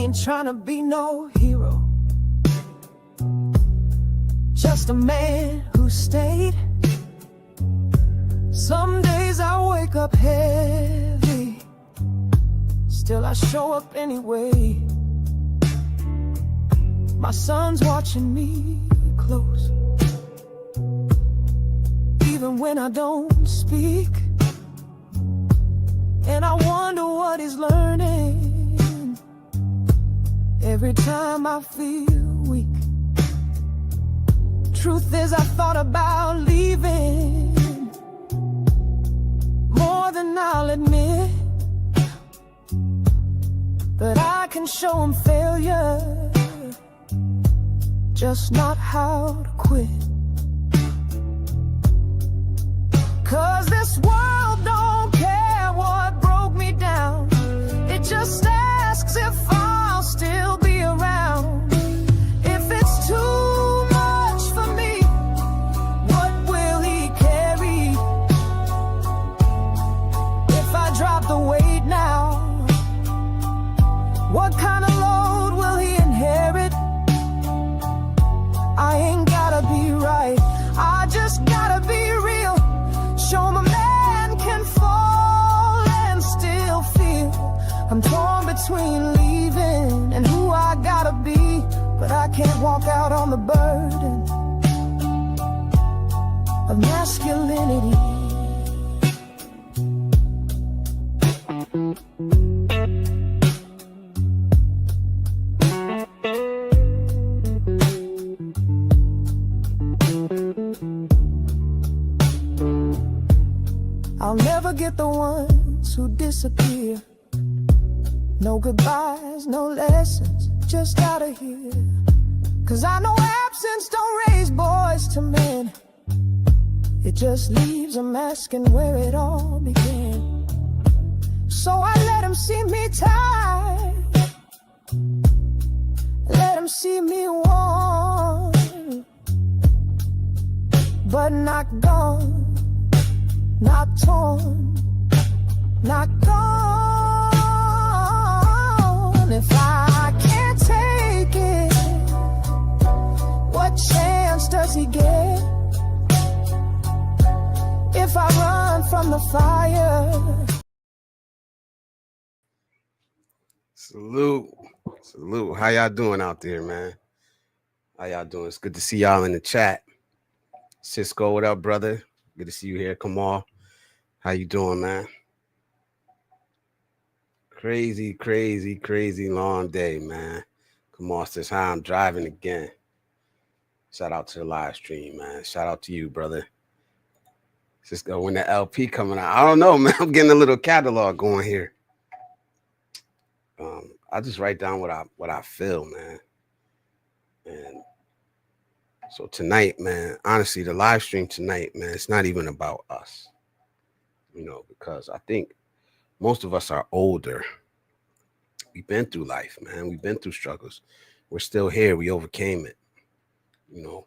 ain't trying to be no hero, just a man who stayed. Some days I wake up heavy, still I show up anyway. My son's watching me close, even when I don't speak. And I wonder what he's learning every time I feel weak. Truth is, I thought about leaving more than I'll admit, but I can show him failure, just not how to quit. 'Cause this world don't care what broke me down, it just asks if I'll still be around. If it's too much for me, what will he carry? If I drop the weight now, what kind of load will he inherit? I ain't gotta be right, I just gotta be real. Show him a man can fall and still feel. I'm torn between leaving and who I gotta be, but I can't walk out on the burden of masculinity. I'll never get the ones who disappear. No goodbyes, no lessons, just out of here. 'Cause I know absence don't raise boys to men, it just leaves them asking where it all began. So I let him see me tired, let him see me warm, but not gone, not torn, not gone. If I can't take it, what chance does he get? If I run from the fire. Salute. Salute. How y'all doing out there, man? How y'all doing? It's good to see y'all in the chat. Cisco, what up, brother? Good to see you here. Kamal, how you doing, man? Crazy, crazy, crazy long day, man. Kamal says, hi, I'm driving again. Shout out to the live stream, man. Shout out to you, brother. Cisco, when the LP coming out, I don't know, man. I'm getting a little catalog going here. I just write down what I feel, man. And so tonight, man, honestly, the live stream tonight, man, it's not even about us, you know, because I think most of us are older. We've been through life, man. We've been through struggles. We're still here. We overcame it. You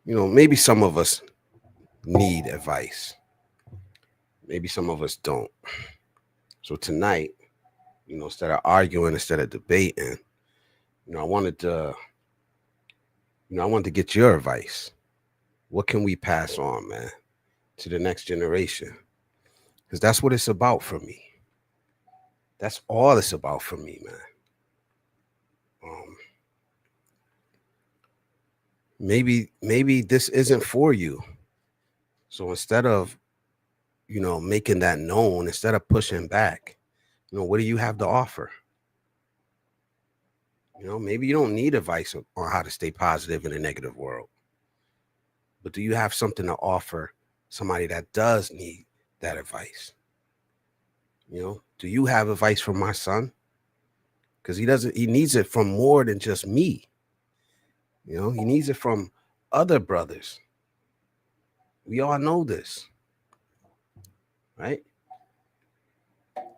know, maybe some of us need advice. Maybe some of us don't. So tonight, you know, instead of arguing, instead of debating, you know, I wanted to get your advice. What can we pass on, man, to the next generation? Because that's what it's about for me. That's all it's about for me, man. Maybe this isn't for you. So instead of, you know, making that known, instead of pushing back, you know, what do you have to offer? You know, maybe you don't need advice on how to stay positive in a negative world. But do you have something to offer somebody that does need that advice? You know, do you have advice from my son? Because he needs it from more than just me. You know, he needs it from other brothers. We all know this, right?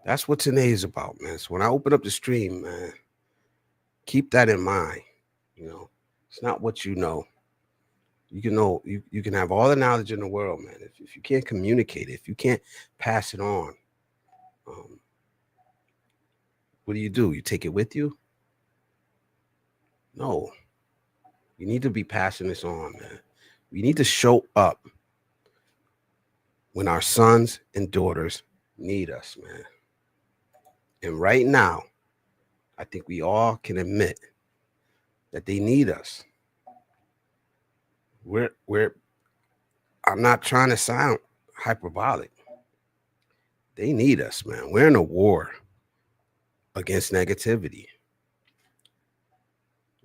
That's what today is about, man. So when I open up the stream, man, keep that in mind. You know, it's not what you know. You can have all the knowledge in the world, man. If you can't communicate it, if you can't pass it on, what do? You take it with you? No. You need to be passing this on, man. We need to show up when our sons and daughters need us, man. And right now, I think we all can admit that they need us. I'm not trying to sound hyperbolic. They need us, man. We're in a war against negativity.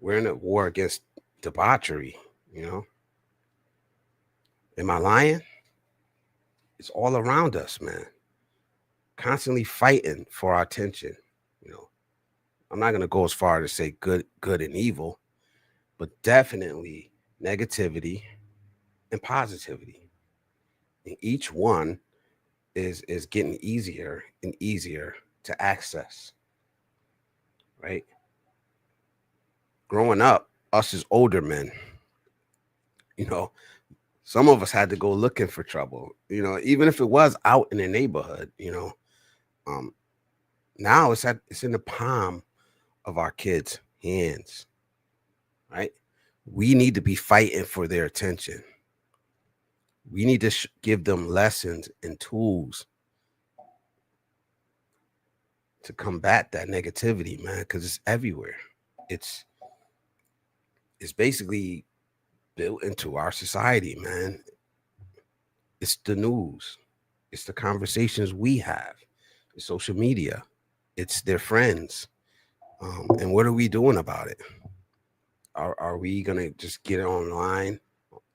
We're in a war against debauchery, you know. Am I lying? It's all around us, man. Constantly fighting for our attention, you know. I'm not gonna go as far to say good and evil, but definitely negativity and positivity. And each one is getting easier and easier to access. Right? Growing up, us as older men, you know, some of us had to go looking for trouble, you know, even if it was out in the neighborhood, you know. Now it's in the palm of our kids' hands, right? We need to be fighting for their attention. We need to give them lessons and tools to combat that negativity, man, because it's everywhere. It's basically built into our society, man. It's the news. It's the conversations we have. It's social media. It's their friends. And what are we doing about it? Are we gonna just get online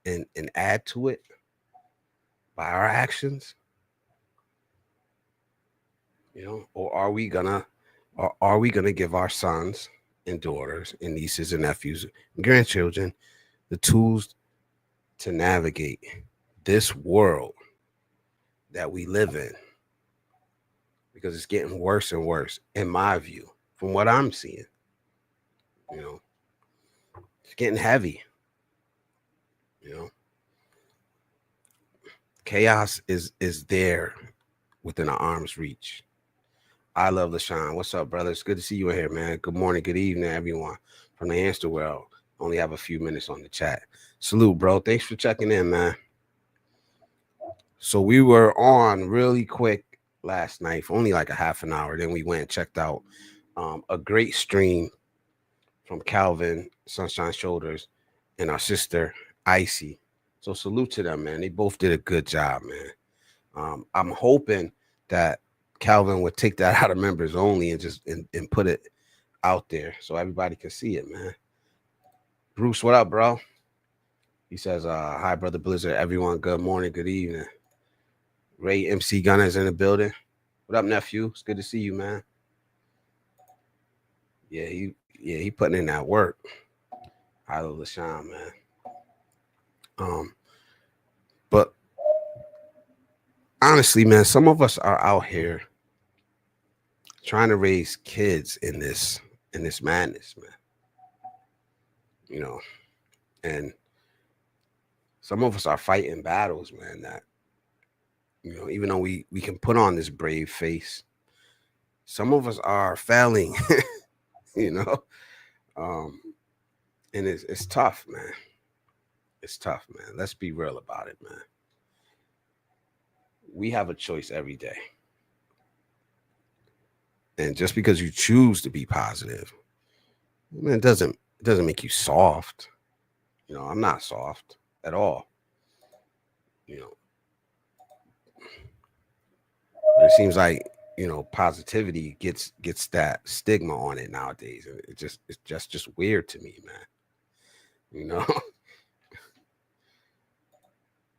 and add to it by our actions? You know, or are we gonna give our sons and daughters and nieces and nephews and grandchildren the tools to navigate this world that we live in? Because it's getting worse and worse, in my view, from what I'm seeing. You know, it's getting heavy. You know, chaos is there within our arm's reach. I love LaShawn. What's up, brother? It's good to see you in here, man. Good morning, good evening, everyone from the hamster world. Only have a few minutes on the chat. Salute, bro. Thanks for checking in, man. So we were on really quick last night for only like a half an hour. Then we went and checked out a great stream from Calvin, Sunshine Shoulders, and our sister, Icy. So salute to them, man. They both did a good job, man. I'm hoping that Calvin would take that out of members only and just and put it out there so everybody can see it, man. Bruce, what up, bro? He says, hi, brother Blizzard. Everyone, good morning, good evening. Ray MC Gunner's in the building. What up, nephew? It's good to see you, man. Yeah, he putting in that work. I love LaShawn, man. But honestly, man, some of us are out here trying to raise kids in this madness, man. You know, and some of us are fighting battles, man, that, you know, even though we can put on this brave face, some of us are failing, you know. And it's tough, man. It's tough, man. Let's be real about it, man. We have a choice every day. And just because you choose to be positive, man, it doesn't make you soft. You know, I'm not soft at all. You know, but it seems like, you know, positivity gets that stigma on it nowadays, and it's just weird to me, man. You know.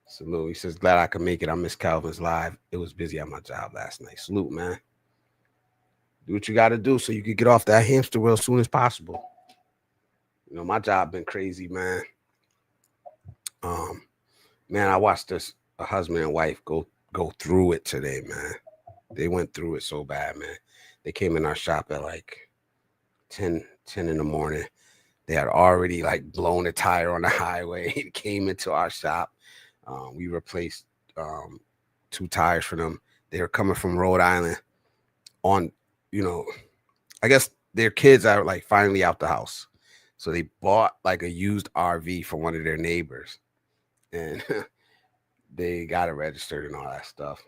Salute. He says, glad I could make it. I missed Calvin's live. It was busy at my job last night. Salute, man. Do what you got to do so you can get off that hamster wheel as soon as possible. You know, my job been crazy, man. Man, I watched a husband and wife go through it today, man. They went through it so bad, man. They came in our shop at like 10 in the morning. They had already like blown a tire on the highway. It came into our shop. We replaced 2 tires for them. They were coming from Rhode Island on, you know, I guess their kids are like finally out the house. So they bought like a used RV from one of their neighbors, and they got it registered and all that stuff.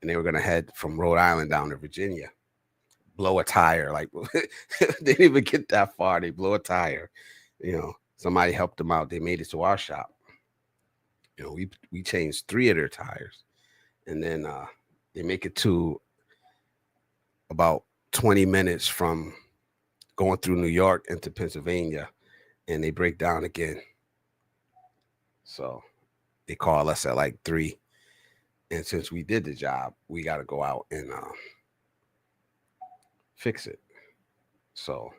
And they were gonna head from Rhode Island down to Virginia, blow a tire. Like they didn't even get that far. They blow a tire. Somebody helped them out. They made it to our shop. We changed 3 of their tires, and then they make it to about 20 minutes from going through New York into Pennsylvania, and they break down again. So they call us at like 3. And since we did the job, we got to go out and fix it. So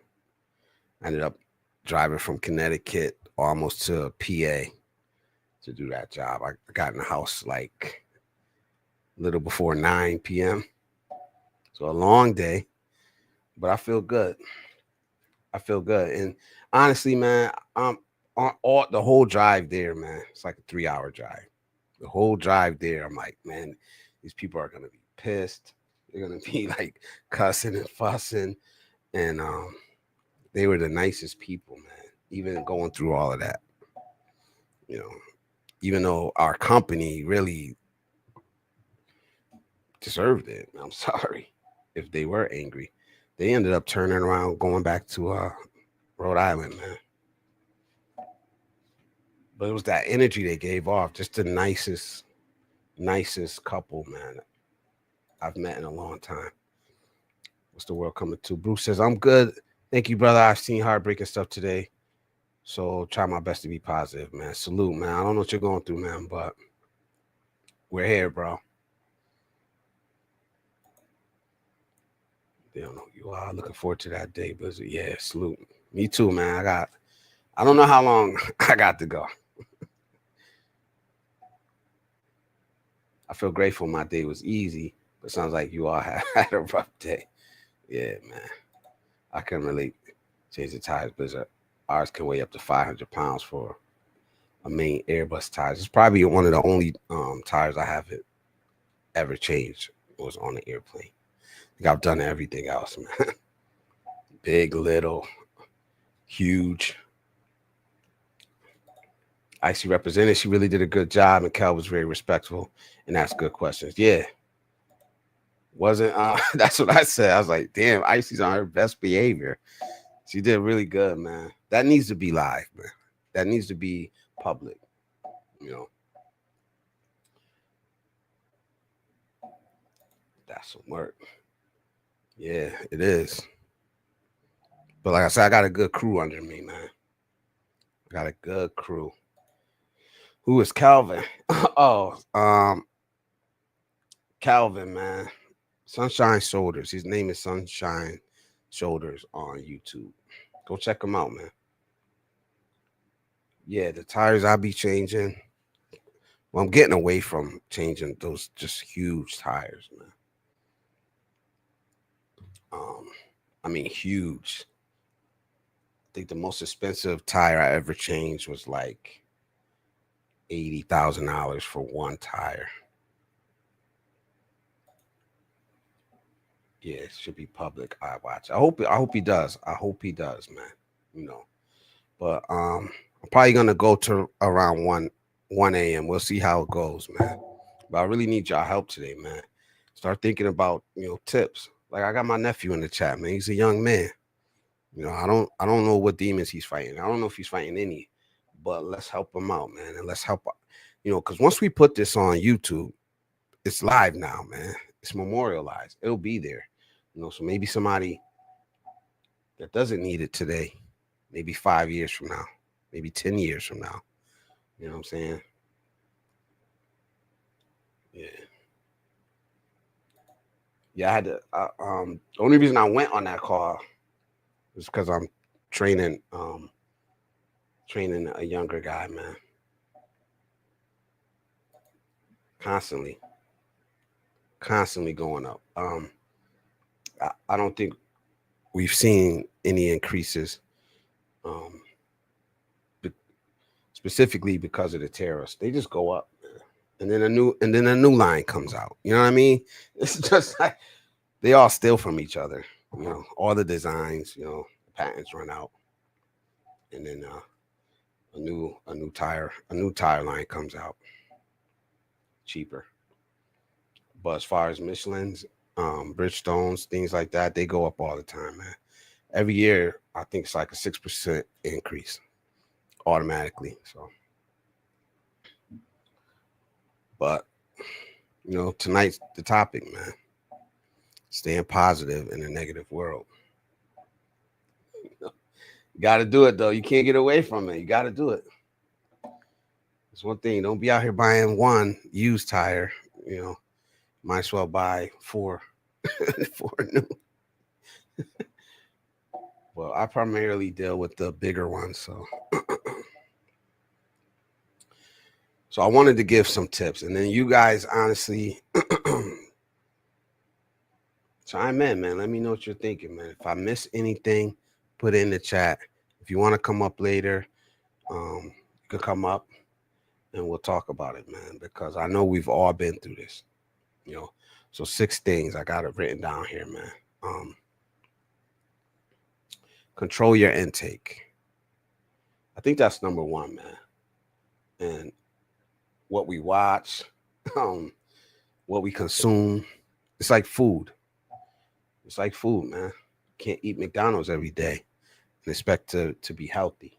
I ended up driving from Connecticut almost to PA to do that job. I got in the house like a little before 9 p.m. So a long day, but I feel good. And honestly, man, I'm on the whole drive there, man. It's like a 3-hour drive. The whole drive there, I'm like, man, these people are gonna be pissed. They're gonna be like cussing and fussing, and they were the nicest people, man. Even going through all of that, even though our company really deserved it. I'm sorry if they were angry. They ended up turning around, going back to Rhode Island, man. But it was that energy they gave off. Just the nicest couple, man, I've met in a long time. What's the world coming to? Bruce says, I'm good. Thank you, brother. I've seen heartbreaking stuff today, so try my best to be positive, man. Salute, man. I don't know what you're going through, man, but we're here, bro. They don't know you are. Looking forward to that day, but yeah, salute. Me too, man. I don't know how long I got to go. I feel grateful my day was easy, but sounds like you all had a rough day. Yeah, man. I can relate. Change the tires, but ours can weigh up to 500 pounds for a main Airbus tires. It's probably one of the only tires I haven't ever changed was on the airplane. I think I've done everything else, man. Big, little, huge. Icy represented. She really did a good job, and Kel was very respectful and asked good questions. Yeah. Wasn't that's what I said. I was like, damn, Icy's on her best behavior. She did really good, man. That needs to be live, man. That needs to be public, That's some work. Yeah, it is. But like I said, I got a good crew under me, man. I got a good crew. Who is Calvin? Calvin, man. Sunshine Shoulders. His name is Sunshine Shoulders on YouTube. Go check him out, man. Yeah, the tires I'll be changing. Well, I'm getting away from changing those just huge tires, man. I mean, huge. I think the most expensive tire I ever changed was like $80,000 for one tire. Yeah, it should be public. I watch. I hope he does. I hope he does, man. But I'm probably gonna go to around 1 a.m. We'll see how it goes, man. But I really need y'all help today, man. Start thinking about tips. Like I got my nephew in the chat, man. He's a young man. I don't know what demons he's fighting. I don't know if he's fighting any, but let's help him out, man. And let's help, because once we put this on YouTube, it's live now, man. It's memorialized. It'll be there. So maybe somebody that doesn't need it today, maybe 5 years from now, maybe 10 years from now. You know what I'm saying? Yeah. Yeah, I had to. The only reason I went on that call was because I'm training a younger guy, man. Constantly going up. I don't think we've seen any increases, specifically because of the tariffs. They just go up, and then a new line comes out. You know what I mean? It's just like they all steal from each other. You know, all the designs, you know, patents run out, and then a new tire line comes out cheaper. But as far as Michelin's, Bridgestones, things like that, they go up all the time, man. Every year, I think it's like a 6% increase automatically. So, but you know, tonight's the topic, man. Staying positive in a negative world. You got to do it though. You can't get away from it. You got to do it. It's one thing. Don't be out here buying one used tire. You know, might as well buy four, four new. Well, I primarily deal with the bigger ones, so so I wanted to give some tips, and then you guys honestly chime in, man. Let me know what you're thinking, man. If I miss anything, put it in the chat. If you want to come up later, you can come up and we'll talk about it, man, because I know we've all been through this, you know. So 6 things I got it written down here, man. Control your intake. I think that's number 1, man. And what we watch, what we consume, it's like food. It's like food, man. Can't eat McDonald's every day and expect to be healthy.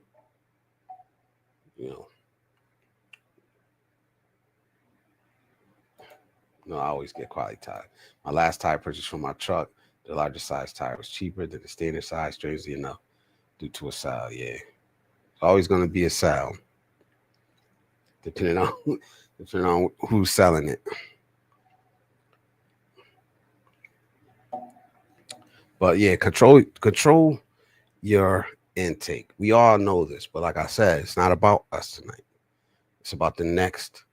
You know. No, I always get quality tire. My last tire purchase for my truck, the larger size tire was cheaper than the standard size, strangely enough, due to a sale. Yeah. It's always gonna be a sale. Depending on who's selling it. But yeah, control your intake. We all know this, but like I said, it's not about us tonight. It's about the next.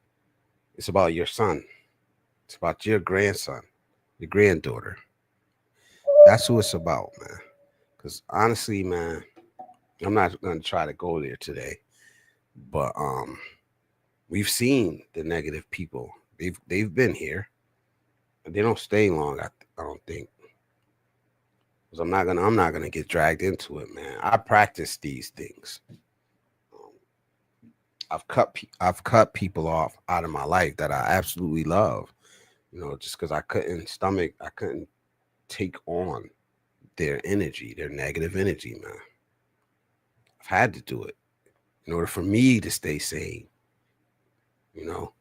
It's about your son. It's about your grandson, your granddaughter. That's who it's about, man. Because honestly, man, I'm not gonna try to go there today, but we've seen the negative people. They've been here. They don't stay long. I don't think. Because I'm not gonna get dragged into it, man. I practice these things. I've cut people off out of my life that I absolutely love. You know, just because I couldn't take on their energy, their negative energy, man. I've had to do it in order for me to stay sane. You know,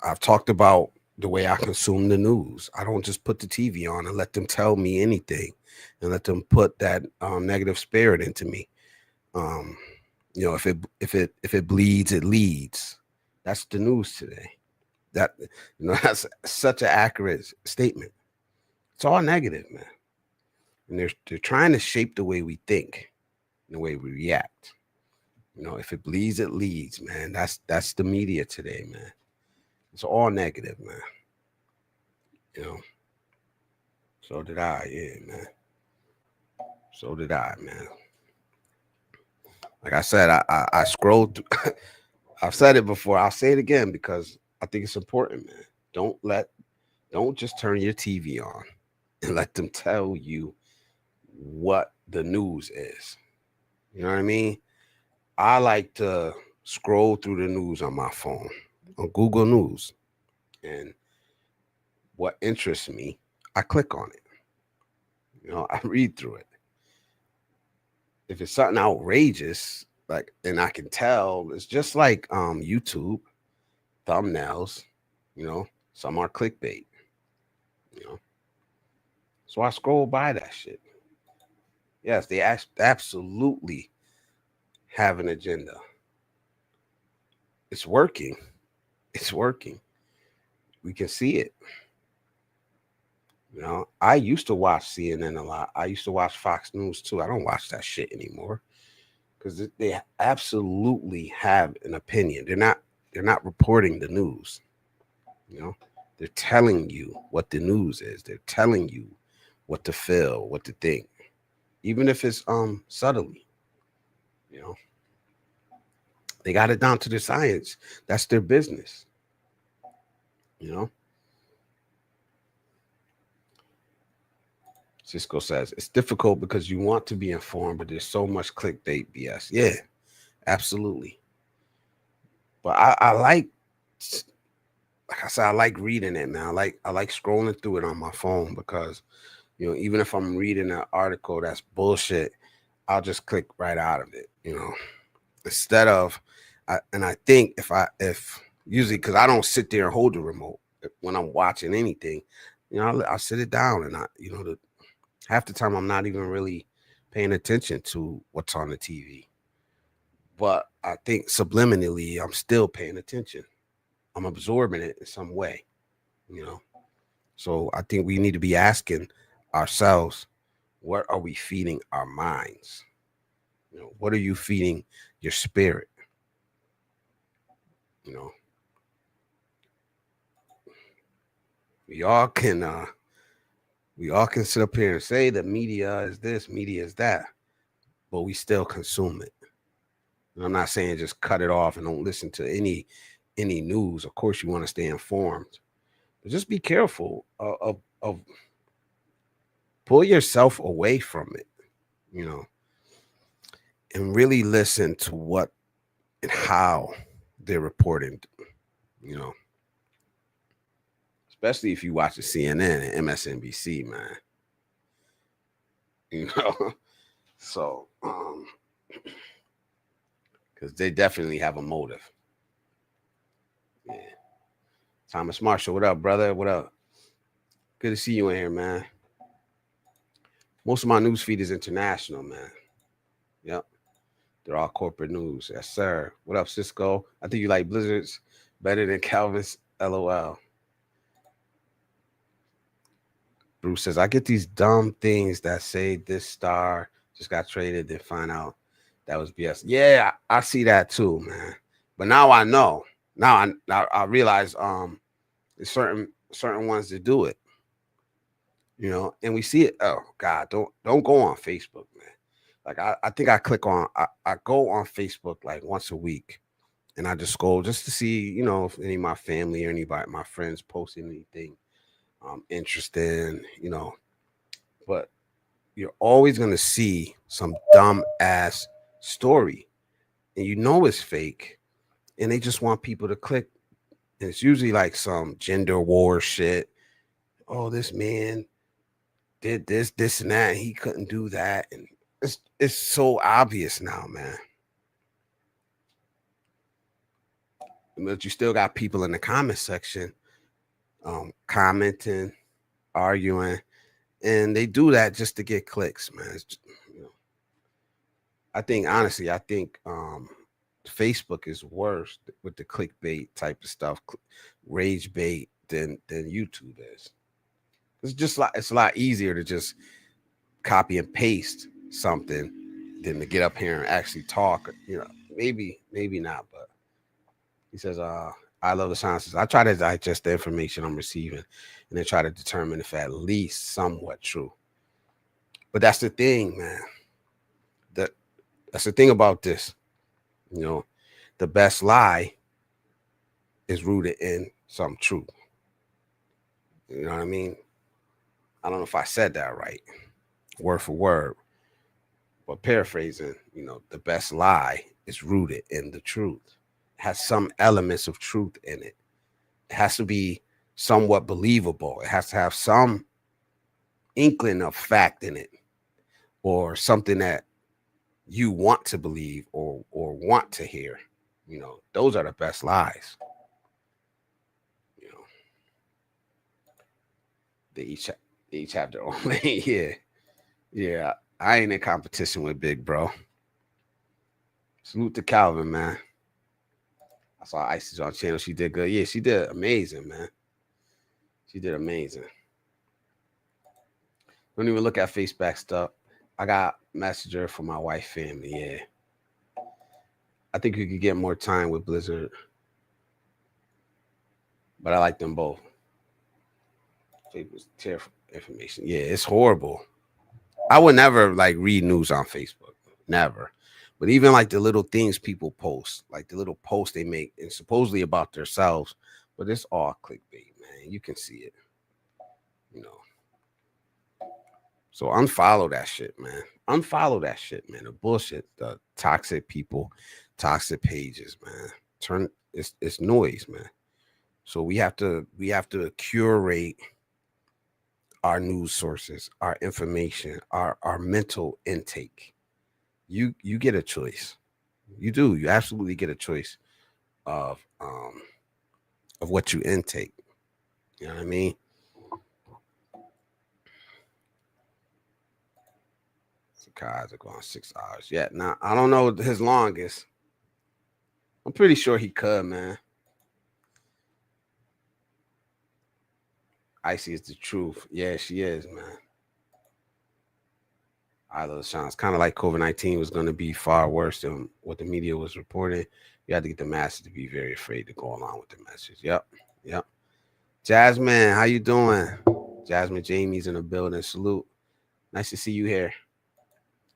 I've talked about the way I consume the news. I don't just put the TV on and let them tell me anything, and let them put that negative spirit into me. You know, if it bleeds, it leads. That's the news today. That that's such an accurate statement. It's all negative, man, and they're trying to shape the way we think, and the way we react. You know, if it bleeds, it leads, man. That's the media today, man. It's all negative, man. You know. So did I, yeah, man. So did I, man. Like I said, I scrolled. I've said it before. I'll say it again because I think it's important, man. Don't just turn your TV on and let them tell you what the news is. You know what I mean? I like to scroll through the news on my phone, on Google News, and what interests me, I click on it. You know, I read through it. If it's something outrageous, like, and I can tell, it's just like YouTube thumbnails. You know, some are clickbait. You know, so I scroll by that shit. Yes, they absolutely have an agenda. It's working. It's working. We can see it. You know, I used to watch CNN a lot. I used to watch Fox News too. I don't watch that shit anymore because they absolutely have an opinion. They're not reporting the news. You know, they're telling you what the news is. They're telling you what to feel, what to think, even if it's subtly. You know, they got it down to the science. That's their business. You know. Cisco says it's difficult because you want to be informed, but there's so much clickbait BS. Yeah, absolutely. But I like I said, I like reading it, man. I like scrolling through it on my phone because even if I'm reading an article that's bullshit, I'll just click right out of it, instead of and I think if usually because I don't sit there and hold the remote when I'm watching anything, I'll sit it down and half the time I'm not even really paying attention to what's on the TV. But I think subliminally I'm still paying attention. I'm absorbing it in some way, you know. So I think we need to be asking ourselves, what are we feeding our minds? What are you feeding your spirit? You know, we all can sit up here and say that media is this, media is that, but we still consume it. And I'm not saying just cut it off and don't listen to any news. Of course, you want to stay informed, but just be careful of pull yourself away from it, you know, and really listen to what and how they're reporting, you know, especially if you watch the CNN and MSNBC, man. You know, so because they definitely have a motive. Yeah. Thomas Marshall, what up, brother? What up? Good to see you in here, man. Most of my news feed is international, man. Yep. They're all corporate news. Yes, sir. What up, Cisco? I think you like Blizzards better than Calvin's. LOL. Bruce says, I get these dumb things that say this star just got traded, then find out that was BS. Yeah, I see that too, man. But now I know. Now I realize there's certain ones that do it. And we see it. Oh God, don't go on Facebook, man. Like I think I click on I go on Facebook like once a week, and I just scroll just to see, if any of my family or anybody, my friends posting anything interesting, but you're always gonna see some dumb ass story, and it's fake, and they just want people to click. And it's usually like some gender war shit. Oh, this man did this, and that, and he couldn't do that. And it's so obvious now, man. But you still got people in the comment section commenting, arguing, and they do that just to get clicks, man. I think honestly, Facebook is worse with the clickbait type of stuff, rage bait than YouTube is. It's a lot easier to just copy and paste something than to get up here and actually talk. Maybe not, but he says, I love the sciences. I try to digest the information I'm receiving and then try to determine if at least somewhat true. But that's the thing, man. That's the thing about this. The best lie is rooted in some truth. You know what I mean? I don't know if I said that right, word for word, but paraphrasing, the best lie is rooted in the truth. It has some elements of truth in it. It has to be somewhat believable. It has to have some inkling of fact in it, or something that you want to believe or want to hear. Those are the best lies. They each have their own lane. Yeah. I ain't in competition with Big Bro. Salute to Calvin, man. I saw Isis on channel. She did good. Yeah, she did amazing, man. She did amazing. Don't even look at Facebook stuff. I got Messenger for my wife family. Yeah. I think you could get more time with Blizzard, but I like them both. Facebook's terrible information. Yeah, it's horrible. I would never read news on Facebook. Never. But even the little things people post, like the little posts they make and supposedly about themselves, but it's all clickbait, man. You can see it. So unfollow that shit, man. Unfollow that shit, man. The bullshit, the toxic people, toxic pages, man. It's noise, man. So we have to curate our news sources, our information, our mental intake. You get a choice. You do. You absolutely get a choice of what you intake. You know what I mean? Cars are going 6 hours. Yeah. Now I don't know his longest. I'm pretty sure he could, man. Icy is the truth. Yeah, she is, man. I love Sean. It's kind of like COVID-19 was going to be far worse than what the media was reporting. You had to get the masses to be very afraid to go along with the message. Yep. Yep. Jasmine, how you doing? Jasmine Jamie's in the building. Salute. Nice to see you here.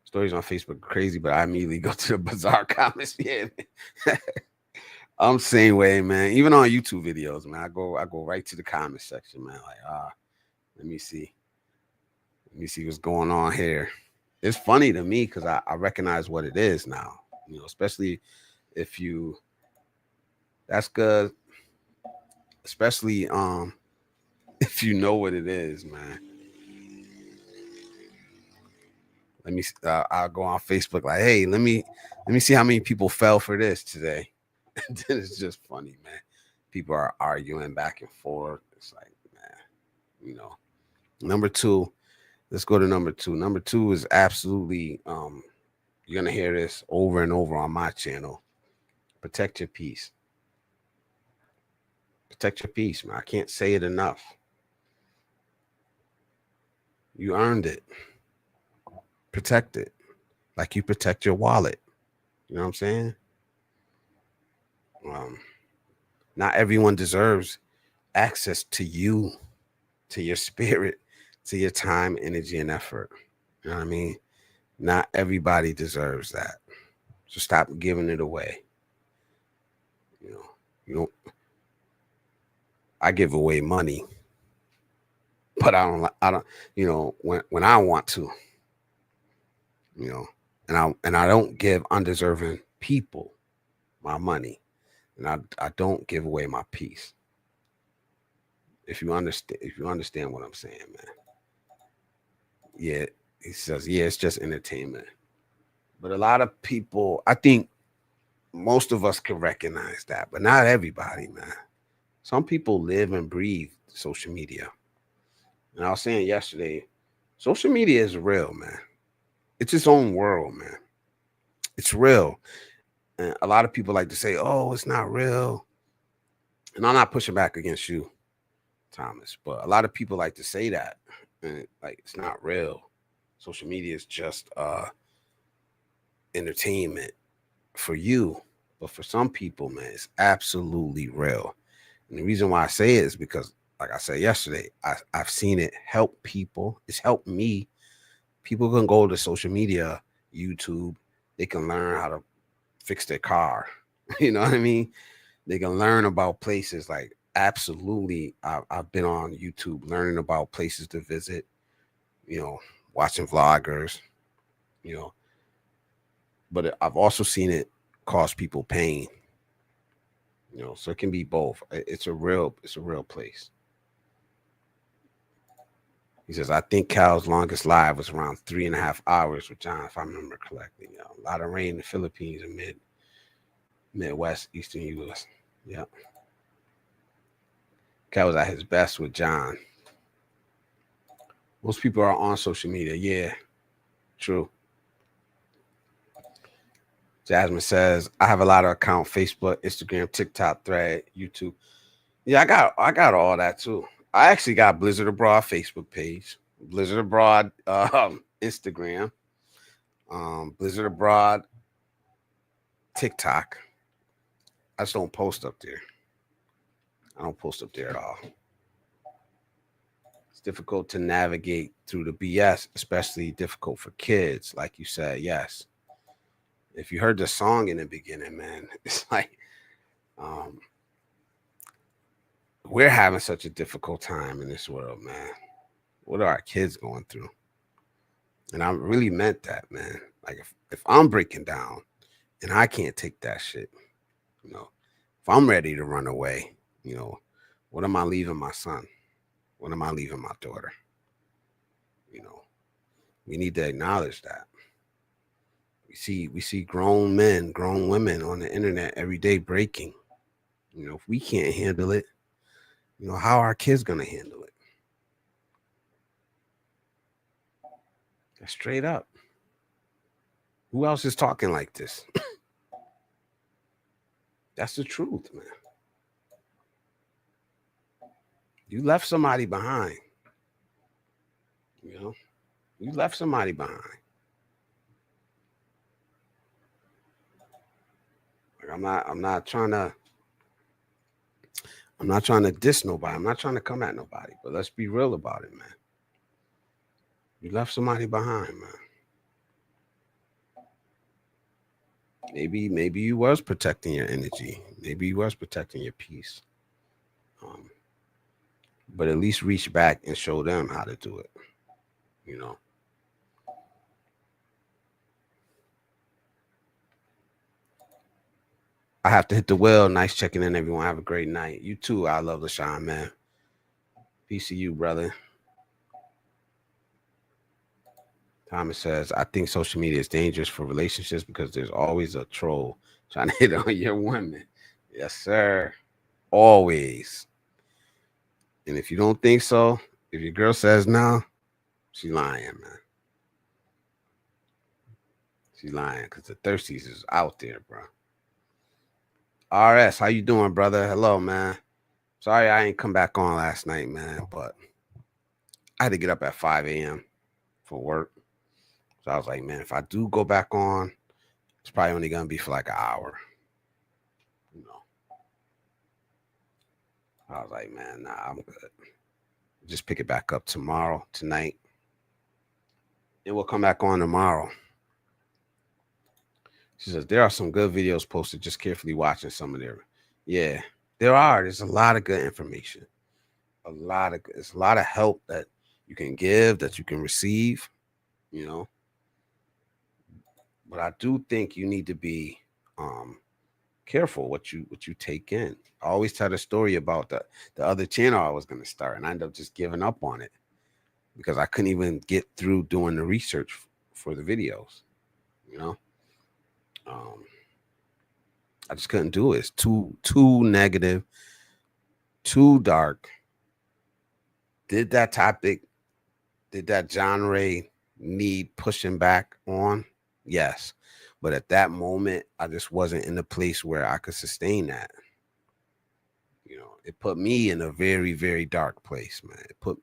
Stories on Facebook are crazy, but I immediately go to the bizarre comments. Yeah. I'm same way, man. Even on YouTube videos, man. I go right to the comment section, man. Like, let me see. Let me see what's going on here. It's funny to me because I recognize what it is now. You know, especially if you that's good. Especially if you know what it is, man. Let me I'll go on Facebook like, hey, let me see how many people fell for this today. And then it's just funny, man. People are arguing back and forth. It's like, man, you know. Number two, let's go to number two. Number two is absolutely you're gonna hear this over and over on my channel. Protect your peace. Protect your peace, man. I can't say it enough. You earned it. Protect it. Like you protect your wallet. You know what I'm saying? Not everyone deserves access to you, to your spirit, to your time, energy, and effort. You know what I mean? Not everybody deserves that. So stop giving it away. You know, I give away money, but I don't, when I want to, and I don't give undeserving people my money, and I don't give away my peace. If you understand what I'm saying, man. Yeah, he says, yeah, it's just entertainment. But a lot of people, I think most of us can recognize that, but not everybody, man. Some people live and breathe social media. And I was saying yesterday, social media is real, man. It's its own world, man. It's real. And a lot of people like to say, oh, it's not real. And I'm not pushing back against you, Thomas, but a lot of people like to say that. And like, it's not real. Social media is just entertainment for you. But for some people, man, it's absolutely real. And the reason why I say it is because, like I said yesterday, I've seen it help people. It's helped me. People can go to social media, YouTube. They can learn how to fix their car. You know what I mean? They can learn about places. Like, absolutely, I've been on YouTube learning about places to visit, watching vloggers, but I've also seen it cause people pain. So it can be both. It's a real place. He says, I think Cal's longest live was around 3.5 hours with John, if I remember correctly. A lot of rain in the Philippines and Midwest, Eastern U.S. Yeah. Cal was at his best with John. Most people are on social media. Yeah, true. Jasmine says, I have a lot of accounts: Facebook, Instagram, TikTok, Thread, YouTube. Yeah, I got all that too. I actually got Blizzard Abroad Facebook page, Blizzard Abroad Instagram, Blizzard Abroad TikTok. I just don't post up there. I don't post up there at all. It's difficult to navigate through the BS, especially difficult for kids, like you said. Yes. If you heard the song in the beginning, man, it's like we're having such a difficult time in this world, man. What are our kids going through? And I really meant that, man. Like if I'm breaking down and I can't take that shit, you know, if I'm ready to run away, you know, what am I leaving my son? What am I leaving my daughter? You know, we need to acknowledge that. We see grown men, grown women on the internet every day breaking. You know, if we can't handle it, you know, how are our kids gonna handle it? That's straight up. Who else is talking like this? That's the truth, man. You left somebody behind. You know, you left somebody behind. Like I'm not trying to diss nobody. I'm not trying to come at nobody, but let's be real about it, man. You left somebody behind, man. Maybe you was protecting your energy. Maybe you was protecting your peace. Um, but at least reach back and show them how to do it. You know. I have to hit the well. Nice checking in, everyone. Have a great night. You too. I love LaShawn, man. Peace to you, brother. Thomas says, I think social media is dangerous for relationships because there's always a troll trying to hit on your women. Yes, sir. Always. And if you don't think so, if your girl says no, she's lying, man. She's lying because the thirsties is out there, bro. RS, how you doing, brother? Hello, man. Sorry I ain't come back on last night, man, but I had to get up at 5 a.m. for work. So I was like, man, if I do go back on, it's probably only gonna be for like an hour. You know. I was like, man, nah, I'm good. Just pick it back up tomorrow, tonight. And we'll come back on tomorrow. She says, there are some good videos posted, just carefully watching some of them. Yeah, there are. There's a lot of good information. It's a lot of help that you can give, that you can receive, you know. But I do think you need to be careful what you take in. I always tell the story about the other channel I was gonna start, and I ended up just giving up on it because I couldn't even get through doing the research for the videos, you know. I just couldn't do it. It's too negative, too dark. Did that topic, did that genre need pushing back on? Yes. But at that moment, I just wasn't in a place where I could sustain that. You know, it put me in a very, very dark place, man. It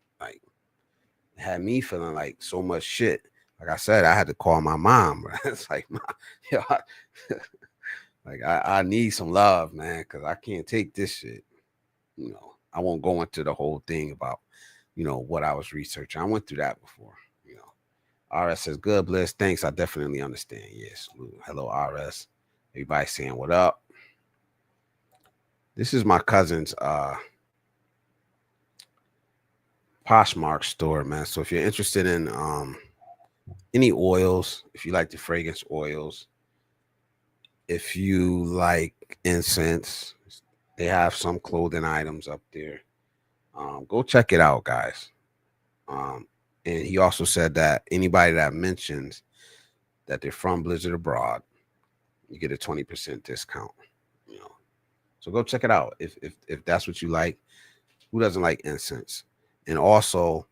had me feeling like so much shit. Like I said, I had to call my mom. Right? It's like, Mom, yo, like I need some love, man, because I can't take this shit. You know, I won't go into the whole thing about, you know, what I was researching. I went through that before, you know. RS says, good, Bliss. Thanks. I definitely understand. Yes. Hello, RS. Everybody saying what up. This is my cousin's Poshmark store, man. So if you're interested in any oils, if you like the fragrance oils, if you like incense, they have some clothing items up there. Go check it out, guys. And he also said that anybody that mentions that they're from Blizzard Abroad, you get a 20% discount. You know, so go check it out if that's what you like. Who doesn't like incense? And also,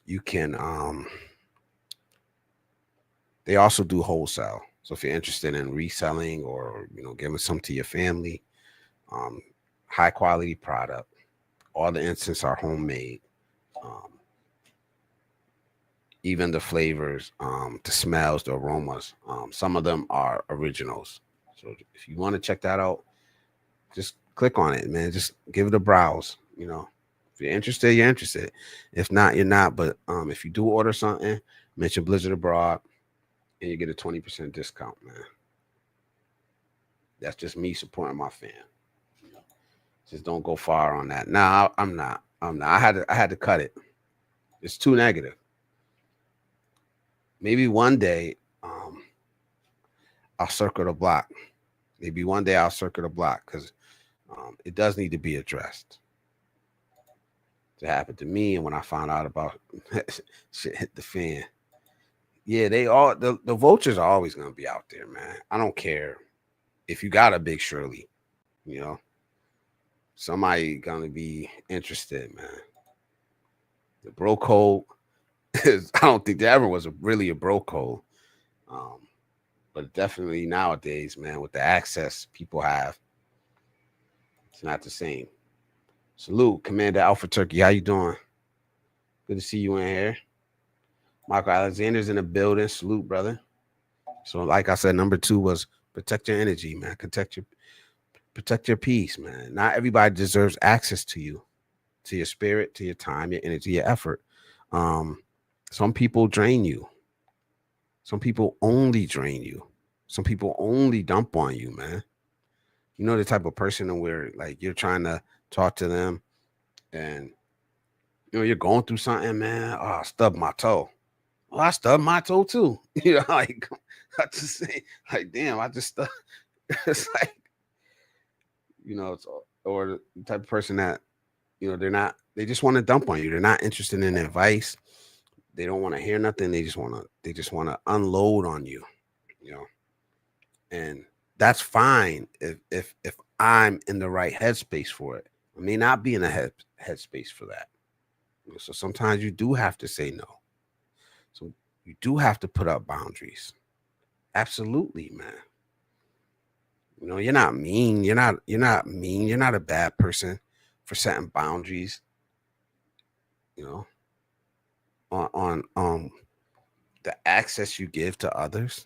you can they also do wholesale. So if you're interested in reselling or, you know, giving some to your family, high quality product. All the incense are homemade. Um, Even the flavors, the smells, the aromas, some of them are originals. So if you want to check that out, just click on it, man. Just give it a browse. You know, if you're interested, you're interested. If not, you're not. But if you do order something, mention Blizzard Abroad, and you get a 20% discount, man. That's just me supporting my fan. You know, just don't go far on that. Nah, I'm not. I had to cut it. It's too negative. maybe one day I'll circle the block. Maybe one day I'll circle the block because it does need to be addressed. It happened to me, and when I found out about shit hit the fan. Yeah, they all the vultures are always gonna be out there, man. I don't care if you got a big Shirley, you know, somebody gonna be interested, man. The bro code is I don't think there ever was really a bro code. Um, but definitely nowadays, man, with the access people have, it's not the same. Salute, Commander Alpha Turkey. How you doing? Good to see you in here. Michael Alexander's in the building. Salute, brother. So, like I said, number 2 was protect your energy, man. Protect your peace, man. Not everybody deserves access to you, to your spirit, to your time, your energy, your effort. Um, some people drain you. Some people only drain you. Some people only dump on you, man. You know the type of person where like you're trying to talk to them and you're going through something, man. Oh, I stubbed my toe. Well, I stubbed my toe too. Like I just say, like, damn, I just stubbed. It's like, it's or the type of person that, they just want to dump on you. They're not interested in advice. They don't want to hear nothing. They just want to unload on you, you know. And that's fine if I'm in the right headspace for it. I may not be in a headspace for that. So sometimes you do have to say no. So you do have to put up boundaries. Absolutely, man. You're not mean. You're not mean. You're not a bad person for setting boundaries. On the access you give to others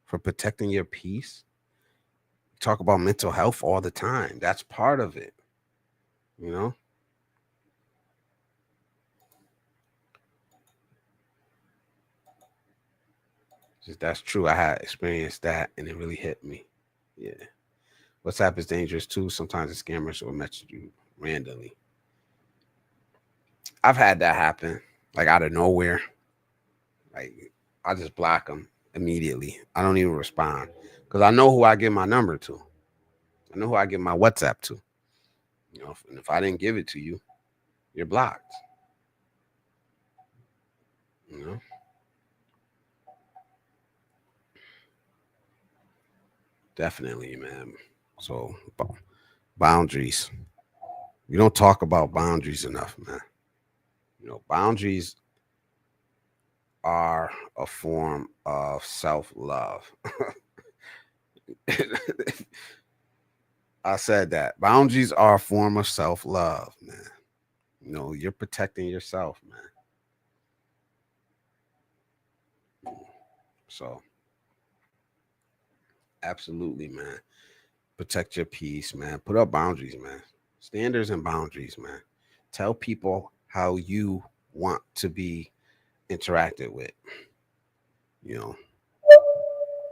for protecting your peace. Talk about mental health all the time. That's part of it. That's true. I had experienced that and it really hit me. Yeah. WhatsApp is dangerous too. Sometimes the scammers will message you randomly. I've had that happen, like out of nowhere. Like I just block them immediately. I don't even respond because I know who I give my number to. I know who I give my WhatsApp to. And if I didn't give it to you, you're blocked. Definitely, man. So boundaries. We don't talk about boundaries enough, man. Boundaries are a form of self-love. I said that. Boundaries are a form of self-love, man. You're protecting yourself, man. So, absolutely, man. Protect your peace, man. Put up boundaries, man. Standards and boundaries, man. Tell people how you want to be interacted with. And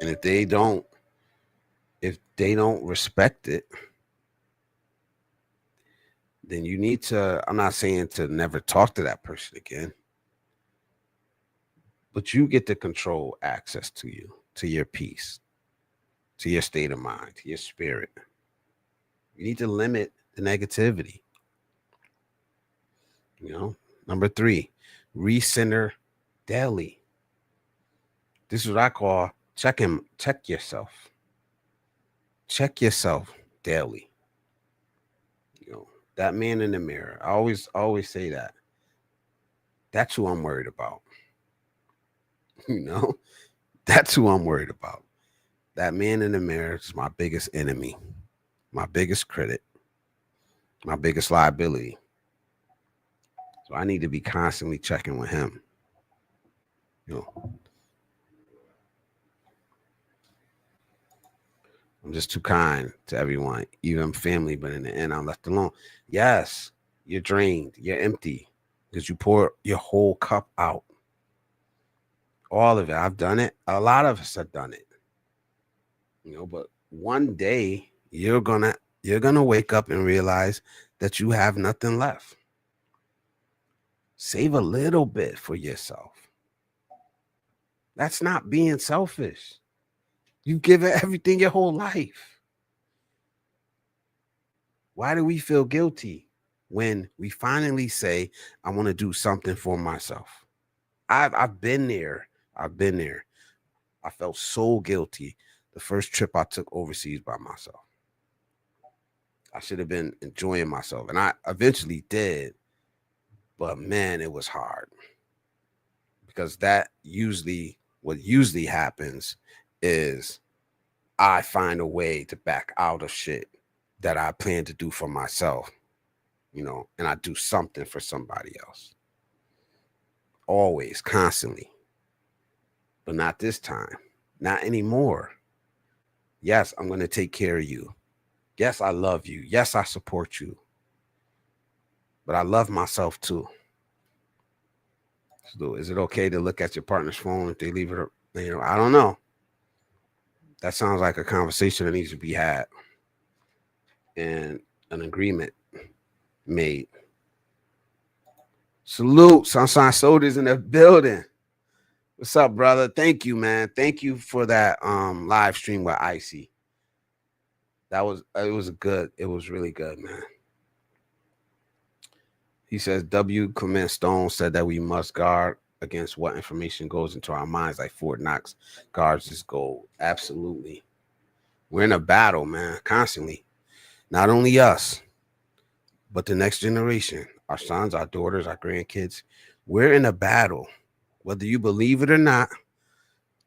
if they don't respect it, then you need to, I'm not saying to never talk to that person again, but you get to control access to you, to your peace, to your state of mind, to your spirit. You need to limit the negativity. Number 3, recenter daily. This is what I call check yourself. Check yourself daily. That man in the mirror. I always say that. That's who I'm worried about. That's who I'm worried about. That man in the mirror is my biggest enemy, my biggest critic, my biggest liability. So I need to be constantly checking with him. I'm just too kind to everyone, even family, but in the end, I'm left alone. Yes, you're drained, you're empty because you pour your whole cup out. All of it. I've done it. A lot of us have done it. But one day you're gonna wake up and realize that you have nothing left. Save a little bit for yourself. That's not being selfish. You've given everything your whole life. Why do we feel guilty when we finally say, I want to do something for myself? I've been there. I've been there. I felt so guilty the first trip I took overseas by myself. I should have been enjoying myself. And I eventually did. But man, it was hard. Because what usually happens is I find a way to back out of shit that I plan to do for myself, and I do something for somebody else. Always, constantly. But not this time. Not anymore. Yes, I'm going to take care of you. Yes, I love you. Yes, I support you. But I love myself too. So is it okay to look at your partner's phone if they leave it? I don't know. That sounds like a conversation that needs to be had and an agreement made. Salute, Sunshine Soda's in the building. What's up, brother? Thank you, man. Thank you for that live stream with Icy. It was really good, man. He says W. Clement Stone said that we must guard against what information goes into our minds, like Fort Knox guards his gold. Absolutely. We're in a battle, man, constantly. Not only us, but the next generation, our sons, our daughters, our grandkids. We're in a battle, whether you believe it or not,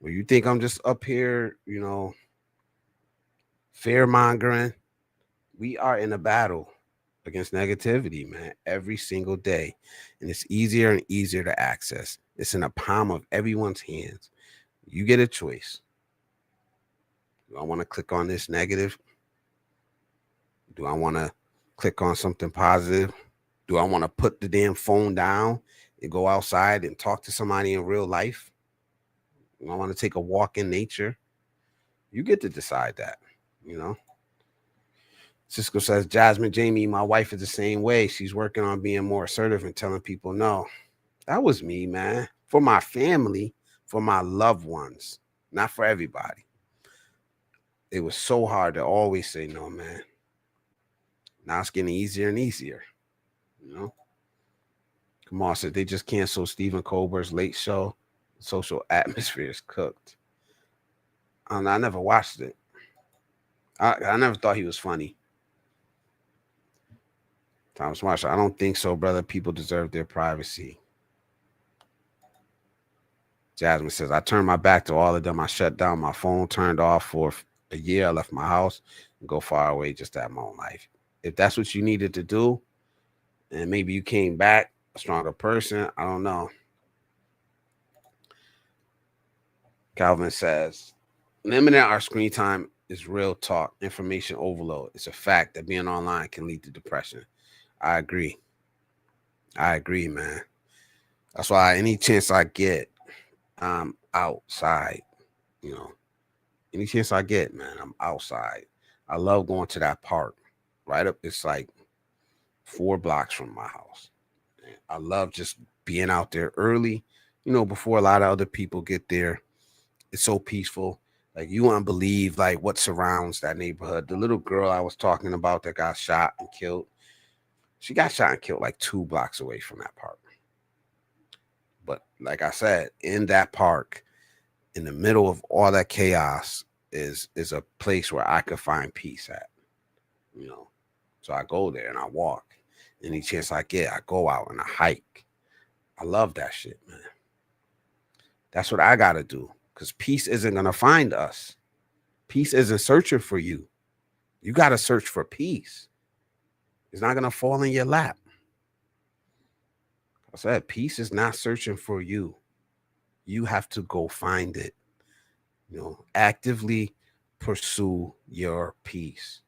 or you think I'm just up here, fear mongering. We are in a battle against negativity, man, every single day. And it's easier and easier to access. It's in the palm of everyone's hands. You get a choice. Do I want to click on this negative? Do I want to click on something positive? Do I want to put the damn phone down and go outside and talk to somebody in real life? Do I want to take a walk in nature? You get to decide that, Cisco says, Jasmine, Jamie, my wife is the same way. She's working on being more assertive and telling people no. That was me, man. For my family, for my loved ones, not for everybody. It was so hard to always say no, man. Now it's getting easier and easier, Come on, said they just canceled Stephen Colbert's Late Show. Social atmosphere is cooked. I never watched it. I never thought he was funny. Thomas Marshall, I don't think so, brother. People deserve their privacy. Jasmine says, I turned my back to all of them. I shut down my phone, turned off for a year. I left my house and go far away just to have my own life. If that's what you needed to do, and maybe you came back a stronger person, I don't know. Calvin says, limiting our screen time is real talk. Information overload. It's a fact that being online can lead to depression. I agree, man. That's why any chance I get, I'm outside, Any chance I get, man, I'm outside. I love going to that park right up. It's like 4 blocks from my house. I love just being out there early, before a lot of other people get there. It's so peaceful. Like, you won't believe like what surrounds that neighborhood. The little girl I was talking about that got shot and killed, she got shot and killed like 2 blocks away from that park. But like I said, in that park, in the middle of all that chaos, is a place where I could find peace at, So I go there and I walk. Any chance I get, I go out and I hike. I love that shit, man. That's what I got to do, because peace isn't going to find us. Peace isn't searching for you. You got to search for peace. It's not going to fall in your lap. I said, peace is not searching for you. You have to go find it. Actively pursue your peace.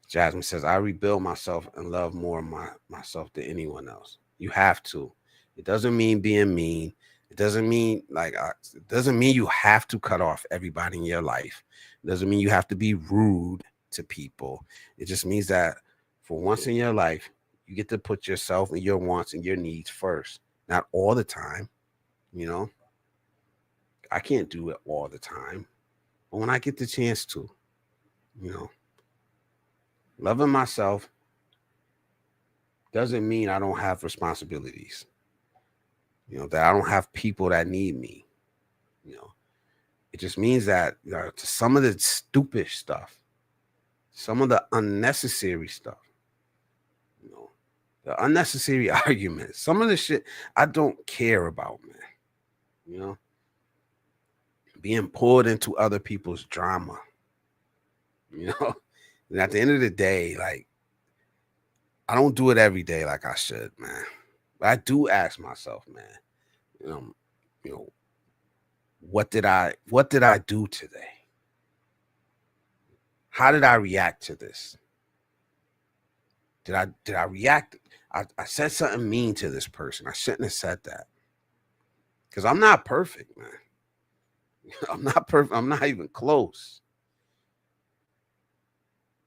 Jasmine says, I rebuild myself and love more of myself than anyone else. You have to. It doesn't mean being mean. It doesn't mean you have to cut off everybody in your life. It doesn't mean you have to be rude to people. It just means that for once in your life, you get to put yourself and your wants and your needs first. Not all the time, You know, I can't do it all the time, but when I get the chance to, you know, loving myself doesn't mean I don't have responsibilities. You know, that I don't have people that need me. You know, it just means that, you know, to some of the stupid stuff, some of the unnecessary stuff, you know, the unnecessary arguments, some of the shit I don't care about, man. You know, being pulled into other people's drama, you know. And at the end of the day, like, I don't do it every day like I should, man. But I do ask myself, man, um, you know, what did I do today? How did I react to this? Did I react? I said something mean to this person. I shouldn't have said that. Because I'm not perfect, man. I'm not perfect. I'm not even close.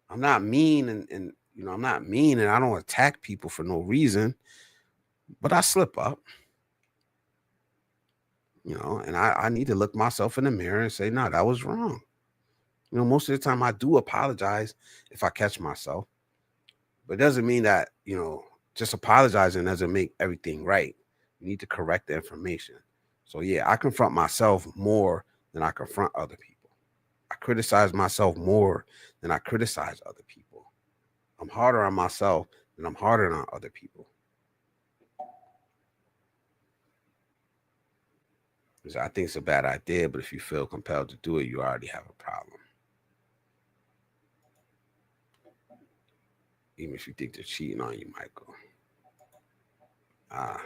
I'm not mean and you know, I'm not mean and I don't attack people for no reason, but I slip up, you know, and I need to look myself in the mirror and say, no, that was wrong. You know, most of the time I do apologize if I catch myself, but it doesn't mean that, you know, just apologizing doesn't make everything right. You need to correct the information. So yeah, I confront myself more than I confront other people. I criticize myself more than I criticize other people. I'm harder on myself than I'm harder on other people. Because I think it's a bad idea, but if you feel compelled to do it, you already have a problem. Even if you think they're cheating on you, Michael. Uh,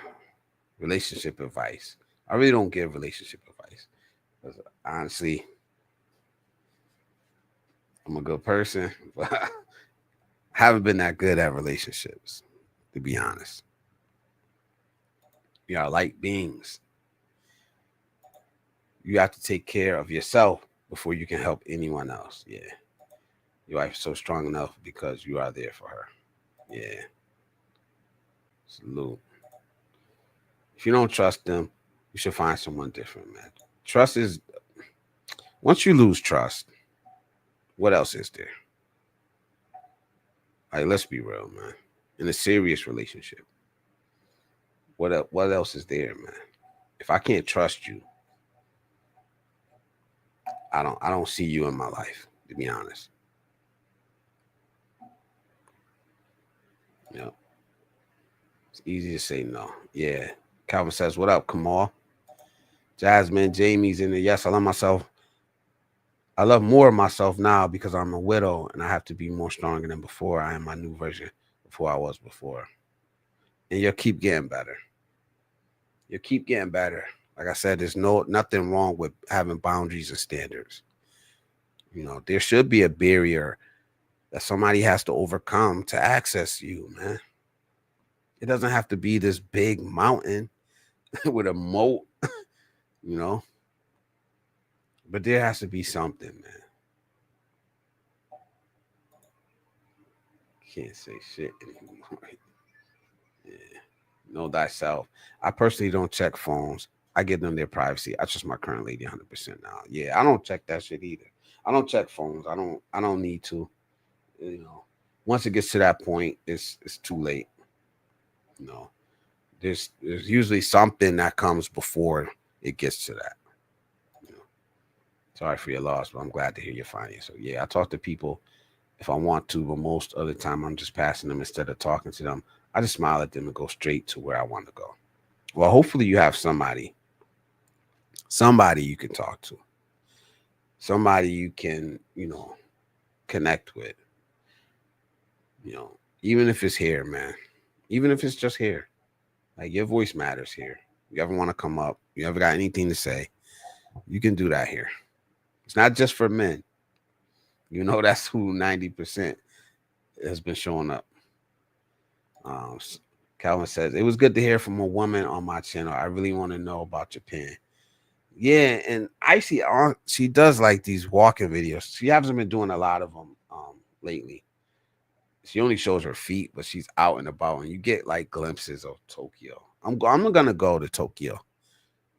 Relationship advice. I really don't give relationship advice. Because honestly, I'm a good person, but I haven't been that good at relationships, to be honest. You are light beings. You have to take care of yourself before you can help anyone else. Yeah. Your wife's so strong enough because you are there for her. Yeah. Salute. If you don't trust them, you should find someone different, man. Trust is, once you lose trust, what else is there? Like, let's be real, man. In a serious relationship, what else is there, man? If I can't trust you, I don't see you in my life, to be honest. You know, it's easy to say no. Yeah. Calvin says, what up, Kamal? Jasmine, Jamie's in there. Yes, I love myself. I love more of myself now because I'm a widow and I have to be more stronger than before. I am my new version before I was before. And you'll keep getting better. You'll keep getting better. Like I said, there's nothing wrong with having boundaries and standards. You know, there should be a barrier that somebody has to overcome to access you, man. It doesn't have to be this big mountain with a moat, you know. But there has to be something, man. Can't say shit anymore. Yeah. Know thyself. I personally don't check phones. I give them their privacy. I trust my current lady 100% now. Yeah, I don't check that shit either. I don't check phones. I don't need to. You know, once it gets to that point, it's too late. You know, there's usually something that comes before it gets to that. You know, sorry for your loss, but I'm glad to hear you're fine. So yeah, I talk to people if I want to, but most of the time I'm just passing them instead of talking to them. I just smile at them and go straight to where I want to go. Well, hopefully you have somebody you can talk to, somebody you can, you know, connect with, you know, even if it's here, man, even if it's just here, like your voice matters here. You ever want to come up, you ever got anything to say, you can do that here. It's not just for men. You know, that's who 90% has been showing up. Um, Calvin says, it was good to hear from a woman on my channel. I really want to know about Japan. Yeah, and I see she does like these walking videos. She hasn't been doing a lot of them lately. She only shows her feet, but she's out and about, and you get like glimpses of Tokyo. I'm gonna go to Tokyo.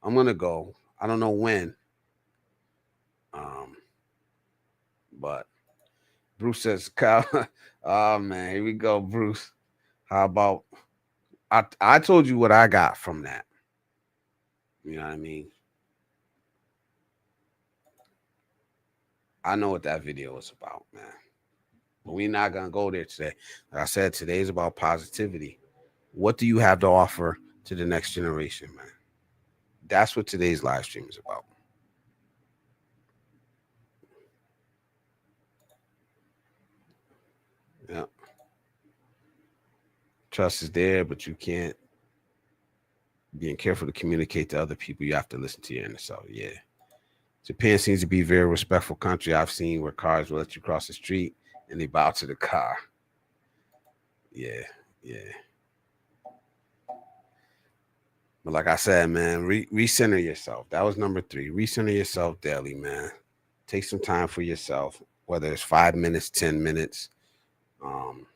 I'm gonna go. I don't know when. Um, but Bruce says, Kyle, oh man, here we go, Bruce. How about I told you what I got from that. You know what I mean? I know what that video was about, man. But we're not gonna go there today. Like I said, today is about positivity. What do you have to offer to the next generation, man? That's what today's live stream is about. Yeah. Trust is there, but you can't being careful to communicate to other people. You have to listen to your inner self. Yeah. Japan seems to be a very respectful country. I've seen where cars will let you cross the street and they bow to the car. Yeah, yeah. But like I said, man, recenter yourself. That was number 3. Recenter yourself daily, man. Take some time for yourself, whether it's 5 minutes, 10 minutes. Um,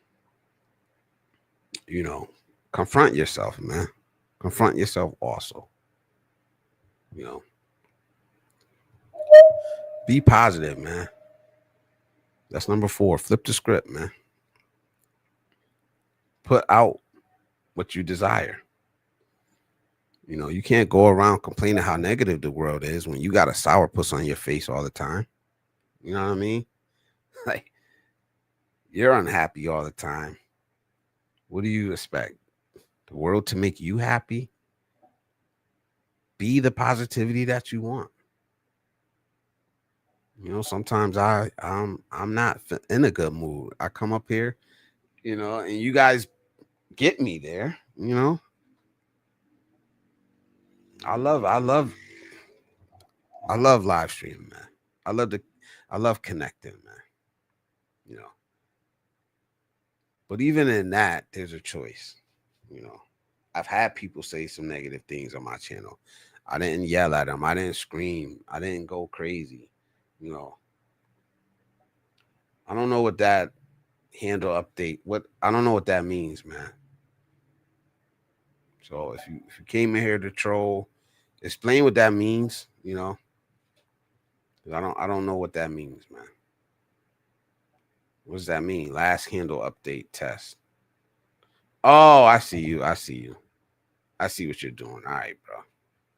you know, confront yourself, man. Confront yourself also. You know, be positive, man. That's number 4. Flip the script, man. Put out what you desire. You know, you can't go around complaining how negative the world is when you got a sourpuss on your face all the time. You know what I mean? Like, you're unhappy all the time. What do you expect? The world to make you happy? Be the positivity that you want. You know, sometimes I'm not in a good mood. I come up here, you know, and you guys get me there, you know. I love live streaming, man. I love connecting, man. You know. But even in that, there's a choice. You know, I've had people say some negative things on my channel. I didn't yell at them. I didn't scream. I didn't go crazy. You know, I don't know what that handle update. What I don't know what that means, man. So if you came in here to troll, explain what that means. You know, I don't know what that means, man. What does that mean? Last handle update test. Oh, I see you. I see you. I see what you're doing. All right, bro.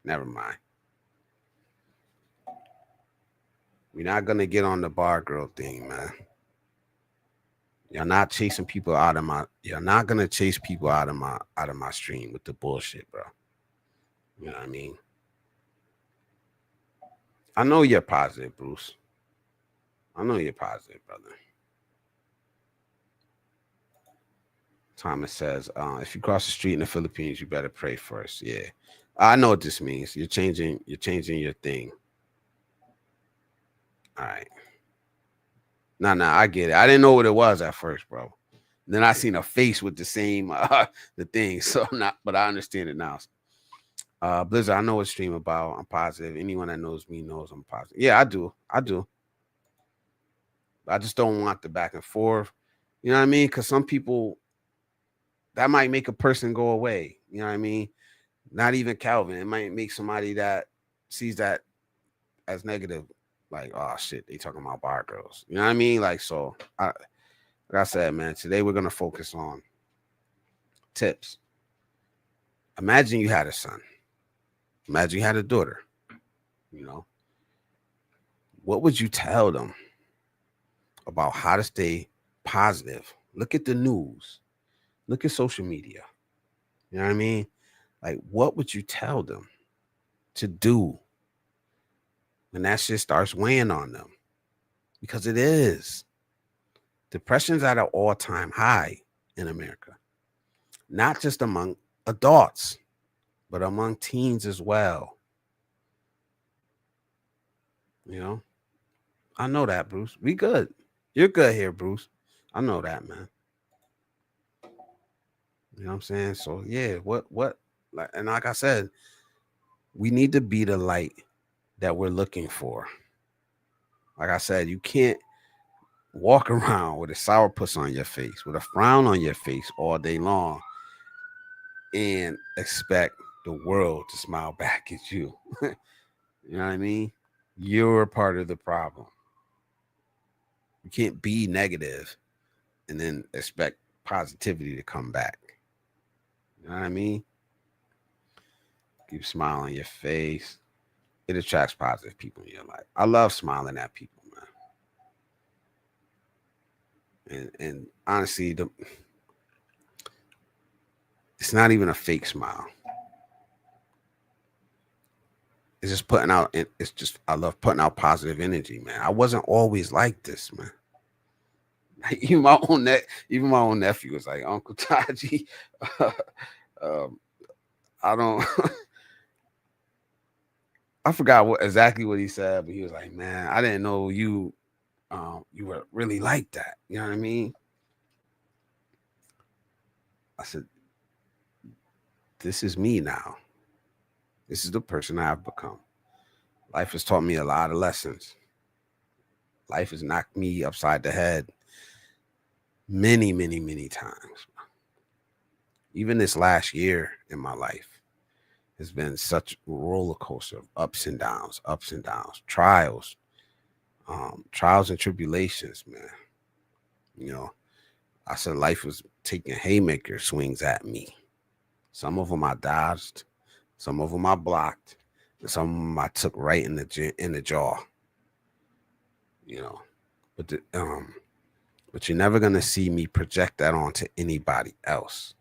Never mind. We're not gonna get on the bar girl thing, man. You're not chasing people out of my. You're not gonna chase people out of my stream with the bullshit, bro. You know what I mean? I know you're positive, Bruce. I know you're positive, brother. Thomas says, if you cross the street in the Philippines, you better pray first. Yeah, I know what this means. You're changing your thing. All right. Nah, I get it. I didn't know what it was at first, bro. Then I seen a face with the same the thing. So not, but I understand it now. Blizzard, I know what stream about. I'm positive. Anyone that knows me knows I'm positive. Yeah, I do. I just don't want the back and forth. You know what I mean? Because some people that might make a person go away. You know what I mean? Not even Calvin. It might make somebody that sees that as negative, like, oh shit, they talking about bar girls. You know what I mean? Like, so like I said, man, today we're gonna focus on tips. Imagine you had a son. Imagine you had a daughter. You know, what would you tell them about how to stay positive? Look at the news. Look at social media. You know what I mean? Like, what would you tell them to do when that shit starts weighing on them? Because it is. Depression's at an all-time high in America, not just among adults, but among teens as well. You know, I know that, Bruce. We good. You're good here, Bruce. I know that, man. You know what I'm saying? So yeah, like, and like I said, we need to be the light that we're looking for. Like I said, you can't walk around with a sourpuss on your face, with a frown on your face all day long, and expect the world to smile back at you. You know what I mean? You're part of the problem. You can't be negative and then expect positivity to come back. You know what I mean? Keep smiling on your face. It attracts positive people in your life. I love smiling at people, man. And honestly, it's not even a fake smile. It's just putting out. It's just I love putting out positive energy, man. I wasn't always like this, man. Even my own nephew was like, Uncle Taji, um, I don't. I forgot exactly what he said, but he was like, "Man, I didn't know you were really like that." You know what I mean? I said, "This is me now. This is the person I've become. Life has taught me a lot of lessons. Life has knocked me upside the head many, many, many times. Even this last year in my life has been such a roller coaster of ups and downs, trials, trials and tribulations, man. You know, I said life was taking haymaker swings at me. Some of them I dodged, some of them I blocked, and some of them I took right in the jaw. You know, but but you're never gonna see me project that onto anybody else.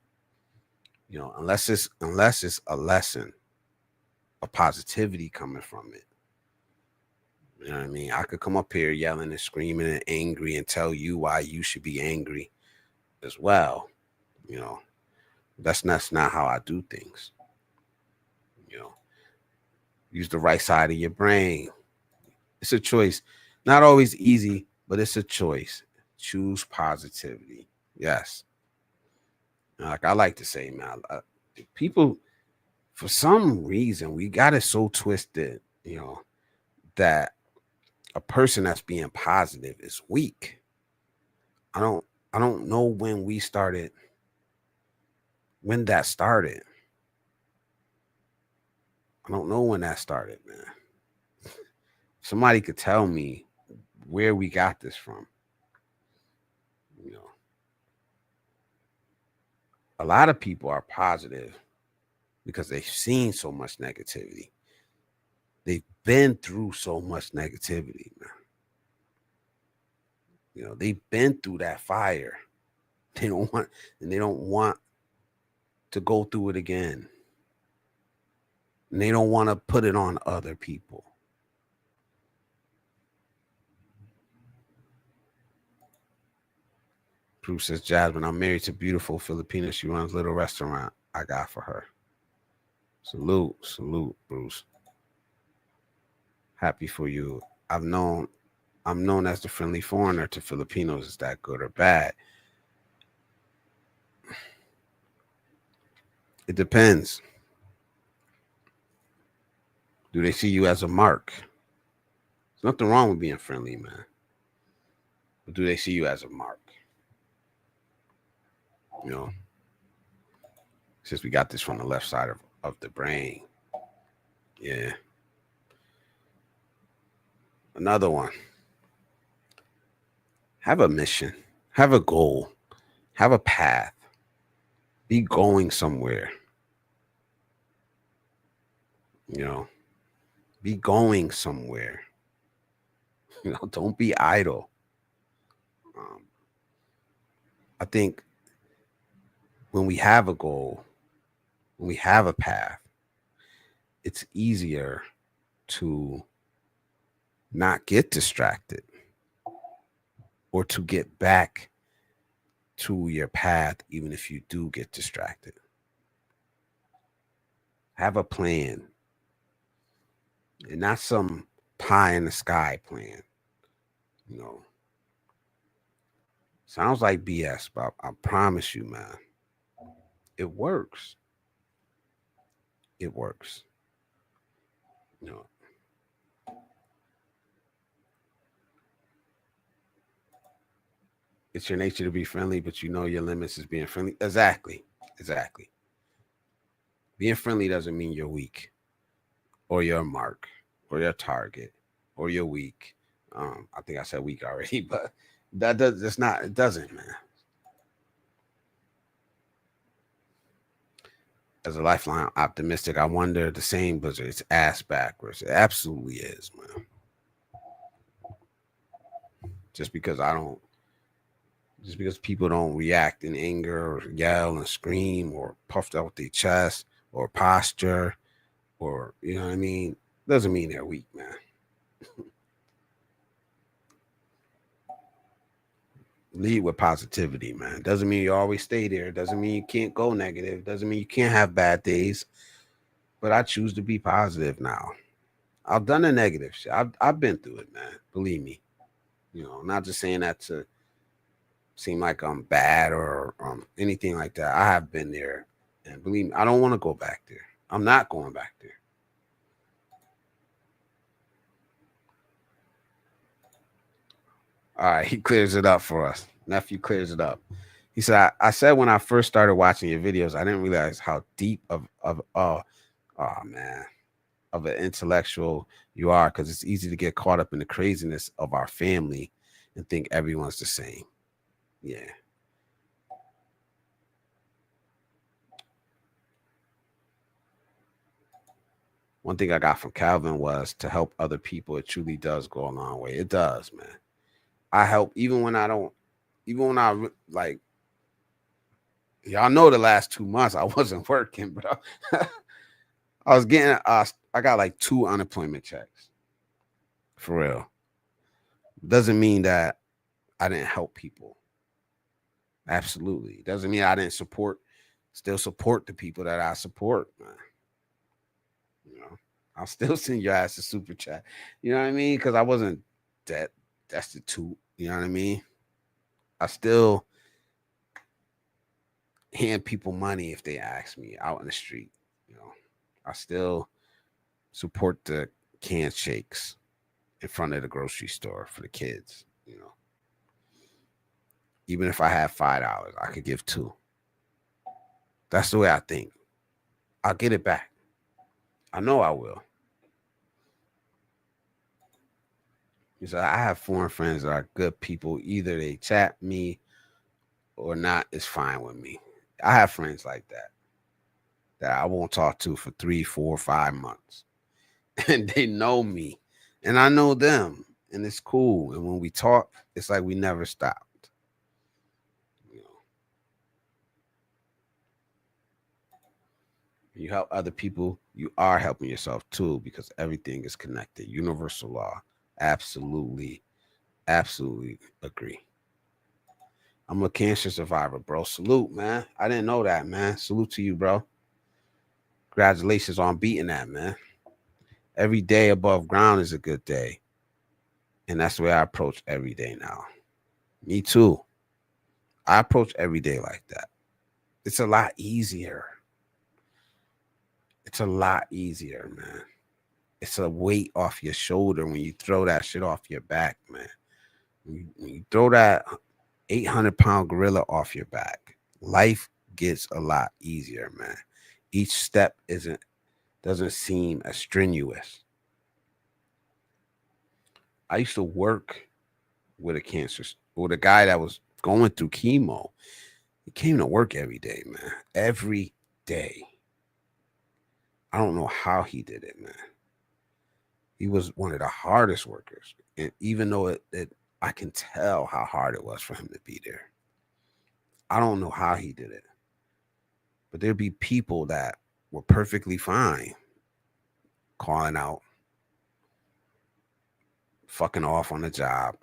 You know, unless it's a lesson of positivity coming from it. You know what I mean? I could come up here yelling and screaming and angry and tell you why you should be angry as well. You know, that's not how I do things. You know, use the right side of your brain. It's a choice. Not always easy, but it's a choice. Choose positivity. Yes. Like I like to say, man, people, for some reason, we got it so twisted, you know, that a person that's being positive is weak. I don't I don't know when that started. I don't know when that started, man. Somebody could tell me where we got this from. You know, a lot of people are positive because they've seen so much negativity. They've been through so much negativity, man. You know, they've been through that fire. They don't want to go through it again. And they don't want to put it on other people. Bruce says, Jasmine, I'm married to beautiful Filipina. She runs a little restaurant I got for her. Salute, Bruce. Happy for you. I'm known as the friendly foreigner to Filipinos. Is that good or bad? It depends. Do they see you as a mark? There's nothing wrong with being friendly, man. But do they see you as a mark? You know, since we got this from the left side of the brain. Yeah. Another one. Have a mission. Have a goal. Have a path. Be going somewhere. You know, be going somewhere. You know, don't be idle. I think when we have a goal, when we have a path, it's easier to not get distracted or to get back to your path, even if you do get distracted. Have a plan and not some pie in the sky plan. You know, sounds like BS, but I promise you, man, it works. It works. You know, it's your nature to be friendly, but you know your limits is being friendly. Exactly. Being friendly doesn't mean you're weak or you're a mark or you're a target or you're weak. I think I said weak already, but that's not, it doesn't, man. As a lifeline optimistic, I wonder the same, but it's ass backwards. It absolutely is, man. Just because I don't, just because people don't react in anger or yell and scream or puffed out their chest or posture or, you know what I mean, doesn't mean they're weak, man. Lead with positivity, man. Doesn't mean you always stay there. Doesn't mean you can't go negative. Doesn't mean you can't have bad days. But I choose to be positive now. I've done the negative shit. I've been through it, man. Believe me. You know, not just saying that to seem like I'm bad or anything like that. I have been there, and believe me, I don't want to go back there. I'm not going back there. All right, he clears it up for us. Nephew clears it up. He said, I said when I first started watching your videos, I didn't realize how deep of oh man, of an intellectual you are, because it's easy to get caught up in the craziness of our family and think everyone's the same. Yeah. One thing I got from Calvin was to help other people. It truly does go a long way. It does, man. I help even when I don't, even when I like, y'all know the last 2 months I wasn't working, bro. I was getting, I got like 2 unemployment checks for real. Doesn't mean that I didn't help people. Absolutely. Doesn't mean I didn't still support the people that I support, man. You know, I'll still send your ass a super chat. You know what I mean? Because I wasn't destitute. You know what I mean? I still hand people money if they ask me out in the street. You know, I still support the canned shakes in front of the grocery store for the kids. You know, even if I have $5, I could give two. That's the way I think. I'll get it back. I know I will. So I have foreign friends that are good people. Either they chat me or not, it's fine with me. I have friends like that I won't talk to for 3, 4, 5 months. And they know me. And I know them. And it's cool. And when we talk, it's like we never stopped. You know. You help other people, you are helping yourself too, because everything is connected. Universal law. Absolutely, absolutely agree. I'm a cancer survivor, bro. Salute, man. I didn't know that, man. Salute to you, bro. Congratulations on beating that, man. Every day above ground is a good day. And that's the way I approach every day now. Me too. I approach every day like that. It's a lot easier. It's a lot easier, man. It's a weight off your shoulder when you throw that shit off your back, man. When you throw that 800-pound gorilla off your back, life gets a lot easier, man. Each step doesn't seem as strenuous. I used to work with a guy that was going through chemo. He came to work every day, man. Every day. I don't know how he did it, man. He was one of the hardest workers. And even though I can tell how hard it was for him to be there. I don't know how he did it. But there'd be people that were perfectly fine calling out, fucking off on the job,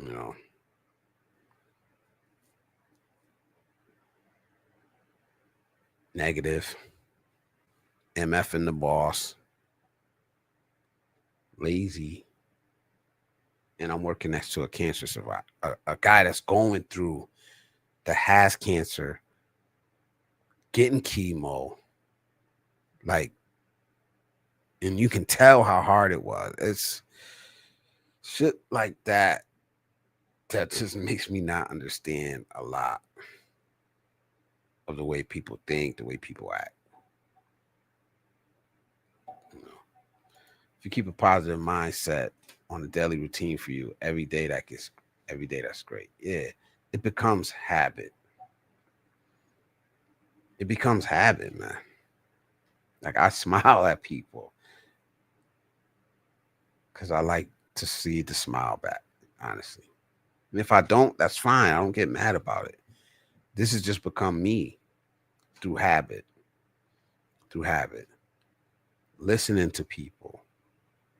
you know. Negative, MF the boss, lazy, and I'm working next to a cancer survivor, a guy that's going through, that has cancer, getting chemo, like, and you can tell how hard it was. It's shit like that just makes me not understand a lot. of the way people think, the way people act. You know, if you keep a positive mindset on a daily routine for you every day, that's great. Yeah, it becomes habit. It becomes habit, man. Like I smile at people because I like to see the smile back, honestly. And if I don't, that's fine. I don't get mad about it. This has just become me through habit, through habit. Listening to people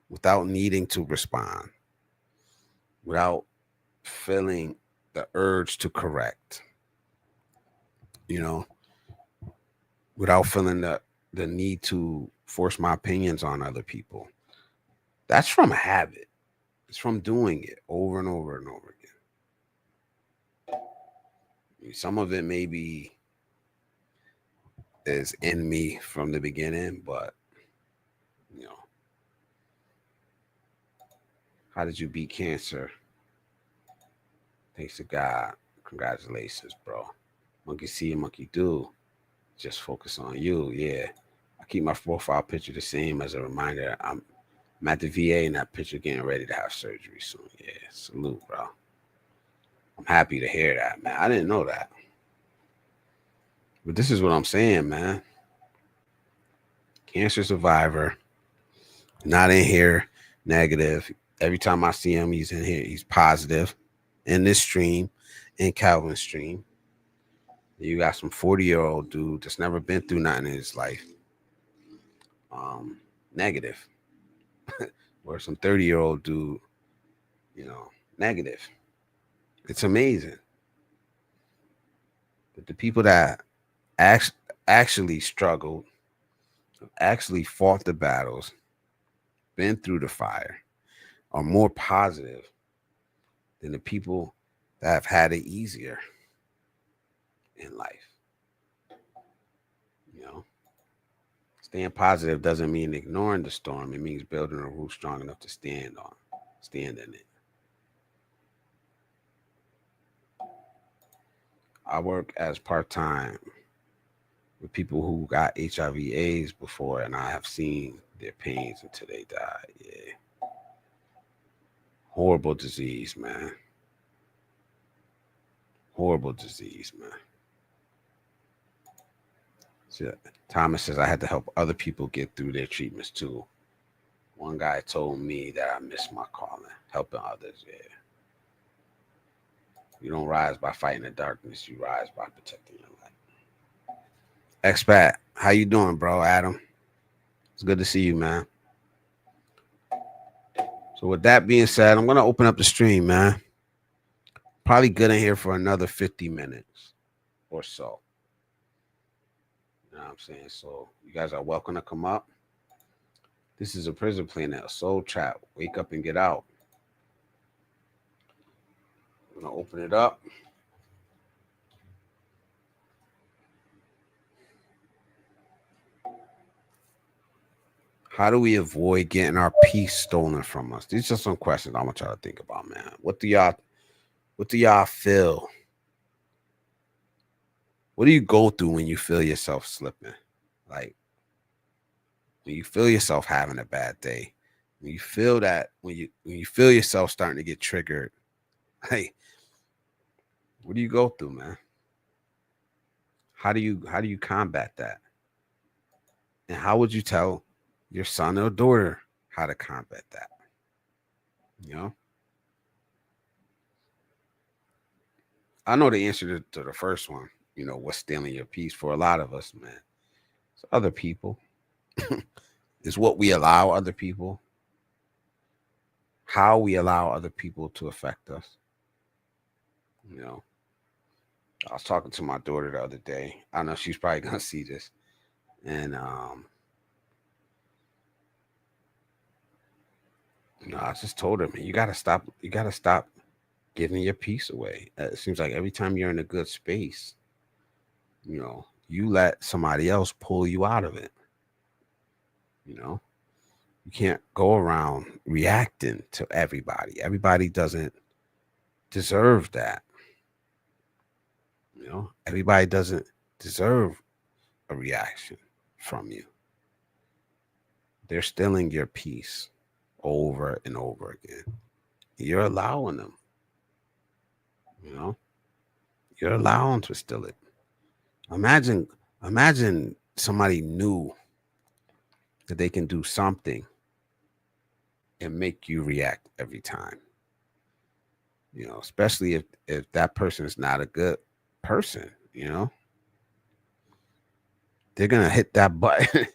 without needing to respond, without feeling the urge to correct, you know, without feeling the need to force my opinions on other people. That's from habit. It's from doing it over and over and over again. Some of it maybe is in me from the beginning, but you know, how did you beat cancer? Thanks to God. Congratulations, bro. Monkey see, monkey do. Just focus on you. Yeah. I keep my profile picture the same as a reminder. I'm at the VA in that picture getting ready to have surgery soon. Yeah. Salute, bro. I'm happy to hear that, man. I didn't know that. But this is what I'm saying, man. Cancer survivor, not in here negative. Every time I see him, he's in here. He's positive in this stream, in Calvin's stream. You got some 40-year-old dude that's never been through nothing in his life. Negative. Or some 30-year-old dude, you know, negative. It's amazing that the people that actually struggled, actually fought the battles, been through the fire, are more positive than the people that have had it easier in life. You know, staying positive doesn't mean ignoring the storm. It means building a roof strong enough to stand in it. I work as part-time with people who got HIV/AIDS before, and I have seen their pains until they die. Yeah. Horrible disease, man. Horrible disease, man. So, Thomas says I had to help other people get through their treatments too. One guy told me that I missed my calling, helping others. Yeah. You don't rise by fighting the darkness. You rise by protecting your light. Expat, how you doing, bro? Adam, it's good to see you, man. So with that being said, I'm gonna open up the stream, man. Probably good in here for another 50 minutes or so. You know what I'm saying? So you guys are welcome to come up. This is a prison planet, a soul trap. Wake up and get out. I'm gonna open it up. How do we avoid getting our peace stolen from us? These are some questions I want y'all to think about, man. What do y'all feel? What do you go through when you feel yourself slipping? Like when you feel yourself having a bad day, when you feel that, when you feel yourself starting to get triggered, hey, what do you go through, man? How do you combat that? And how would you tell your son or daughter how to combat that? You know? I know the answer to the first one, you know, what's stealing your peace for a lot of us, man. It's other people. It's what we allow other people, how we allow other people to affect us. You know, I was talking to my daughter the other day. I know she's probably gonna see this. And you know, I just told her, man, you gotta stop giving your peace away. It seems like every time you're in a good space, you know, you let somebody else pull you out of it. You know, you can't go around reacting to everybody. Everybody doesn't deserve that. You know, everybody doesn't deserve a reaction from you. They're stealing your peace over and over again. You're allowing them, you know, you're allowing to steal it. Imagine, imagine somebody knew that they can do something and make you react every time. Especially if that person is not a good person, they're gonna hit that button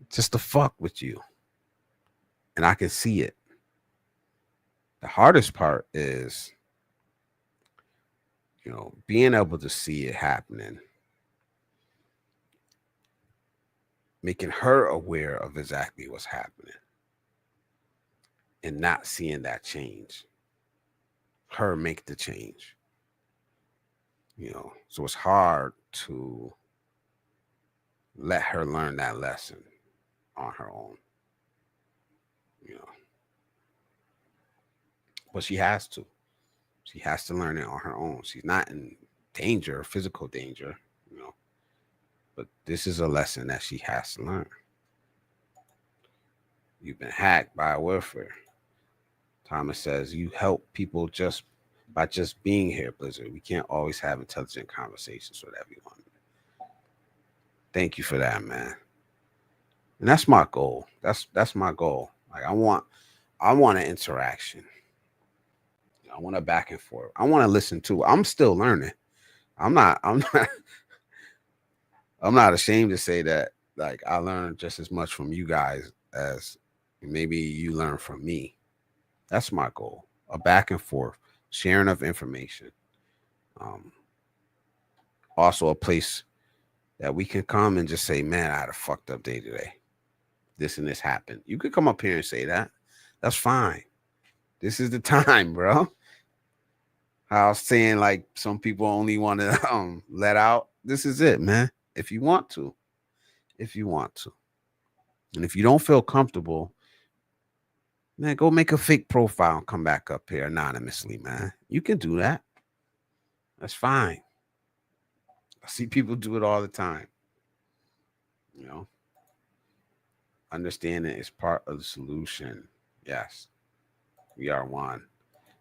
just to fuck with you. And I can see it. The hardest part is, being able to see it happening, making her aware of exactly what's happening and not seeing that change. Her make the change. So it's hard to let her learn that lesson on her own. But she has to. She has to learn it on her own. She's not in danger, physical danger, but this is a lesson that she has to learn. You've been hacked by a warfare. Thomas says, you help people just by just being here, Blizzard. We can't always have intelligent conversations with everyone. Thank you for that, man. And that's my goal. That's my goal. Like I want an interaction. I want a back and forth. I want to listen to. I'm still learning. I'm not ashamed to say that. Like I learned just as much from you guys as maybe you learn from me. That's my goal. A back and forth, sharing of information. Also a place that we can come and just say, man, I had a fucked up day today. This and this happened. You could come up here and say that. That's fine. This is the time, bro. I was saying, like, some people only want to let out. This is it, man. If you want to. And if you don't feel comfortable, man, go make a fake profile and come back up here anonymously, man. You can do that. That's fine. I see people do it all the time. Understanding is part of the solution. Yes. We are one.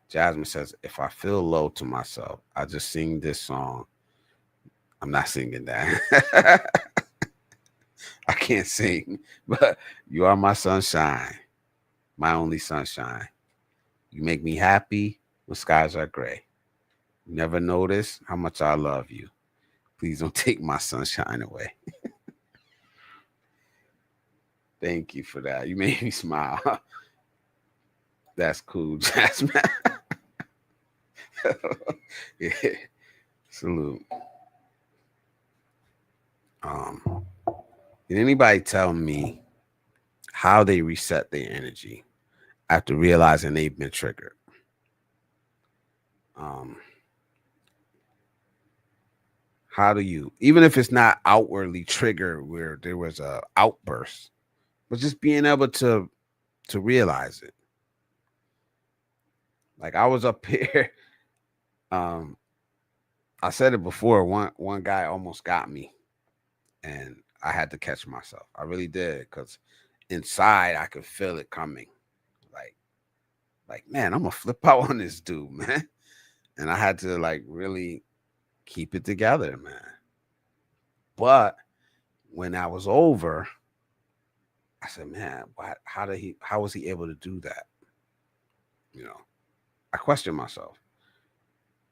Jasmine says, if I feel low to myself, I just sing this song. I'm not singing that. I can't sing, but you are my sunshine, my only sunshine. You make me happy when skies are gray. You never notice how much I love you. Please don't take my sunshine away. Thank you for that. You made me smile. That's cool, Jasmine. Yeah. Salute. Did anybody tell me how they reset their energy after realizing they've been triggered? How do you, even if it's not outwardly triggered where there was a outburst, but just being able to realize it? Like I was up here, I said it before. One guy almost got me, and I had to catch myself. I really did, because inside I could feel it coming. Like, man, I'm gonna flip out on this dude, man. And I had to like really keep it together, man. But when I was over, I said, man, how was he able to do that? I questioned myself.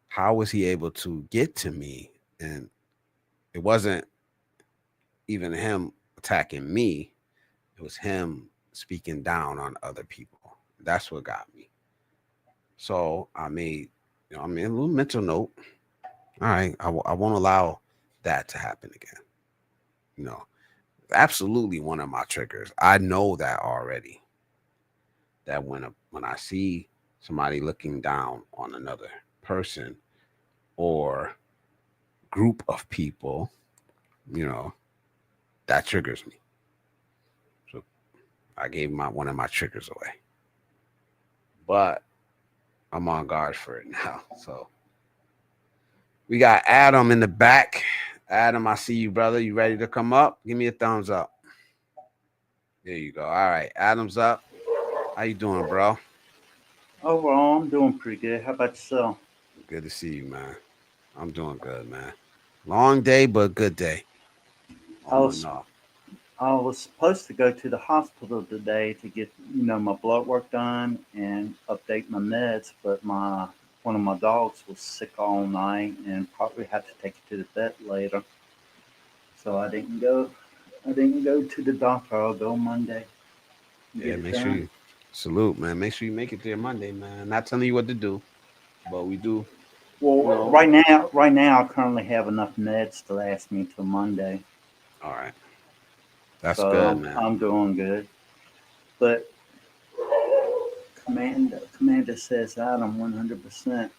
How was he able to get to me? And it wasn't even him attacking me. It was him speaking down on other people. That's what got me. So I made a little mental note. All right, I won't allow that to happen again. Absolutely one of my triggers. I know that already. That when I see somebody looking down on another person or group of people, that triggers me. So I gave one of my triggers away. But I'm on guard for it now. So we got Adam in the back. Adam, I see you, brother. You ready to come up? Give me a thumbs up. There you go. All right, Adam's up. How you doing, bro? Overall, I'm doing pretty good. How about yourself? Good to see you, man. I'm doing good, man. Long day, but good day. I On and was off. I was supposed to go to the hospital today to get my blood work done and update my meds, but my one of my dogs was sick all night and probably have to take it to the vet later. So I didn't go. I didn't go to the doctor. I'll go Monday and Yeah, get it make sure done. you salute, man. Make sure you make it there Monday, man. Not telling you what to do, but we do, you Well, know. right now, I currently have enough meds to last me till Monday, All right. That's so good, I'm man. I'm doing good. But Commander says Adam 100%.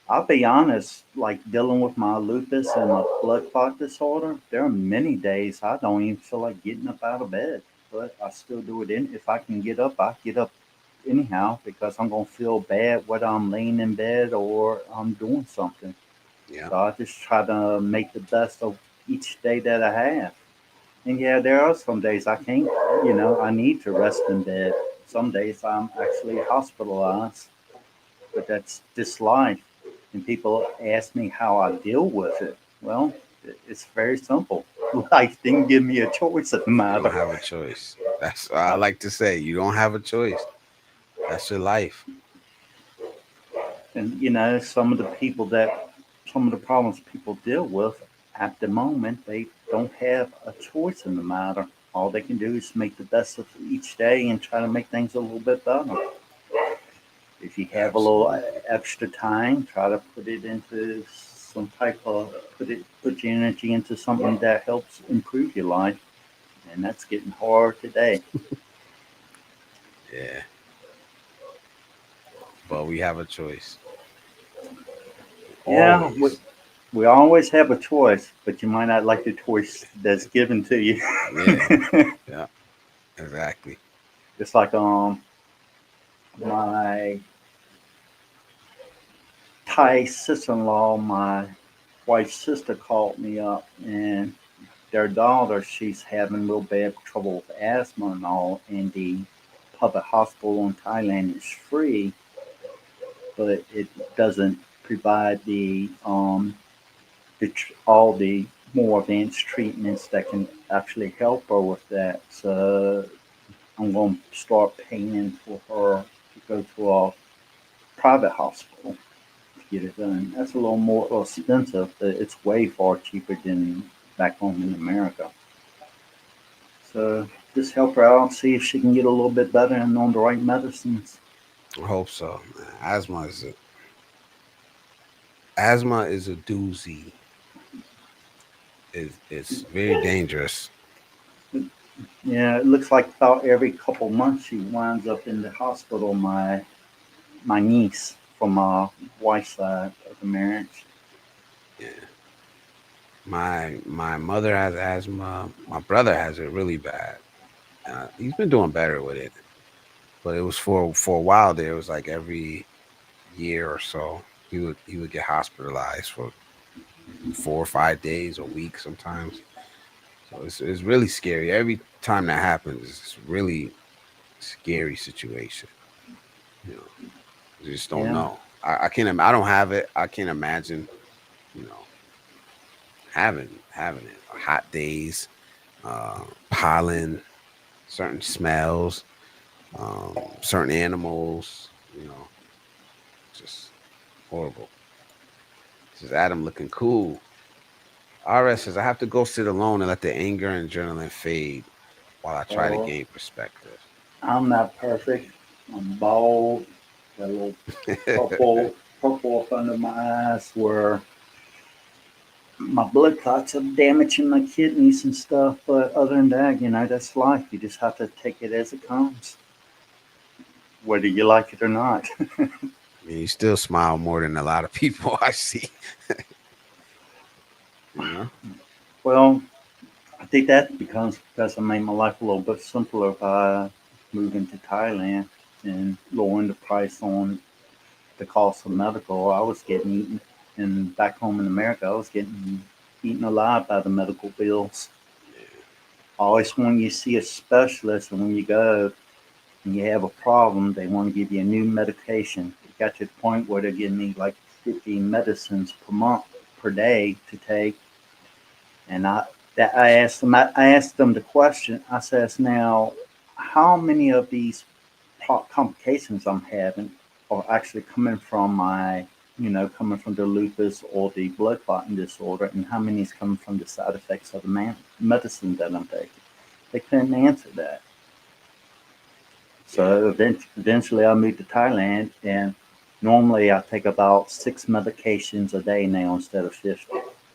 I'll be honest, like dealing with my lupus and my blood clot disorder, there are many days I don't even feel like getting up out of bed, but I still do it. If I can get up, I get up anyhow because I'm gonna feel bad whether I'm laying in bed or I'm doing something. Yeah, So I just try to make the best of each day that I have. And yeah, there are some days I can't. I need to rest in bed. Some days I'm actually hospitalized, but that's just life. And people ask me how I deal with it. Well, it's very simple. Life didn't give me a choice in the you don't matter. have a choice. That's what I I, like to say. You don't have a choice. That's your life. and some of the problems people deal with at the moment, they don't have a choice in the matter. All they can do is make the best of each day and try to make things a little bit better. If you have a little Absolutely. extra time, try to put it into some type of put your energy into something that helps improve your life, and that's getting hard today. Yeah, but we have a choice. Yeah, Always. we always have a choice, but you might not like the choice that's given to you. Yeah, yeah, exactly. It's like my Thai sister-in-law, my wife's sister called me up, and their daughter, she's having real bad trouble with asthma and all, and the public hospital in Thailand is free, but it doesn't provide all the more advanced treatments that can actually help her with that. So I'm going to start paying for her to go to a private hospital to get it done. That's a little more expensive, but it's way far cheaper than back home in America. So just help her out, see if she can get a little bit better and on the right medicines. I hope so, man. Asthma is a doozy. It's very dangerous. Yeah, it looks like about every couple months she winds up in the hospital. My niece from my wife's side of the marriage. Yeah. My mother has asthma. My brother has it really bad. He's been doing better with it, but it was for a while there. It was like every year or so he would get hospitalized for 4 or 5 days, a week sometimes. So it's really scary. Every time that happens, it's really scary situation. You know, you just don't Yeah, know. I can't. I don't have it. I can't imagine. You know, having it. Hot days, pollen, certain smells, certain animals. Just horrible. This is Adam looking cool. RS says I have to go sit alone and let the anger and adrenaline fade while I try to well, gain perspective. I'm not perfect. I'm bald, got a little purple up under my eyes where my blood clots are damaging my kidneys and stuff. But other than that, that's life. You just have to take it as it comes, whether you like it or not. I mean, you still smile more than a lot of people I see. You know? Well, I think that becomes because I made my life a little bit simpler by moving to Thailand and lowering the price on the cost of medical. I was getting and back home in America, I was getting eaten alive by the medical bills. Yeah. Always when you see a specialist and when you go and you have a problem, they want to give you a new medication. It got to the point where they're giving me like 50 medicines per month, per day to take. And I asked them the question. I says, now, how many of these complications I'm having are actually coming from coming from the lupus or the blood clotting disorder, and how many is coming from the side effects of the medicine that I'm taking? They couldn't answer that. Yeah. So eventually I moved to Thailand, and normally I take about 6 medications a day now instead of 50.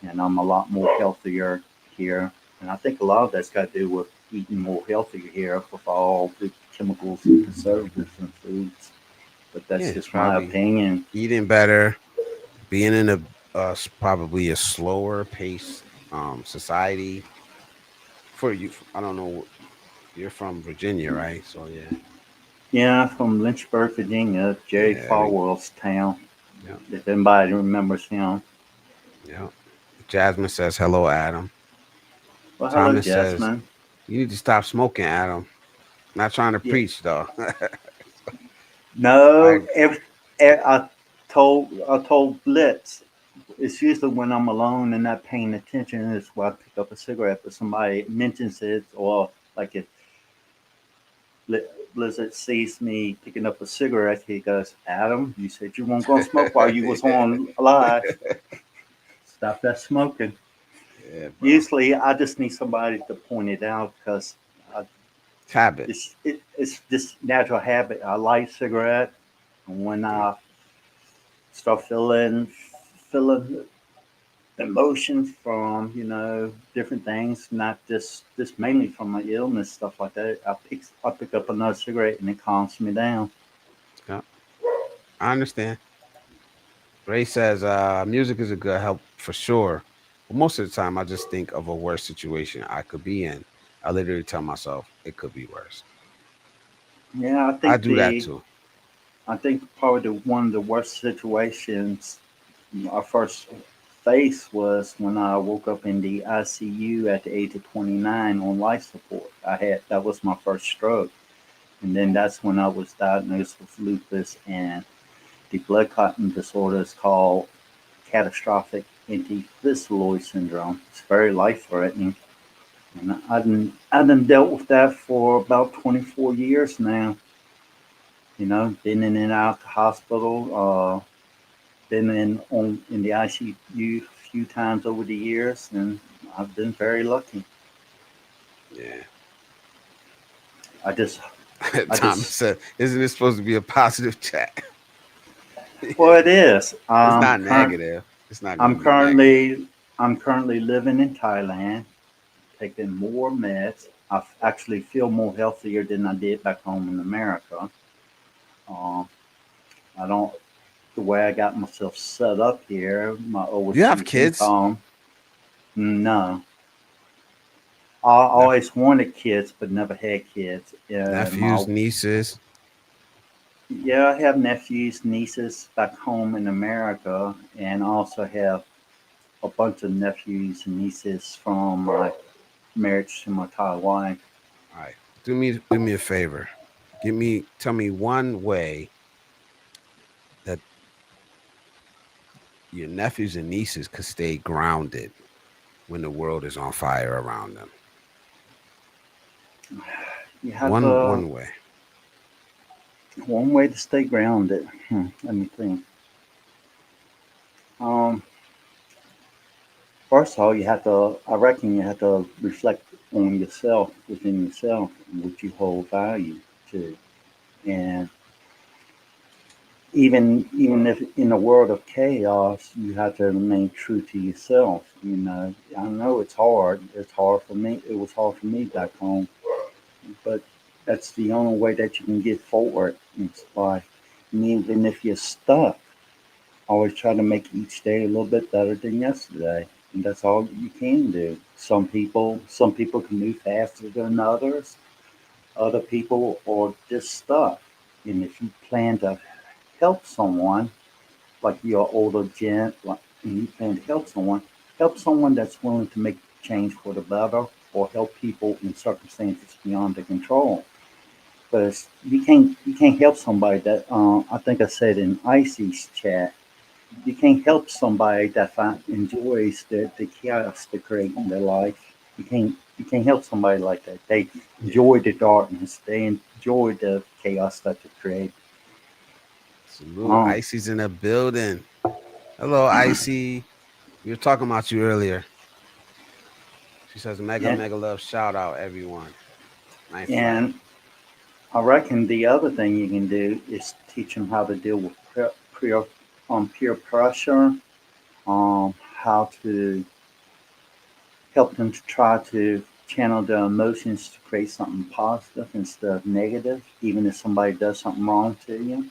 And I'm a lot more healthier here. And I think a lot of that's got to do with eating more healthier here with all the chemicals and preservatives and foods. But Yeah. that's It's just my probably opinion. eating better, being in a probably a slower pace society for you. I don't know. You're from Virginia, right? So yeah, Yeah, I'm from Lynchburg, Virginia, Jerry yeah, Falwell's town. yeah, If anybody remembers him. yeah. Jasmine says hello, Adam. Well, hello, Thomas says Jasmine. you need to stop smoking, Adam. Not trying to Yeah. preach though. No, I I told Blitz. It's usually when I'm alone and not paying attention is why I pick up a cigarette. But somebody mentions it, or like if Blizzard sees me picking up a cigarette, he goes, "Adam, you said you weren't gonna smoke while you was yeah, on live. Stop that smoking." yeah, bro. Usually, I just need somebody to point it out because Habit. it's just natural habit. I light cigarette, and when Yeah, I start feeling emotions from different things, not just mainly from my illness stuff like that. I pick up another cigarette and it calms me down. yeah. I understand. Ray says music is a good help for sure. But most of the time I just think of a worse situation I could be in. I literally tell myself it could be worse. Yeah, I do that too. I think probably one of the worst situations I first faced was when I woke up in the ICU at the age of 29 on life support. That was my first stroke, and then that's when I was diagnosed with lupus and the blood clotting disorder is called catastrophic antiphysaloid syndrome. It's very life threatening. And I done dealt with that for about 24 years now. Been in and out the hospital, been in the ICU a few times over the years, and I've been very lucky. Yeah. I just, I Thomas just, said, isn't this supposed to be a positive chat? well, it is. It's not negative. It's not gonna I'm be negative. currently living in Thailand, taking more meds. Actually feel more healthier than I did back home in America. Uh, I don't the way I got myself set up here, my You have overseas kids? income. No, I Nep- always wanted kids, but never had kids. nephews, nieces. Yeah, I have nephews, nieces back home in America, and I also have a bunch of nephews and nieces from my marriage to my Thai wife. All right. Do me a favor. Tell me one way that your nephews and nieces could stay grounded when the world is on fire around them. You have One way. one way to stay grounded. Let me think. Um, First of all, I reckon you have to reflect on yourself within yourself and what you hold value to. And even if in a world of chaos, you have to remain true to yourself. I know it's hard. It's hard for me. It was hard for me back home, but that's the only way that you can get forward. It's by, and even if you're stuck, always try to make each day a little bit better than yesterday. And that's all you can do. Some people can move faster than others. Other people are just stuck. And if you plan to help someone, like you're older gent, like, and help someone that's willing to make change for the better, or help people in circumstances beyond their control. Because you can't help somebody that I think I said in Icy's chat. You can't help somebody that enjoys the chaos they create in their life. You can't help somebody like that. They enjoy the darkness. They enjoy the chaos that they create. Salute. Um, Icy's in the building. Hello, Icy. We were talking about you earlier. She says, mega, and mega love. Shout out, everyone. 9-5. and I reckon the other thing you can do is teach them how to deal with peer pressure, how to help them to try to channel their emotions to create something positive instead of negative, even if somebody does something wrong to you.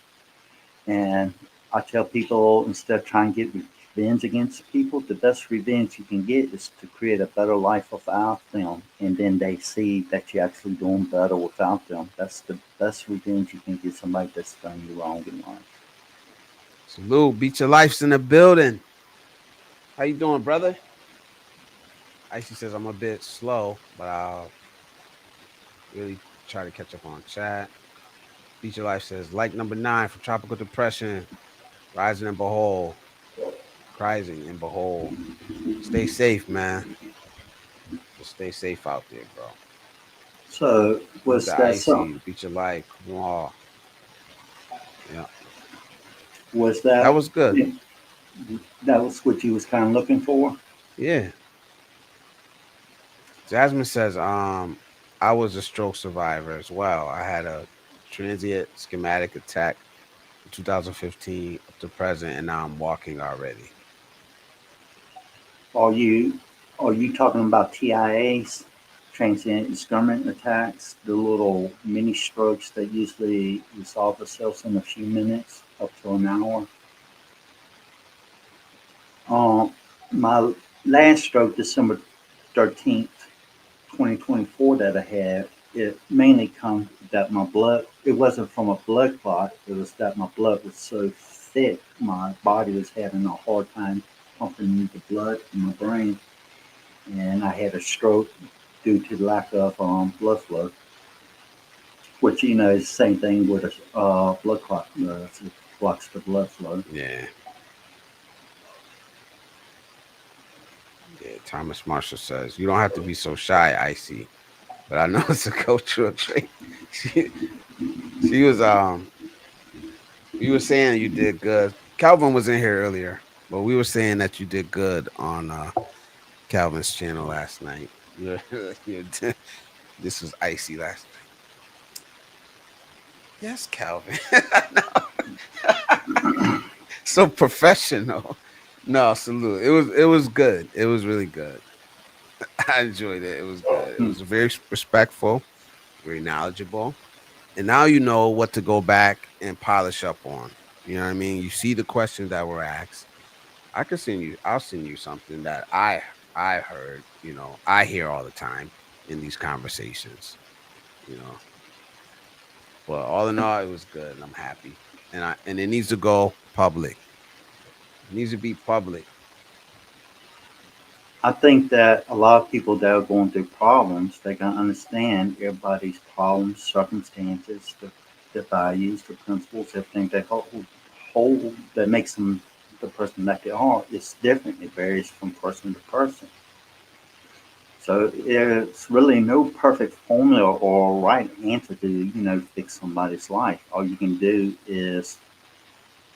And I tell people, instead of trying to get revenge against people, the best revenge you can get is to create a better life without them. And then they see that you're actually doing better without them. That's the best revenge you can get somebody that's done you wrong in life. Salute. Beat Your Life's in the building. How you doing, brother? Icy says, I'm a bit slow, but I'll really try to catch up on chat. Beat Your Life says, like number 9 for tropical depression, rising and behold, rising and behold. Stay safe, man. Just stay safe out there, bro. So Salute was to that some? Icy. Beat Your Life. Wow. Yeah. Was That that was good. that was what you was kind of looking for? Yeah. Jasmine says, I was a stroke survivor as well. I had a transient schematic attack from 2015 up to present, and now I'm walking already. Are you talking about TIAs, transient ischemic attacks, the little mini strokes that usually resolve themselves in a few minutes up to an hour? Uh, my last stroke, December 13th, 2024, that I had, it mainly come that my blood, it wasn't from a blood clot, it was that my blood was so thick, my body was having a hard time pumping the blood in my brain, and I had a stroke due to the lack of blood flow, which is the same thing with a blood clot. It blocks the blood flow. Yeah. Yeah. Thomas Marshall says, you don't have to be so shy, Icy, but I know it's a cultural trait. she, she was, we were saying you did good. Calvin was in here earlier, but we were saying that you did good on Calvin's channel last night. This was Icy last night. Yes, Calvin. So professional. No, salute. It was good. It was really good. I enjoyed it. It was good. It Hmm. was very respectful, very knowledgeable. And now you know what to go back and polish up on. You know what I mean? You see the questions that were asked. I'll send you something that I heard, I hear all the time in these conversations, you know. But all in all, it was good and I'm happy. And it needs to go public. It needs to be public. I think that a lot of people that are going through problems, they can understand everybody's problems, circumstances, the values, the principles, everything they hold that makes them the person that they are is different. It varies from person to person. So there's really no perfect formula or right answer to, fix somebody's life. All you can do is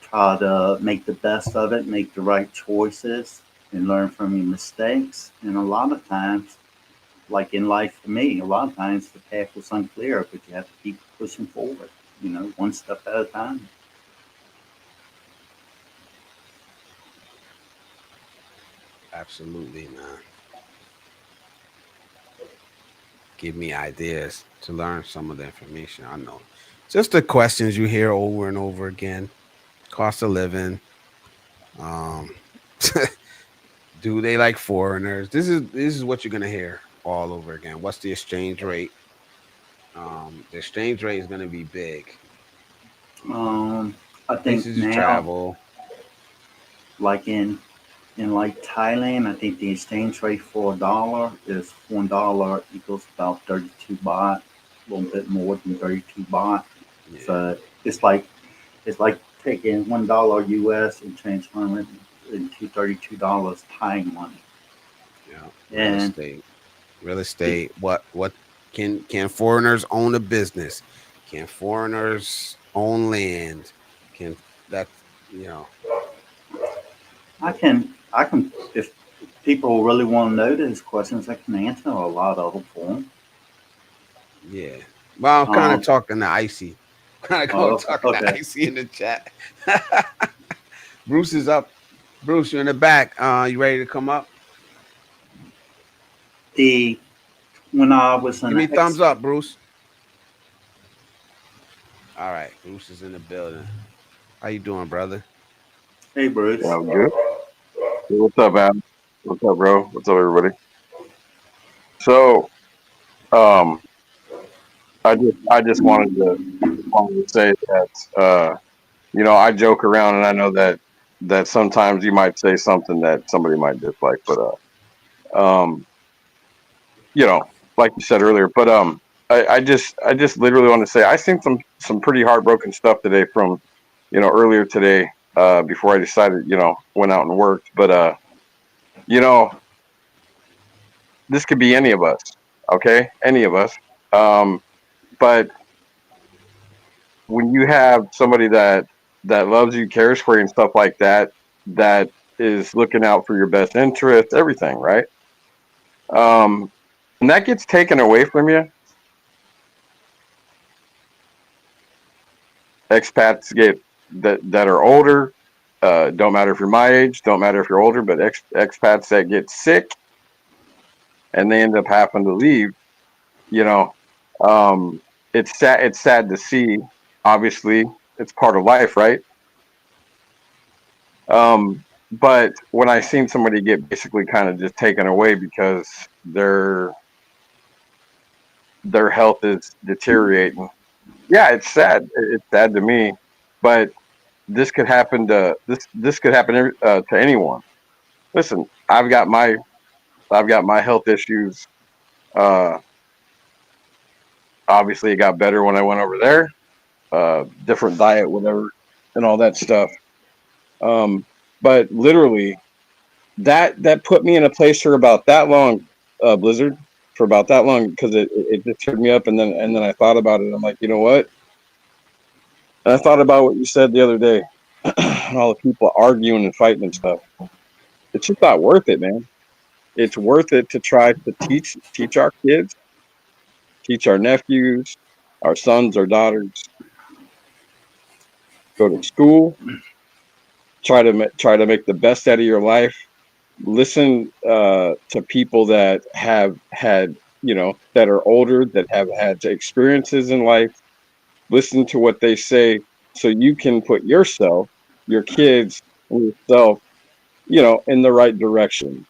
try to make the best of it, make the right choices, and learn from your mistakes. And a lot of times, like in life for me, a lot of times the path was unclear, but you have to keep pushing forward, one step at a time. Absolutely, man. Give me ideas to learn some of the information I know. Just the questions you hear over and over again. Cost of living. Um, do they like foreigners? This is what you're gonna hear all over again. What's the exchange rate? The exchange rate is gonna be big. Um, I think Places you now, travel. like in in like Thailand, I think the exchange rate for a dollar is $1 equals about 32 baht, a little bit more than 32 baht. Yeah, So it's like taking $1 US and transferring it into $32 Thai money. yeah. Real And estate. Real it, estate. What can foreigners own a business? Can foreigners own land? Can that you know? I can if people really want to know these questions, I can answer a lot of them for them. Yeah. Well, I'm kind of Um, talking to Icy. Kind of okay, talking to okay. Icy in the chat. Bruce is up. Bruce, you're in the back. You ready to come up? The when I was Give in me the thumbs up, Bruce. All right, Bruce is in the building. How you doing, brother? hey Yeah, Bruce, I'm good. Hey, what's up, Adam? What's up, bro? What's up, everybody? So, um, I just wanted to say that I joke around, and I know that sometimes you might say something that somebody might dislike, but um, you know, like you said earlier, but I just literally want to say I seen some pretty heartbroken stuff today from earlier today before I decided went out and worked, but you know this could be any of us, okay? Any of us. Um, but when you have somebody that loves you, cares for you, and stuff like that, that is looking out for your best interest, everything, right? Um, and that gets taken away from you. Expats get that are older. Don't matter if you're my age, don't matter if you're older, but expats that get sick and they end up having to leave. You know, um, it's sad. It's sad to see. Obviously, it's part of life, right? But when I seen somebody get basically kind of just taken away because their health is deteriorating, yeah, it's sad. It's sad to me, but this could happen to anyone. Listen, I've got my health issues. Uh, Obviously, it got better when I went over there. Different diet, whatever, and all that stuff. Um, but literally, that put me in a place for about that long, Blizzard, for about that long because it just turned me up, and then I thought about it. I'm like, you know what? And I thought about what you said the other day, and all the people arguing and fighting and stuff. It's just not worth it, man. It's worth it to try to teach our kids, teach our nephews, our sons, our daughters, go to school, try to make the best out of your life. Listen to people that have had that are older, that have had experiences in life. Listen to what they say so you can put yourself, your kids, and yourself, in the right direction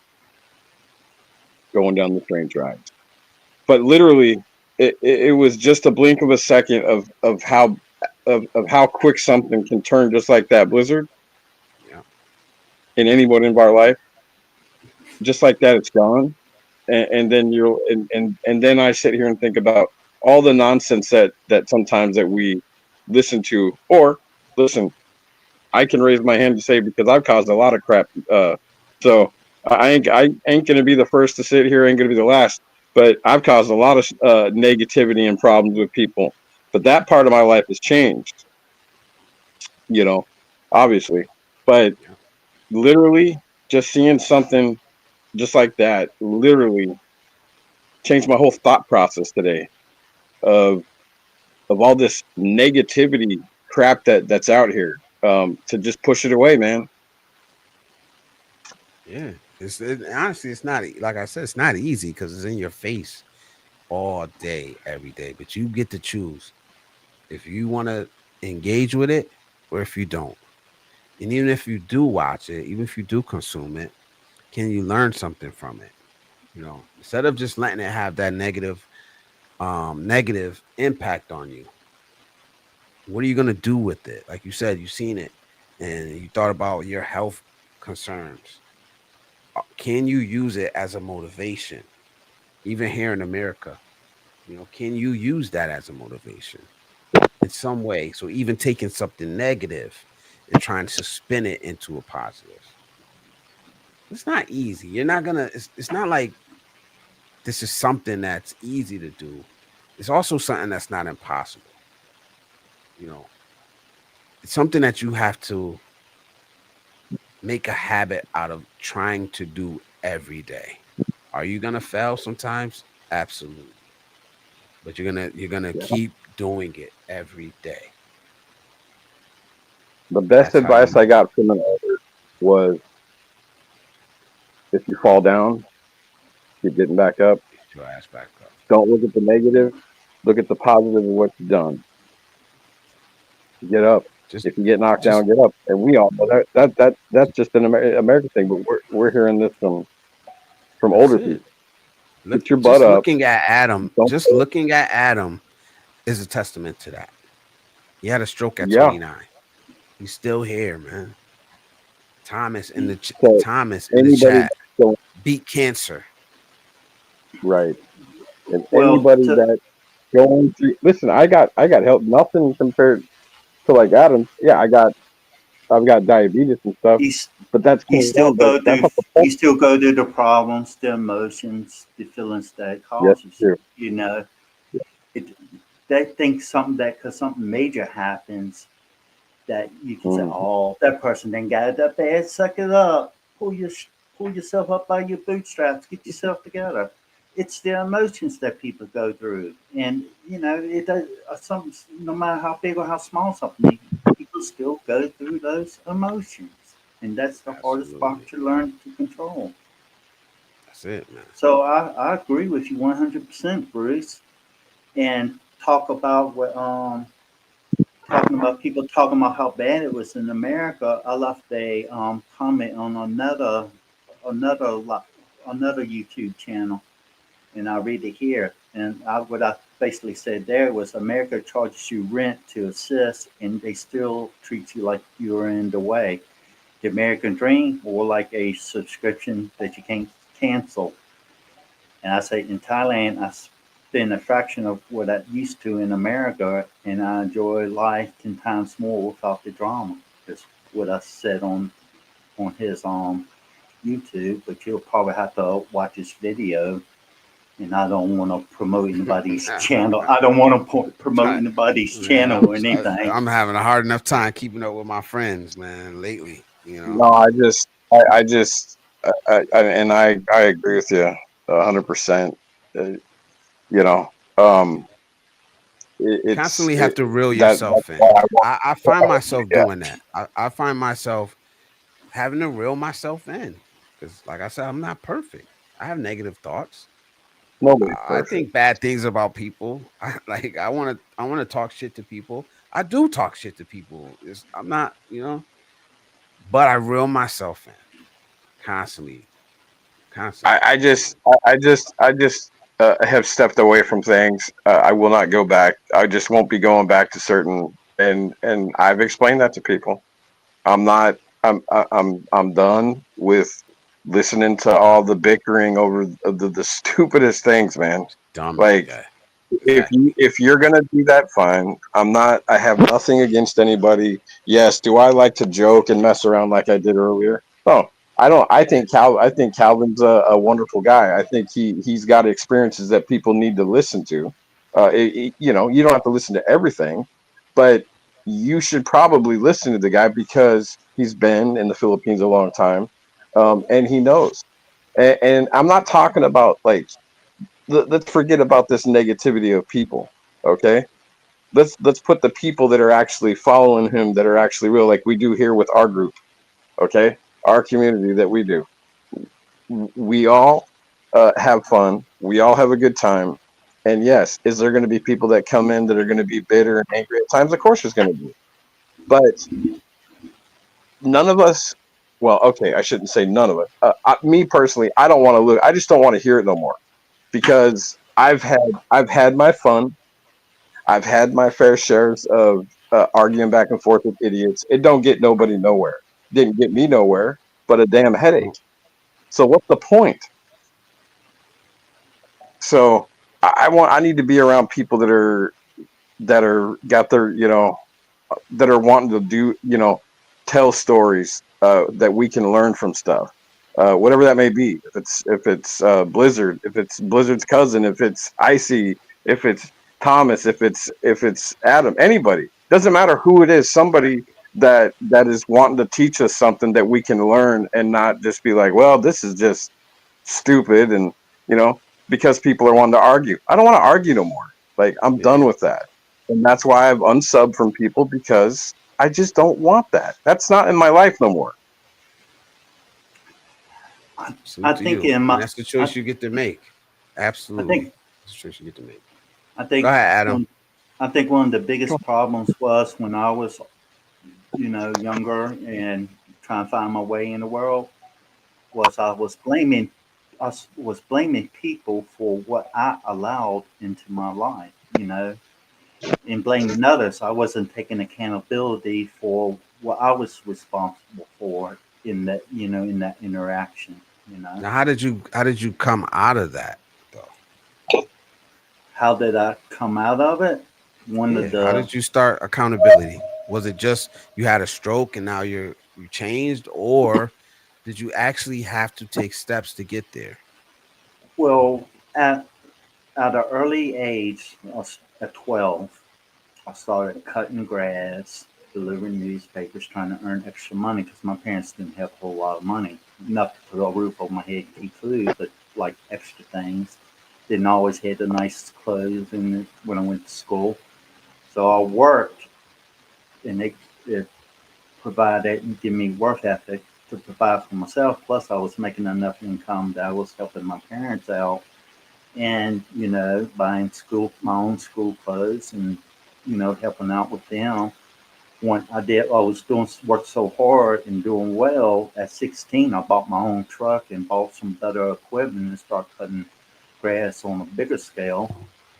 going down the train tracks. But literally, it was just a blink of a second of how quick something can turn, just like that, Blizzard, Yeah. in any one of our life. Just like that, it's gone. And then and then I sit here and think about all the nonsense that sometimes that we listen to. Or listen, I can raise my hand to say because I've caused a lot of crap. So I ain't gonna be the first to sit here. I ain't gonna be the last. But I've caused a lot of negativity and problems with people. But that part of my life has changed. You know, obviously. But Yeah. literally, just seeing something just like that literally changed my whole thought process today of all this negativity crap that's out here. To just push it away, man. Yeah. Honestly, it's not like I said. It's not easy because it's in your face all day, every day. But you get to choose if you want to engage with it or if you don't. And even if you do watch it, even if you do consume it, can you learn something from it? Instead of just letting it have that negative impact on you, what are you gonna do with it? Like you said, you've seen it and you thought about your health concerns. can you use it as a motivation? Even here in America, can you use that as a motivation in some way? So even taking something negative and trying to spin it into a positive. It's not easy. You're not gonna. It's not like this is something that's easy to do. It's also something that's not impossible. You know, it's something that you have to make a habit out of trying to do every day. Are you gonna fail sometimes? Absolutely. But you're gonna Yeah. keep doing it every day. The best That's how advice you I got from an elder was, if you fall down, keep getting back up. get your ass back up. Don't look at the negative. Look at the positive of what you've done. Get up. Just If you get knocked just down, get up. And we all know that's just an American thing. But we're hearing this from that's older it. people. Look, Get your butt just up. looking at Adam, Don't. just looking at Adam is a testament to that. He had a stroke at Yeah. 29. He's still here, man. Thomas in the So Thomas in the anybody chat that's going beat cancer. right, and Well, anybody that's going through, listen, I got help. Nothing compared to like Adam. Yeah, I've got diabetes and stuff, he's but that's you going still on. But go that's through not the point. you still go through the problems, the emotions, the feelings that it Yes, causes. you You know, it they think something that because something major happens that you do. can say, "Oh, that person didn't got it that bad. Suck it up. Pull yourself up by your bootstraps. Get yourself together." It's the emotions that people go through, and it does. Some no matter how big or how small something, people still go through those emotions, and that's the hardest part Absolutely. to learn to control. That's it, man. So I agree with you 100%, Bruce, and talk about what talking about people talking about how bad it was in America. I left a comment on another another YouTube channel, and I'll read it here. And what I basically said there was America charges you rent to assist, and they still treat you like you're in the way. The American dream, or like a subscription that you can't cancel. And I say in Thailand, I spend a fraction of what I used to in America, and I enjoy life 10 times more without the drama. That's what I said on his YouTube. But you'll probably have to watch his video. And I don't want to promote anybody's channel. I don't want to promote Try- anybody's Man, channel or anything. I'm having a hard enough time keeping up with my friends, man, lately. No, I just, and I agree with you 100%. Uh, you know, um, it's Constantly have to reel that's yourself in. why I want. I find myself Yeah, doing that. I find myself having to reel myself in because, like I said, I'm not perfect. I have negative thoughts. nobody's I perfect. think bad things about people. I want to talk shit to people. I do talk shit to people. I'm not, but I reel myself in constantly, I, constantly. I just, I just have stepped away from things. I will not go back. I just won't be going back to certain, and I've explained that to people. I'm not. I'm done with listening to all the bickering over the stupidest things, man. Dumb. Like, Yeah, if exactly. you're gonna do that, fine. I'm not. I have nothing against anybody. Yes, do I like to joke and mess around like I did earlier? Oh, I don't. I think Calvin's a wonderful guy. I think he's got experiences that people need to listen to. You don't have to listen to everything, but you should probably listen to the guy because he's been in the Philippines a long time, and he knows. And I'm not talking about like, let's forget about this negativity of people. Okay, let's put the people that are actually following him, that are actually real, like we do here with our group. Okay, our community that we do. We all have fun. We all have a good time. And yes, is there going to be people that come in that are going to be bitter and angry at times? Of course, there's going to be. But none of us. Well, okay, I shouldn't say none of us. Me personally, I don't want to look. I just don't want to hear it no more, because I've had my fun. I've had my fair shares of arguing back and forth with idiots. It don't get nobody nowhere. Didn't get me nowhere, but a damn headache. So what's the point? So I need to be around people that are got their, that are wanting to do, tell stories that we can learn from stuff, whatever that may be. If it's Blizzard, if it's Blizzard's cousin, if it's Icy, if it's Thomas, if it's Adam, anybody, doesn't matter who it is. Somebody that is wanting to teach us something that we can learn, and not just be like, well, this is just stupid, and because people are wanting to argue. I don't want to argue no more. Like, I'm done with that. And that's why I've unsubbed from people, because I just don't want that. That's not in my life no more. I think in my, and that's the choice you get to make. Absolutely. That's the choice you get to make. I think, go ahead, Adam. I think one of the biggest problems was when I was, younger and trying to find my way in the world, was I was blaming people for what I allowed into my life, and blaming others. I wasn't taking accountability for what I was responsible for in that, in that interaction. Now, how did you come out of that, though? How did I come out of it? How did you start accountability? Was it just you had a stroke and now you changed, or did you actually have to take steps to get there? Well, at an early age, at 12, I started cutting grass, delivering newspapers, trying to earn extra money because my parents didn't have a whole lot of money. Enough to put a roof over my head and keep food, but like extra things. Didn't always have the nicest clothes when I went to school. So I worked, and it provided and give me work ethic to provide for myself. Plus, I was making enough income that I was helping my parents out, and buying my own school clothes, and helping out with them. When I was doing work so hard and doing well. At 16, I bought my own truck and bought some better equipment and started cutting grass on a bigger scale.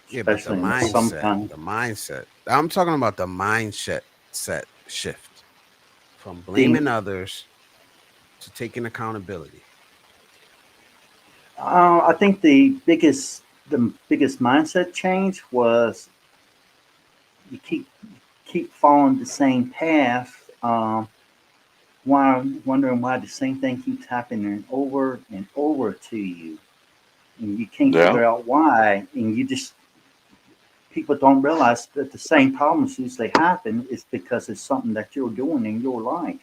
Yeah, but Especially in the summertime. the mindset. I'm talking about the mindset shift from The, blaming others to taking accountability. I think the biggest mindset change was you keep following the same path. Wondering why the same thing keeps happening over and over to you, and you can't figure out why. And people don't realize that the same problems usually happen is because it's something that you're doing in your life.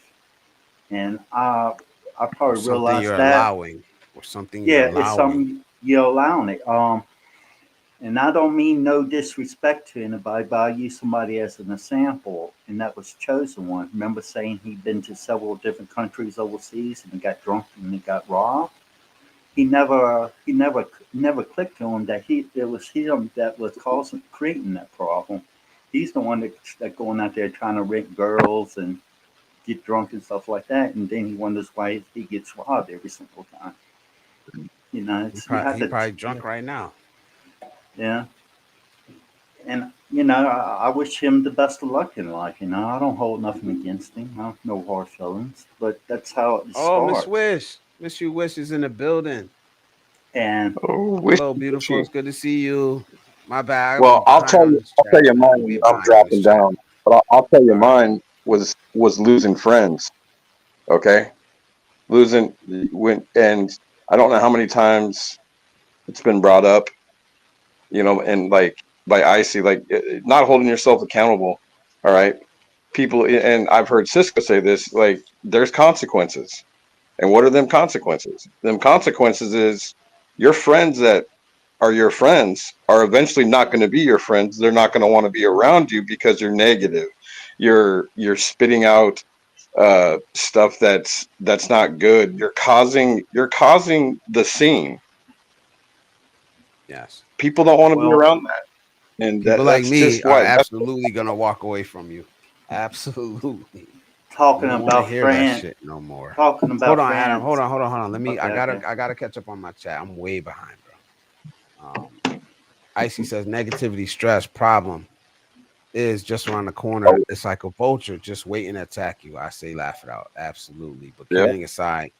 And I probably realized you're that. allowing, or something Yeah, you're allowing. it's something you're allowing it. And I don't mean no disrespect to anybody, but I use somebody as an example, and that was Chosen One. Remember saying he'd been to several different countries overseas and he got drunk and he got robbed? He never clicked to him that it was him that was creating that problem. He's the one that going out there trying to rent girls and get drunk and stuff like that, and then he wonders why he gets robbed every single time. He's probably drunk right now. Yeah. And I wish him the best of luck in life. I don't hold nothing against him. I have no hard feelings, but that's how it starts. Miss you Wish is in the building. And hello, beautiful. It's good to see you. My bad. Well, I'll tell you mine. I'm dropping down, but I'll tell you mine was losing friends. Okay, and I don't know how many times it's been brought up, and like by Icy, like not holding yourself accountable. All right, people, and I've heard Cisco say this, like there's consequences. And what are them consequences? Them consequences is your friends that are your friends are eventually not going to be your friends. They're not going to want to be around you because you're negative. You're spitting out stuff that's not good. You're causing the scene. Yes. People don't want to be around that. And people that's like me just are absolutely gonna walk away from you. Absolutely. Talking about hear friends. That shit no more. Talking about hold on, friends. Adam. Hold on. Let me. Okay, I gotta catch up on my chat. I'm way behind, bro. Icy says negativity, stress, problem is just around the corner. It's like a vulture just waiting to attack you. I say laugh it out. Absolutely. But kidding aside,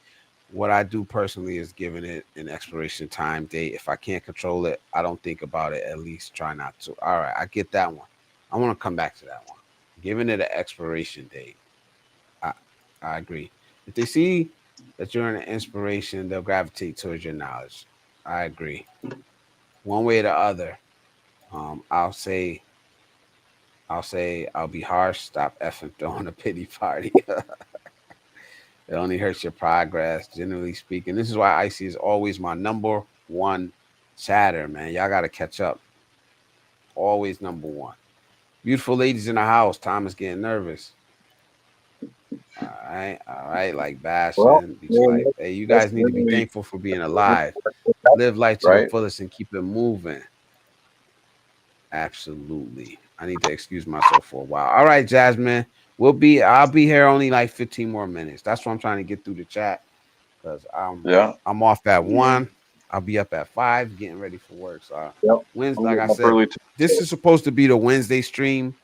What I do personally is giving it an expiration time date. If I can't control it, I don't think about it. At least try not to. All right, I get that one. I want to come back to that one. Giving it an expiration date. I I agree. If they see that you're an inspiration, they'll gravitate towards your knowledge. I agree. One way or the other. I'll say I'll be harsh. Stop effing throwing a pity party. It only hurts your progress, generally speaking. This is why Icy is always my number one chatter, man. Y'all gotta catch up. Always number one. Beautiful ladies in the house. Tom is getting nervous. All right. Like Well, bashing, beach man, life. Hey, you that's guys need to be literally thankful for being alive. Live life to the right. fullest and keep it moving. Absolutely. I need to excuse myself for a while. All right, Jasmine. I'll be here only like 15 more minutes. That's what I'm trying to get through the chat because Yeah. I'm off at Yeah. 1. I'll be up at 5 getting ready for work. So Yep. Wednesday, I'm like getting I up said, early too. this is supposed to be the Wednesday stream.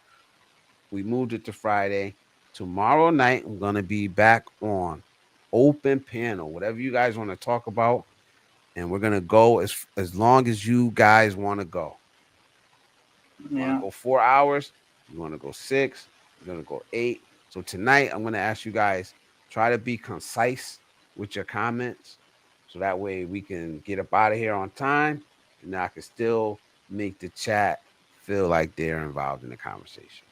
We moved it to Friday. Tomorrow night, I'm gonna be back on open panel. Whatever you guys want to talk about, and we're gonna go as long as you guys want to go. You want to Yeah. go 4 hours? You want to go 6? You're gonna go 8. So tonight, I'm gonna ask you guys try to be concise with your comments, so that way we can get up out of here on time, and I can still make the chat feel like they're involved in the conversation.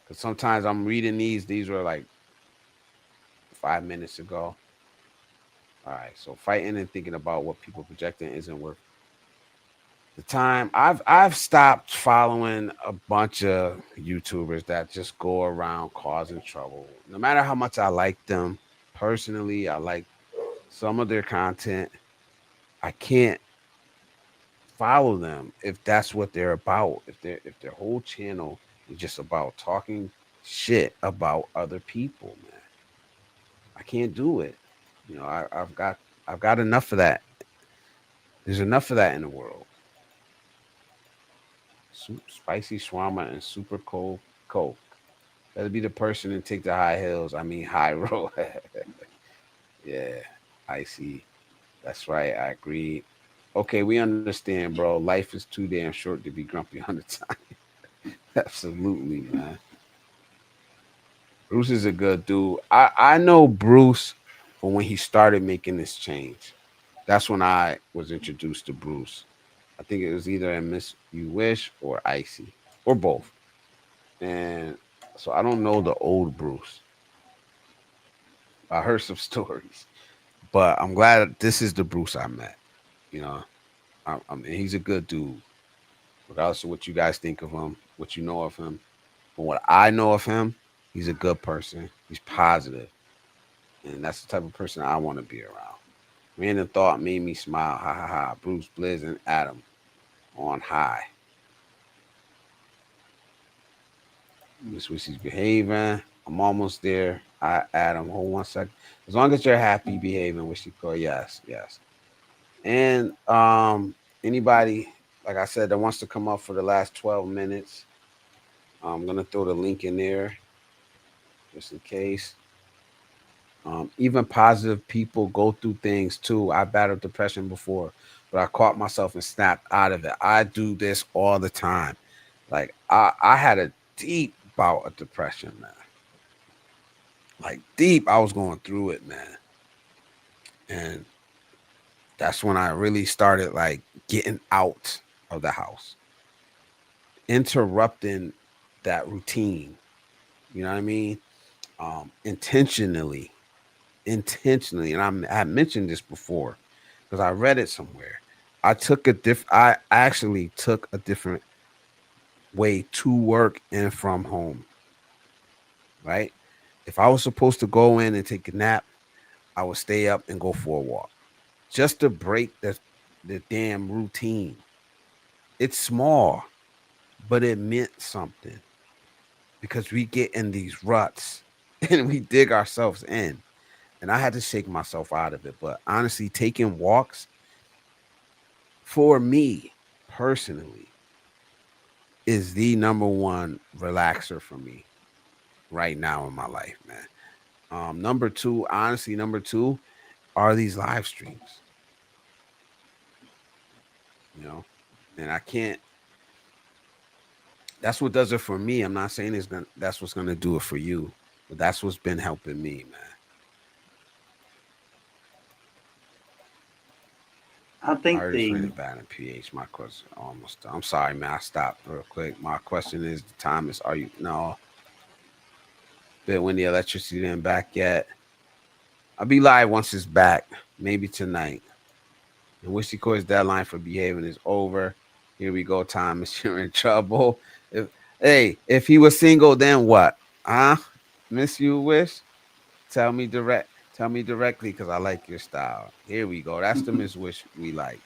Because sometimes I'm reading these were like 5 minutes ago. All right, so fighting and thinking about what people projecting isn't worth the time. I've stopped following a bunch of YouTubers that just go around causing trouble. No matter how much I like them personally, I like some of their content. I can't follow them if that's what they're about. If their whole channel is just about talking shit about other people, man. I can't do it. You know, I've got enough of that. There's enough of that in the world. Spicy shawarma and super cold coke. That'll be the person and take the high hills. I mean high road. Yeah, I see. That's right. I agree. Okay, we understand, bro. Life is too damn short to be grumpy all the time. Absolutely, man. Bruce is a good dude. I know Bruce from when he started making this change. That's when I was introduced to Bruce. I think it was either in Miss You Wish or Icy or both. And so I don't know the old Bruce. I heard some stories, but I'm glad this is the Bruce I met. You know, I mean, he's a good dude, regardless of what you guys think of him, what you know of him. From what I know of him, he's a good person. He's positive, and that's the type of person I want to be around. Random thought made me smile. Ha ha ha. Bruce, Blizz, and Adam on high. Miss Wissy's behaving. I'm almost there. Adam, hold 1 second. As long as you're happy behaving, Wishy call, yes, yes. And anybody, like I said, that wants to come up for the last 12 minutes, I'm gonna throw the link in there just in case. Even positive people go through things too. I battled depression before, but I caught myself and snapped out of it. I do this all the time. Like I had a deep bout of depression, man. Like deep, I was going through it, man. And that's when I really started like getting out of the house, interrupting that routine. You know what I mean? Intentionally, intentionally. And I mentioned this before because I read it somewhere. I actually took a different way to work and from home, right? If I was supposed to go in and take a nap, I would stay up and go for a walk just to break the damn routine. It's small, but it meant something because we get in these ruts and we dig ourselves in. And I had to shake myself out of it. But honestly, taking walks for me personally is the number one relaxer for me right now in my life, man. Number two, honestly, number two are these live streams. You know, and I can't. That's what does it for me. I'm not saying that's what's gonna do it for you, but that's what's been helping me, man. I think Artist the rated bad in pH. My question almost. I'm sorry, man. I stopped real quick. My question is: the time is? Are you no? Bit when the electricity didn't back yet. I'll be live once it's back. Maybe tonight. And Wishy Core's deadline for behaving is over. Here we go, Thomas. You're in trouble. If if he was single, then what? Huh? Miss you, Wish? Tell me direct. Tell me directly, because I like your style. Here we go. That's the Miss Wish we like.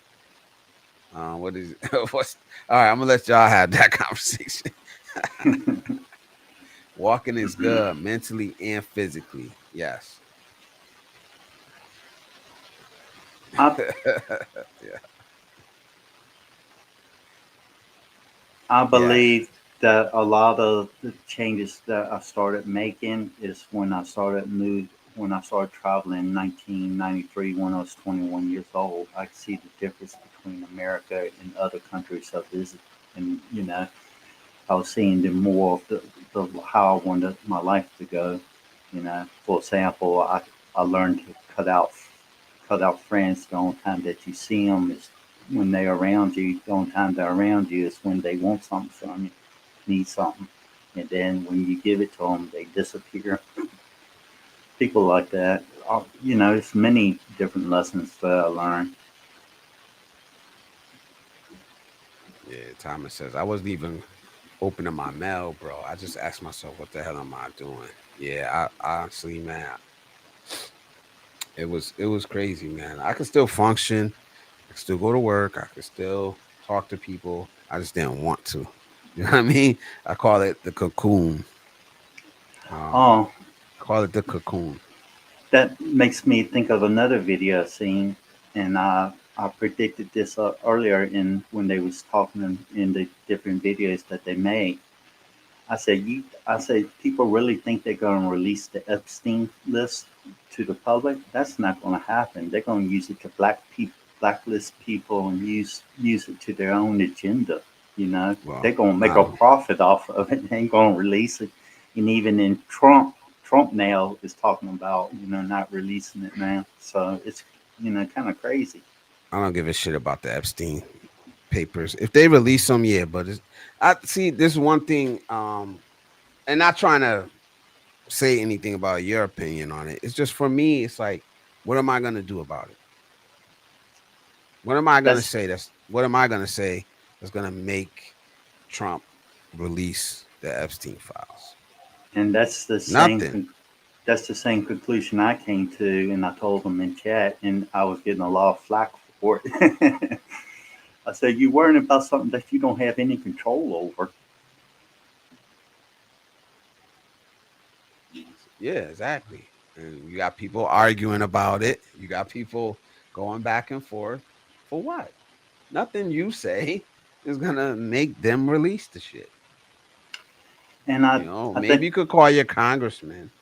What is what's all right? I'm gonna let y'all have that conversation. Walking is good, mentally and physically. Yes. I Yeah. I Yes. believe that a lot of the changes that I started making is when I started traveling in 1993 when I was 21 years old. I could see the difference between America and other countries I visited, and I was seeing the more of the how I wanted my life to go. For example, I learned to cut out friends. The only time that you see them is when they're around you. The only time they're around you is when they want something from you, need something, and then when you give it to them, they disappear. People like that. There's many different lessons that I learned. Yeah. Thomas says I wasn't even opening my mail, bro. I just asked myself, what the hell am I doing? Yeah. I honestly, man, it was crazy, man. I could still function. I could still go to work. I could still talk to people. I just didn't want to. You know what I mean? I call it the cocoon. Um, Oh, call it the cocoon. that makes me think of another video I seen, and I predicted this earlier in when they was talking in the different videos that they made. I said, people really think they're going to release the Epstein list to the public. That's not going to happen. They're going to use it to blacklist people and use it to their own agenda. Well, They're going to make a no, profit off of it. They ain't going to release it. And even in Trump now is talking about not releasing it now. So it's kind of crazy. I don't give a shit about the Epstein papers. If they release them, yeah. But I see this one thing. And not trying to say anything about your opinion on it. It's just for me. It's like, what am I gonna do about it? What am I gonna That's say? What am I gonna say that's gonna make Trump release the Epstein files? and Nothing. that's the same conclusion I came to, and I told them in chat, and I was getting a lot of flack for it. I said, "You worrying about something that you don't have any control over." Yeah, exactly. And you got people arguing about it. You got people going back and forth. For what? Nothing you say is gonna make them release the shit. And I Maybe think you could call your congressman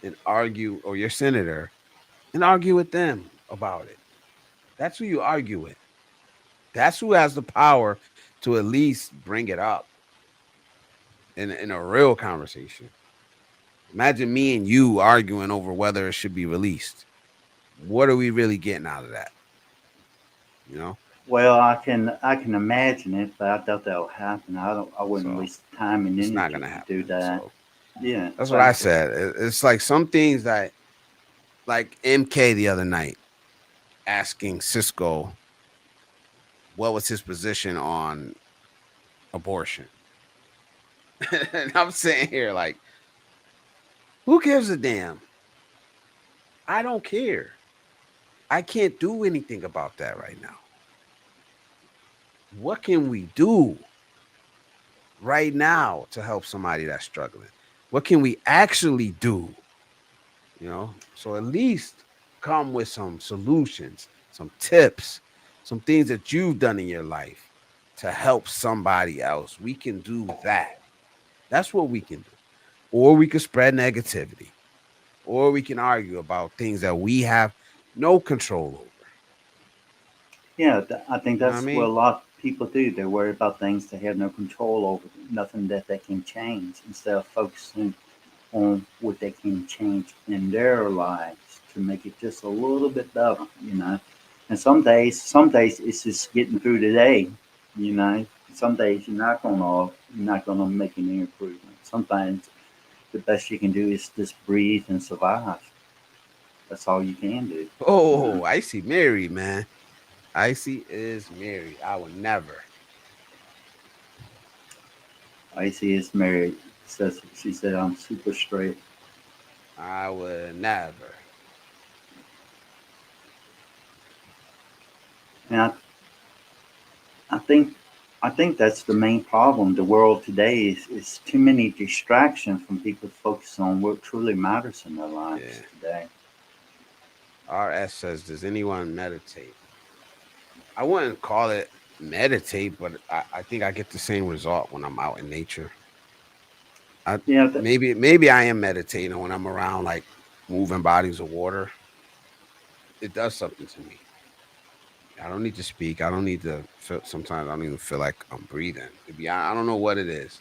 and argue, or your senator, and argue with them about it. That's who you argue with. That's who has the power to at least bring it up in a real conversation. Imagine me and you arguing over whether it should be released. What are we really getting out of that? You know? well, I can imagine it, but I doubt that'll happen. I wouldn't So waste time and it's not energy gonna to do happen. that. So Yeah, that's what I exactly. said. It's like some things that, like MK the other night asking Cisco what was his position on abortion. And I'm sitting here like, who gives a damn? I don't care. I can't do anything about that right now. What can we do right now to help somebody that's struggling? What can we actually do? So at least come with some solutions, some tips, some things that you've done in your life to help somebody else. We can do that. That's what we can do. Or we could spread negativity, or we can argue about things that we have no control over. Yeah, I think You know what I that's what mean? a lot of people do. They worry about things they have no control over, nothing that they can change, instead of focusing on what they can change in their lives to make it just a little bit better, you know. And some days it's just getting through the day, you know. Some days you're not gonna make any improvement. Sometimes the best you can do is just breathe and survive. That's all you can do, you know. Oh, Icy married, man. Icy is married. I would never. Icy is married. Says she said I'm super straight. I would never. And I think I think that's the main problem. The world today is too many distractions from people focusing on what truly matters in their lives Yeah. today. RS says, does anyone meditate? I wouldn't call it meditate, but I think I get the same result when I'm out in nature. I Yeah, maybe I am meditating when I'm around like moving bodies of water. It does something to me. I don't need to speak. I don't need to feel. Sometimes I don't even feel like I'm breathing. Maybe I don't know what it is.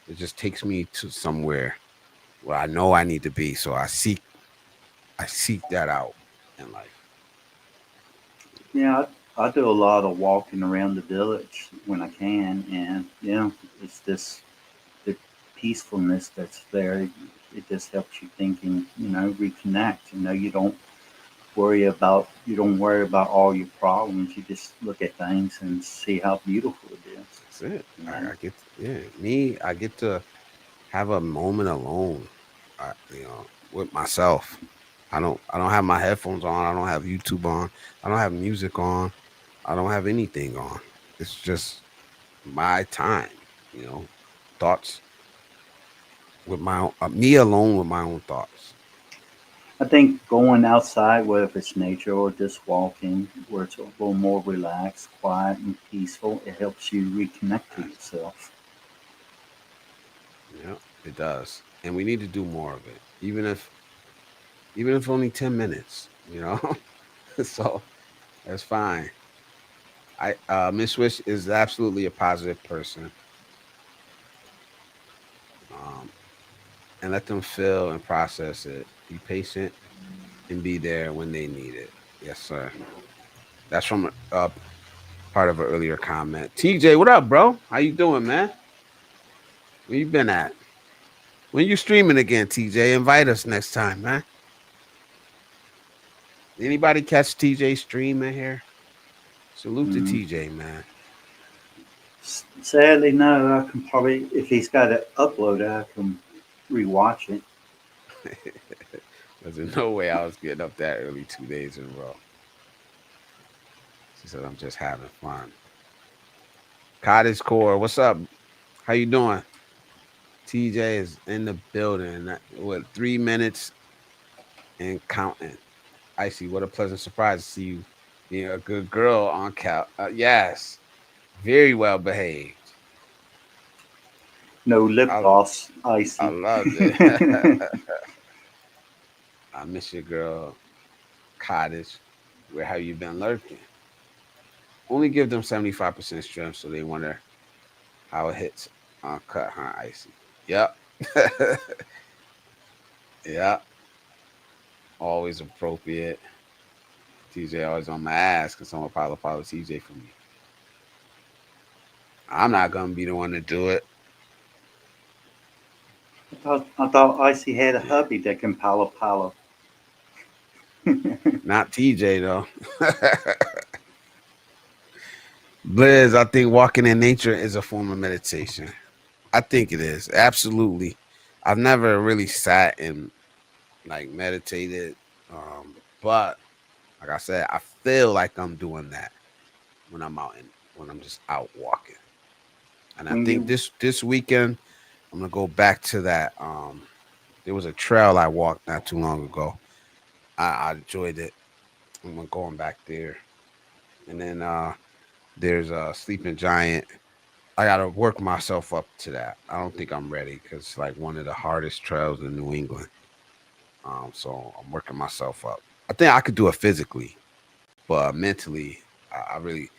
It just takes me to somewhere where I know I need to be. So I seek that out in life. yeah. I do a lot of walking around the village when I can, and it's this the peacefulness that's there. It just helps you think and reconnect. You don't worry about all your problems. You just look at things and see how beautiful it is. That's it. You know. I get to have a moment alone, with myself. I don't have my headphones on. I don't have YouTube on. I don't have music on. I don't have anything on. It's just my time, you know, thoughts with my own, me alone with my own thoughts. I think going outside, whether it's nature or just walking, where it's a little more relaxed, quiet, and peaceful, it helps you reconnect to That's- yourself. Yeah, it does. And we need to do more of it. Even if only 10 minutes, you know. So that's fine. I Miss Wish is absolutely a positive person. Um and let them feel and process it. Be patient and be there when they need it. Yes, sir. That's from part of an earlier comment. TJ, what up, bro? How you doing, man? Where you been at? When you streaming again, TJ? Invite us next time, man. Anybody catch TJ streaming here? Salute to Mm. TJ, man. Sadly, no. I can probably, if he's got it uploaded, I can rewatch it. There's no way I was getting up that early 2 days in a row. She said, I'm just having fun. Cottage Core, what's up? How you doing? TJ is in the building. What, 3 minutes and counting. I see. What a pleasant surprise to see you being a good girl on count. Yes, very well behaved. No lip I gloss, I icy. loved it. I miss your girl, Cottage. Where have you been lurking? Only give them 75% strength so they wonder how it hits on cut, huh, Icy? Yep. Yep. Always appropriate. TJ always on my ass because someone probably follow TJ for me. I'm not gonna be the one to do it. I thought icy had a Yeah. hubby that can palo palo. Not TJ though. Blizz, I think walking in nature is a form of meditation. I think it is. Absolutely. I've never really sat and like meditated. But like I said, I feel like I'm doing that when I'm just out walking. And I when think you this weekend I'm gonna go back to that. There was a trail I walked not too long ago. I enjoyed it. I'm going back there. And then there's a sleeping giant. I gotta work myself up to that. I don't think I'm ready because it's like one of the hardest trails in New England. So I'm working myself up. I think I could do it physically, but mentally, I really,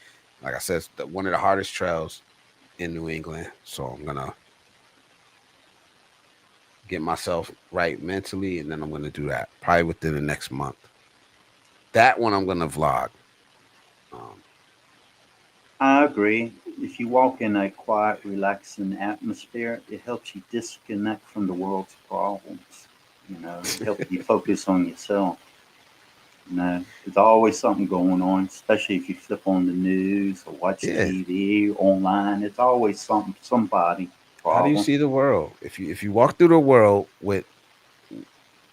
like I said, it's one of the hardest trails in New England. So I'm gonna get myself right mentally, and then I'm gonna do that probably within the next month. That one I'm gonna vlog. Um, I agree. If you walk in a quiet, relaxing atmosphere, it helps you disconnect from the world's problems. You know, it helps you focus on yourself. You know, there's always something going on, especially if you flip on the news or watch yeah. TV online. It's always somebody How do you problem. see the world? If you walk through the world with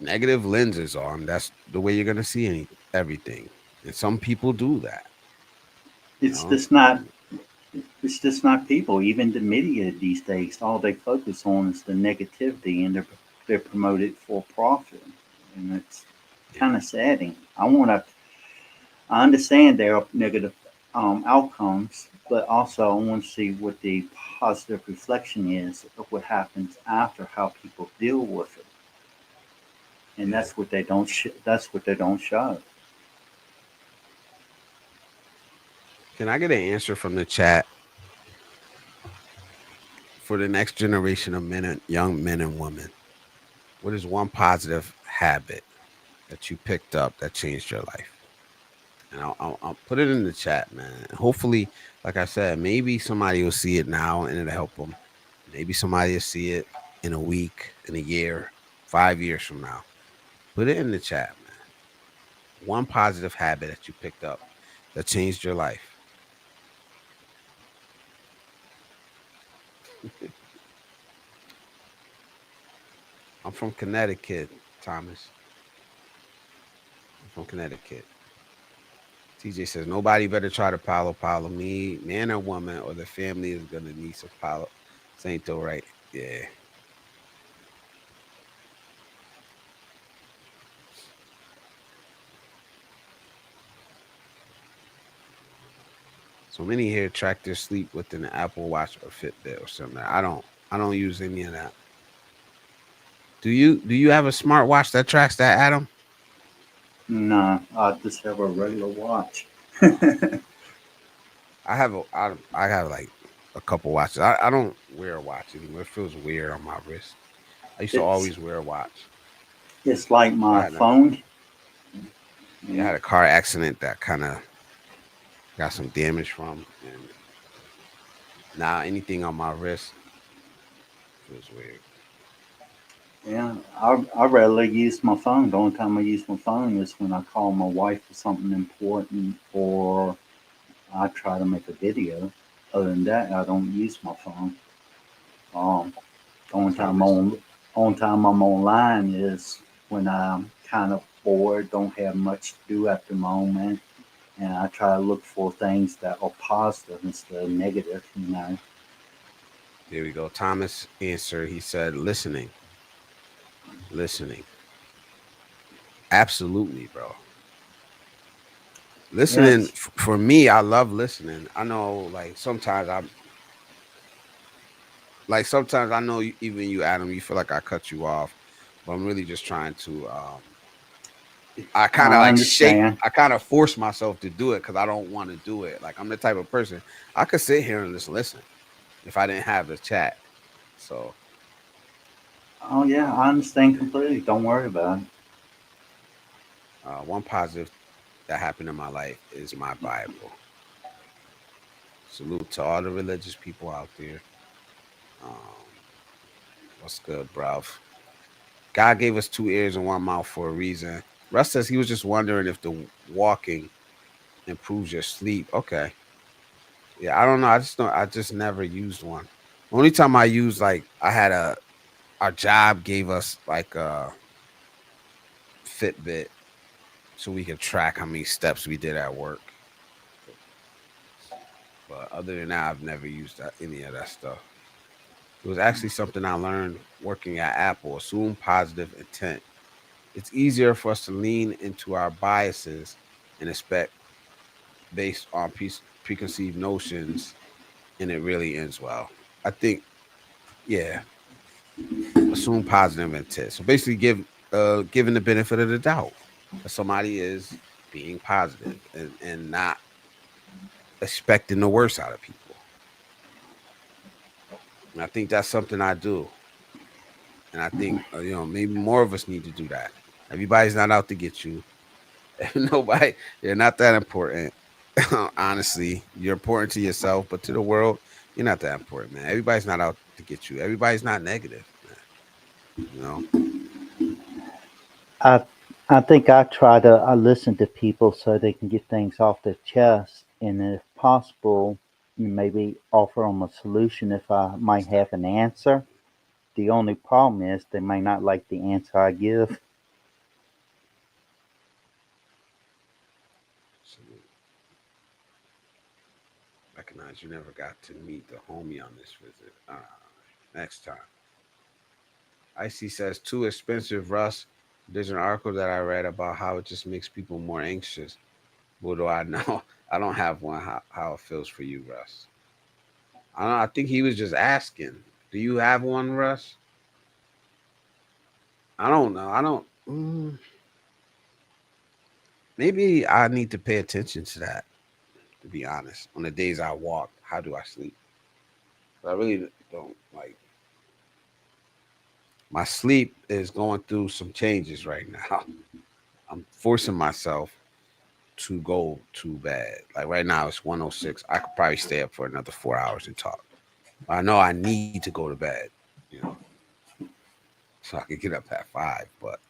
negative lenses on, that's the way you're gonna see everything. And some people do that. You It's know, just not. It's just not people. Even the media these days, all they focus on is the negativity, and they're promoted for profit, and it's yeah, kind of saddening. I understand there are negative outcomes, but also I want to see what the positive reflection is of what happens after, how people deal with it, and yeah. that's what they don't. That's what they don't show. Can I get an answer from the chat for the next generation of men and young men and women? What is one positive habit that you picked up that changed your life? And I'll put it in the chat, man. Hopefully, like I said, maybe somebody will see it now and it'll help them. Maybe somebody will see it in a week, in a year, 5 years from now. Put it in the chat, man. One positive habit that you picked up that changed your life. I'm from Connecticut, Thomas. I'm from Connecticut. TJ says nobody better try to palo me, man or woman, or the family is gonna need some palo. Saint though, right? Yeah. So many here track their sleep with an Apple Watch or Fitbit or something. I don't use any of that. Do you have a smartwatch that tracks that, Adam? No, I just have a regular watch. I have like a couple watches. I don't wear a watch anymore. It feels weird on my wrist. I used to it's always wear a watch. it's like But my phone. I had a car accident that kind of got some damage from, and now anything on my wrist feels weird. Yeah, I rarely use my phone. The only time I use my phone is when I call my wife for something important or I try to make a video. Other than that, I don't use my phone. Um, the Thomas, only time I'm online is when I'm kind of bored, don't have much to do at the moment, and I try to look for things that are positive instead of negative. You know, here we go. Thomas answered. He said, "Listening, listening, absolutely, bro. Listening yes, for me. I love listening. I know, sometimes I know even you, Adam. You feel like I cut you off, but I'm really just trying to. I kind of I like shake. understand. I kind of force myself to do it because I don't want to do it. Like I'm the type of person I could sit here and just listen if I didn't have the chat. So Oh yeah, I understand completely. Don't worry about it. one positive that happened in my life is my Bible. Salute to all the religious people out there. Um, what's good, bruv? God gave us two ears and one mouth for a reason. Russ says he was just wondering if the walking improves your sleep. Okay. Yeah, I don't know. I just don't. I just never used one. Only time I used like I had our job gave us like a Fitbit so we could track how many steps we did at work. But other than that, I've never used any of that stuff. It was actually something I learned working at Apple. Assume positive intent. It's easier for us to lean into our biases and expect based on preconceived notions, and it really ends well. I think, yeah, assume positive intent. So basically, give given the benefit of the doubt that somebody is being positive and not expecting the worst out of people. And I think that's something I do. And I think, maybe more of us need to do that. Everybody's not out to get you. Nobody, you're not that important. Honestly, you're important to yourself, but to the world, you're not that important, man. Everybody's not out to get you. Everybody's not negative, man. You know, I I think I listen to people so they can get things off their chest, and if possible, you maybe offer them a solution if I might have an answer. The only problem is they may not like the answer I give. so recognize you never got to meet the homie on this visit. Next time. Icy says too expensive, Russ. There's an article that I read about how it just makes people more anxious. What do I know? I don't have one. How it feels for you, Russ? I don't know. I think he was just asking. Do you have one, Russ? I don't know. I don't. Maybe I need to pay attention to that. To be honest, on the days I walk, how do I sleep? I really don't like. My sleep is going through some changes right now. I'm forcing myself to go to bed. Like right now, it's 1:06. I could probably stay up for another 4 hours and talk. I know I need to go to bed, you know, so I could get up at 5. But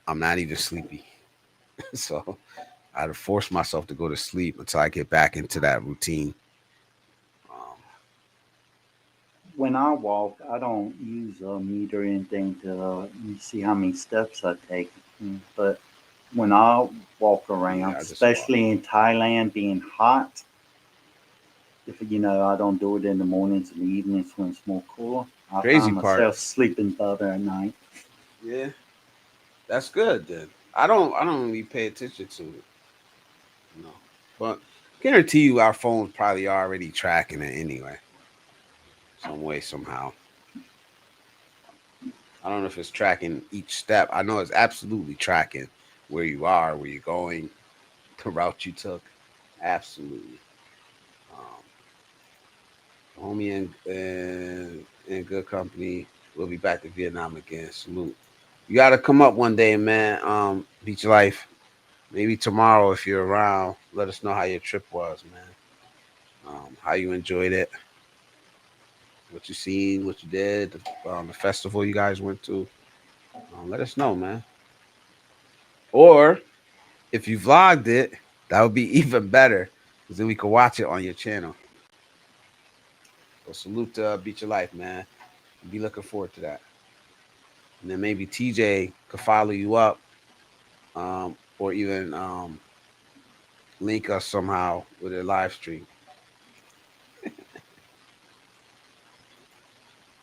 I'm not even sleepy, so I had to force myself to go to sleep until I get back into that routine. Um, When I walk, I don't use a meter or anything to see how many steps I take. But when I walk around, yeah, I just walk. especially in Thailand being hot, if I don't do it in the mornings and evenings when it's more cooler, I Crazy find part, myself sleeping better at night. yeah, that's good. Then I don't really pay attention to it, you know. But guarantee you, our phones probably already tracking it anyway, some way somehow. I don't know if it's tracking each step. I know it's absolutely tracking where you are, where you're going, the route you took. Absolutely. Um, homie in good company. We'll be back to Vietnam again. Salute. You got to come up one day, man. Beach life. Maybe tomorrow if you're around. Let us know how your trip was, man. How you enjoyed it, what you seen, what you did, the festival you guys went to. Let us know, man. Or if you vlogged it, that would be even better because then we could watch it on your channel. So salute to Beat Your Life, man. Be looking forward to that. And then maybe TJ could follow you up, or even link us somehow with a live stream.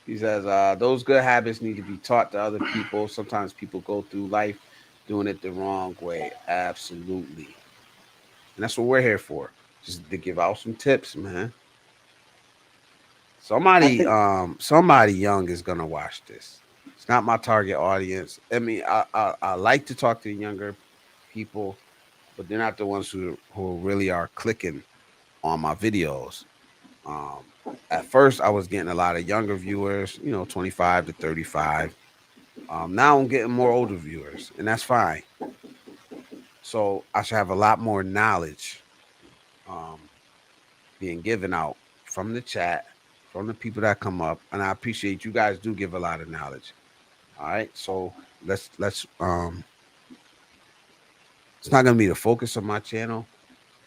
He says those good habits need to be taught to other people. Sometimes people go through life doing it the wrong way. Absolutely, and that's what we're here for. Just to give out some tips, man. I think Somebody young is gonna watch this. It's not my target audience. I mean, I like to talk to younger people, but they're not the ones who really are clicking on my videos. Um, at first, I was getting a lot of younger viewers, 25 to 35. Now I'm getting more older viewers, and that's fine. So I should have a lot more knowledge um, being given out from the chat, from the people that come up, and I appreciate you guys do give a lot of knowledge. All right, so let's. It's not gonna be the focus of my channel,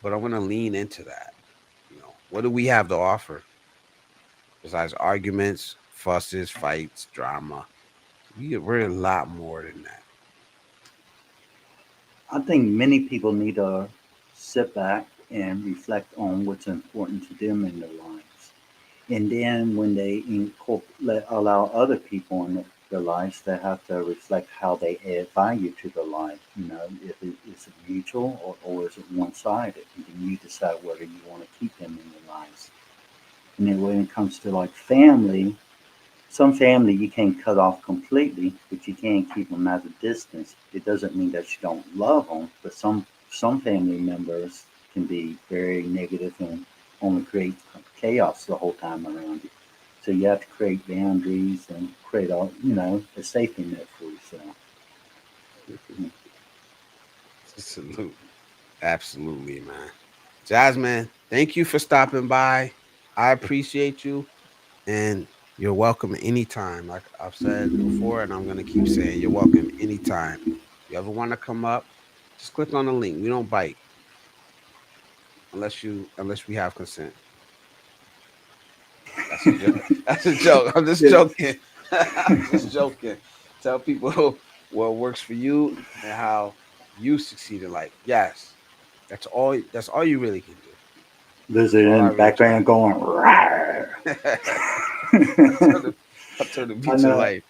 but I'm gonna lean into that. What do we have to offer besides arguments, fusses, fights, drama? We're a lot more than that. I think many people need to sit back and reflect on what's important to them in their lives. And then when they allow other people in their lives, they have to reflect how they add value to their life. If is it mutual or is it one sided? And then you decide whether you want to keep them in your lives. And then when it comes to like family, some family you can't cut off completely, but you can keep them at a distance. It doesn't mean that you don't love them, but some family members can be very negative and only create chaos the whole time around you. So you have to create boundaries and create a safety net for yourself. Salute. Absolutely, man. Jasmine, thank you for stopping by. I appreciate you, and you're welcome anytime. Like I've said before, and I'm gonna keep saying, you're welcome anytime. You ever want to come up, just click on the link. We don't bite unless we have consent. That's a joke. That's a joke. I'm just joking. I'm just joking. Tell people what works for you and how you succeed in life. Yes, that's all. That's all you really can do. Lizard All in I the really try background to do. going, "Rawr." I told the I beach of know. life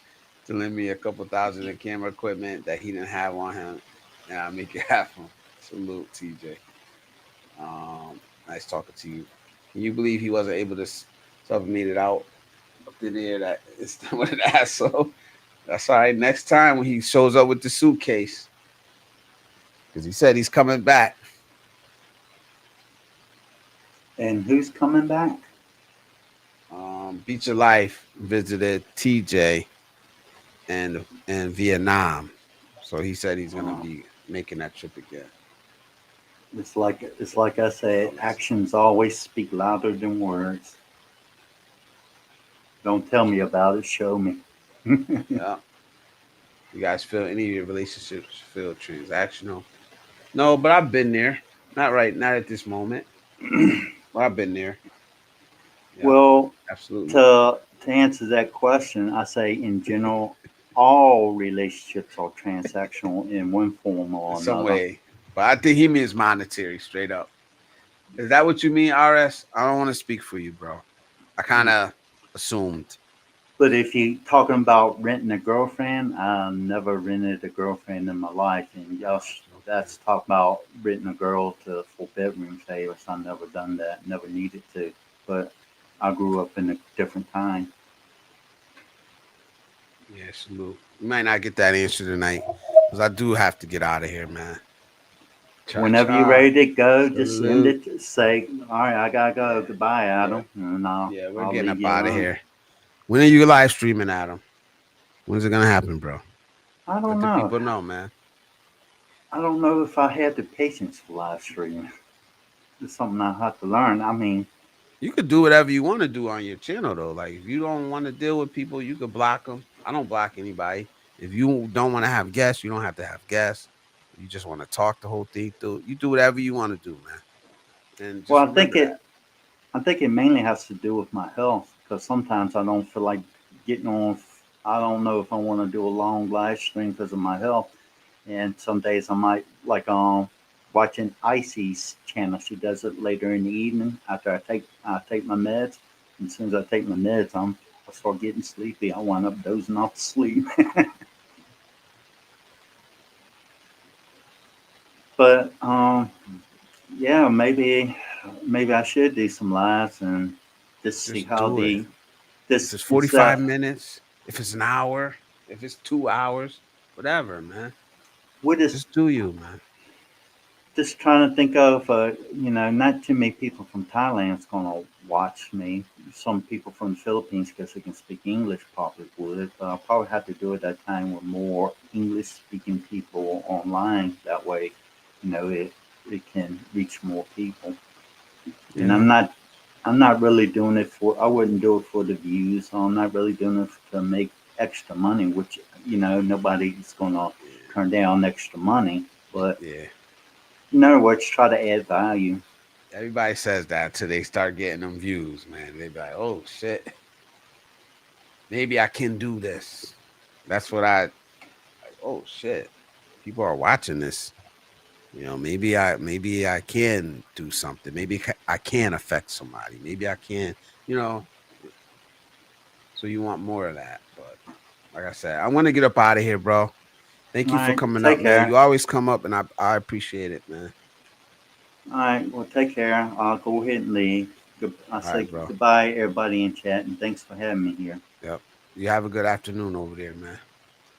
to lend me a couple thousand in camera equipment that he didn't have on him, and I'll make it happen. Salute, TJ. Nice talking to you. Can you believe he wasn't able to submit it out up in there? That it's with an asshole. That's all right. Next time when he shows up with the suitcase, because he said he's coming back. And who's coming back? Beach of Life visited TJ and Vietnam, so he said he's gonna Oh, be making that trip again. it's like I said, actions always speak louder than words. Don't tell me about it, show me. Yeah. You guys feel any of your relationships feel transactional? No, but I've been there. Not right, not at this moment. But I've been there. Yeah, Well, absolutely. to answer that question, I say in general, all relationships are transactional in one form In or some another. way. But I think he means monetary, straight up. Is that what you mean, RS? I don't want to speak for you, bro. I kind of assumed. But if you talking about renting a girlfriend, I never rented a girlfriend in my life, and y'all, Okay. that's talk about renting a girl to for bedroom favors. I never done that, never needed to. But I grew up in a different time. Yeah, salute. You might not get that answer tonight because I do have to get out of here, man. Cha Whenever you're cha. ready to go, just end Salute. it. Say, all right, I gotta go. Yeah, Goodbye, yeah, Adam, and yeah. We're I'll getting leave up you out of alone. here. When are you live streaming, Adam? When's it gonna happen, bro? I Let don't the know. people know, man. I don't know if I had the patience for live streaming. It's something I have to learn. I mean, You could do whatever you want to do on your channel, though. Like, if you don't want to deal with people, you could block them. I don't block anybody. If you don't want to have guests, you don't have to have guests. If you just want to talk the whole thing through, you do whatever you want to do, man. And just well, I think remember that. it I think it mainly has to do with my health because sometimes I don't feel like getting on. I don't know if I want to do a long live stream because of my health. And some days I might like watching Icy's channel. She does it later in the evening after I take my meds. And as soon as I take my meds, I start getting sleepy. I wind up dozing off to sleep. But yeah, maybe I should do some lives and just see Just how do it. the If this it's is 45 minutes, if it's an hour, if it's 2 hours, whatever, man. what is Just do you, man. just trying to think of not too many people from Thailand is going to watch me. Some people from the Philippines because they can speak English probably would, but I'll probably have to do it at a time with more English speaking people online. That way, it can reach more people. And Yeah. I'm not really doing it for. I wouldn't do it for the views. I'm not really doing it to make extra money, which nobody's going to turn down extra money. But Yeah. in other words, try to add value. Everybody says that till they start getting them views, man. They be like, oh shit, maybe I can do this. That's what I like. Oh shit, people are watching this. Maybe I can do something. Maybe I can affect somebody. Maybe I can. You know, so you want more of that. But like I said, I want to get up out of here, bro. Thank All you for right, coming up, take man. care. You always come up, and I appreciate it, man. All right, well, take care. I'll go ahead and leave. I All say right, bro. goodbye, everybody in chat, and thanks for having me here. Yep. You have a good afternoon over there, man.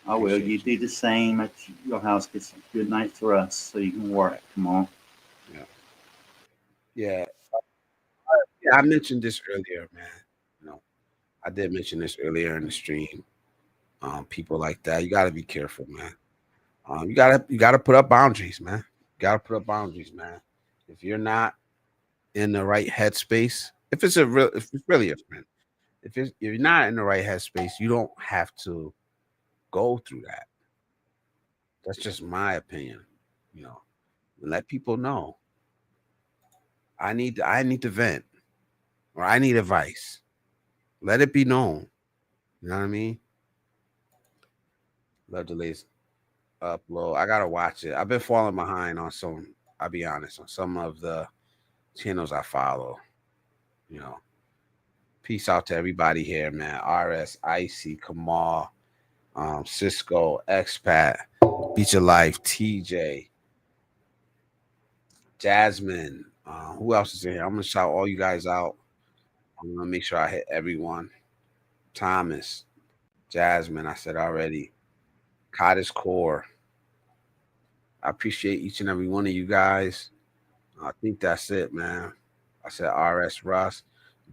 I will. You Appreciate you. do the same at your house. Get some good night's rest so you can work Right. tomorrow. Yeah. Yeah. Yeah. I mentioned this earlier, man. You know, I did mention this earlier in the stream. People like that, you got to be careful, man. You gotta put up boundaries, man. You gotta put up boundaries, man. If you're not in the right headspace, if it's really a friend, if you're not in the right headspace, you don't have to go through that. That's just my opinion. You know, let people know I need to vent or I need advice. Let it be known. You know what I mean? Love the latest upload. I gotta watch it. I've been falling behind on some. I'll be honest on some of the channels I follow. You know, peace out to everybody here, man. RS, Icy, Kamal, Cisco, Expat, Beach of Life, TJ, Jasmine. Who else is in here? I'm gonna shout all you guys out. I'm gonna make sure I hit everyone. Thomas, Jasmine, I said already. Cottage Core. I appreciate each and every one of you guys. I think that's it, man. I said RS Russ.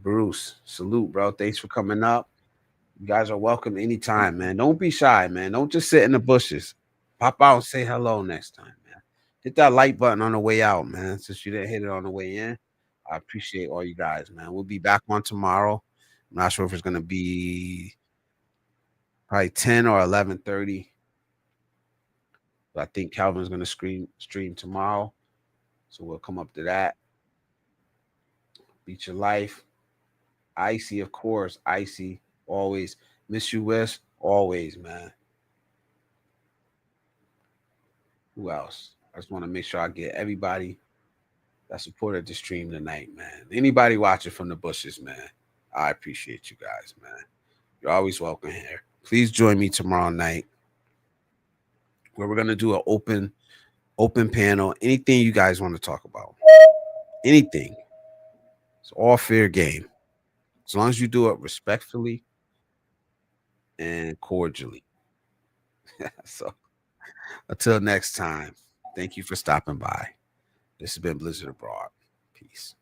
Bruce, salute, bro. Thanks for coming up. You guys are welcome anytime, man. Don't be shy, man. Don't just sit in the bushes. Pop out and say hello next time, man. Hit that like button on the way out, man. Since you didn't hit it on the way in, I appreciate all you guys, man. We'll be back on tomorrow. I'm not sure if it's gonna be probably 10 or 11:30. But I think Calvin's gonna stream tomorrow. So we'll come up to that. Beat your life. Icy, of course. Icy, always. Miss you, West. Always, man. Who else? I just want to make sure I get everybody that supported the stream tonight, man. Anybody watching from the bushes, man. I appreciate you guys, man. You're always welcome here. Please join me tomorrow night where we're gonna do an open panel. Anything you guys want to talk about. Anything. It's all fair game. As long as you do it respectfully and cordially. So until next time, thank you for stopping by. This has been Blizzard Abroad. Peace.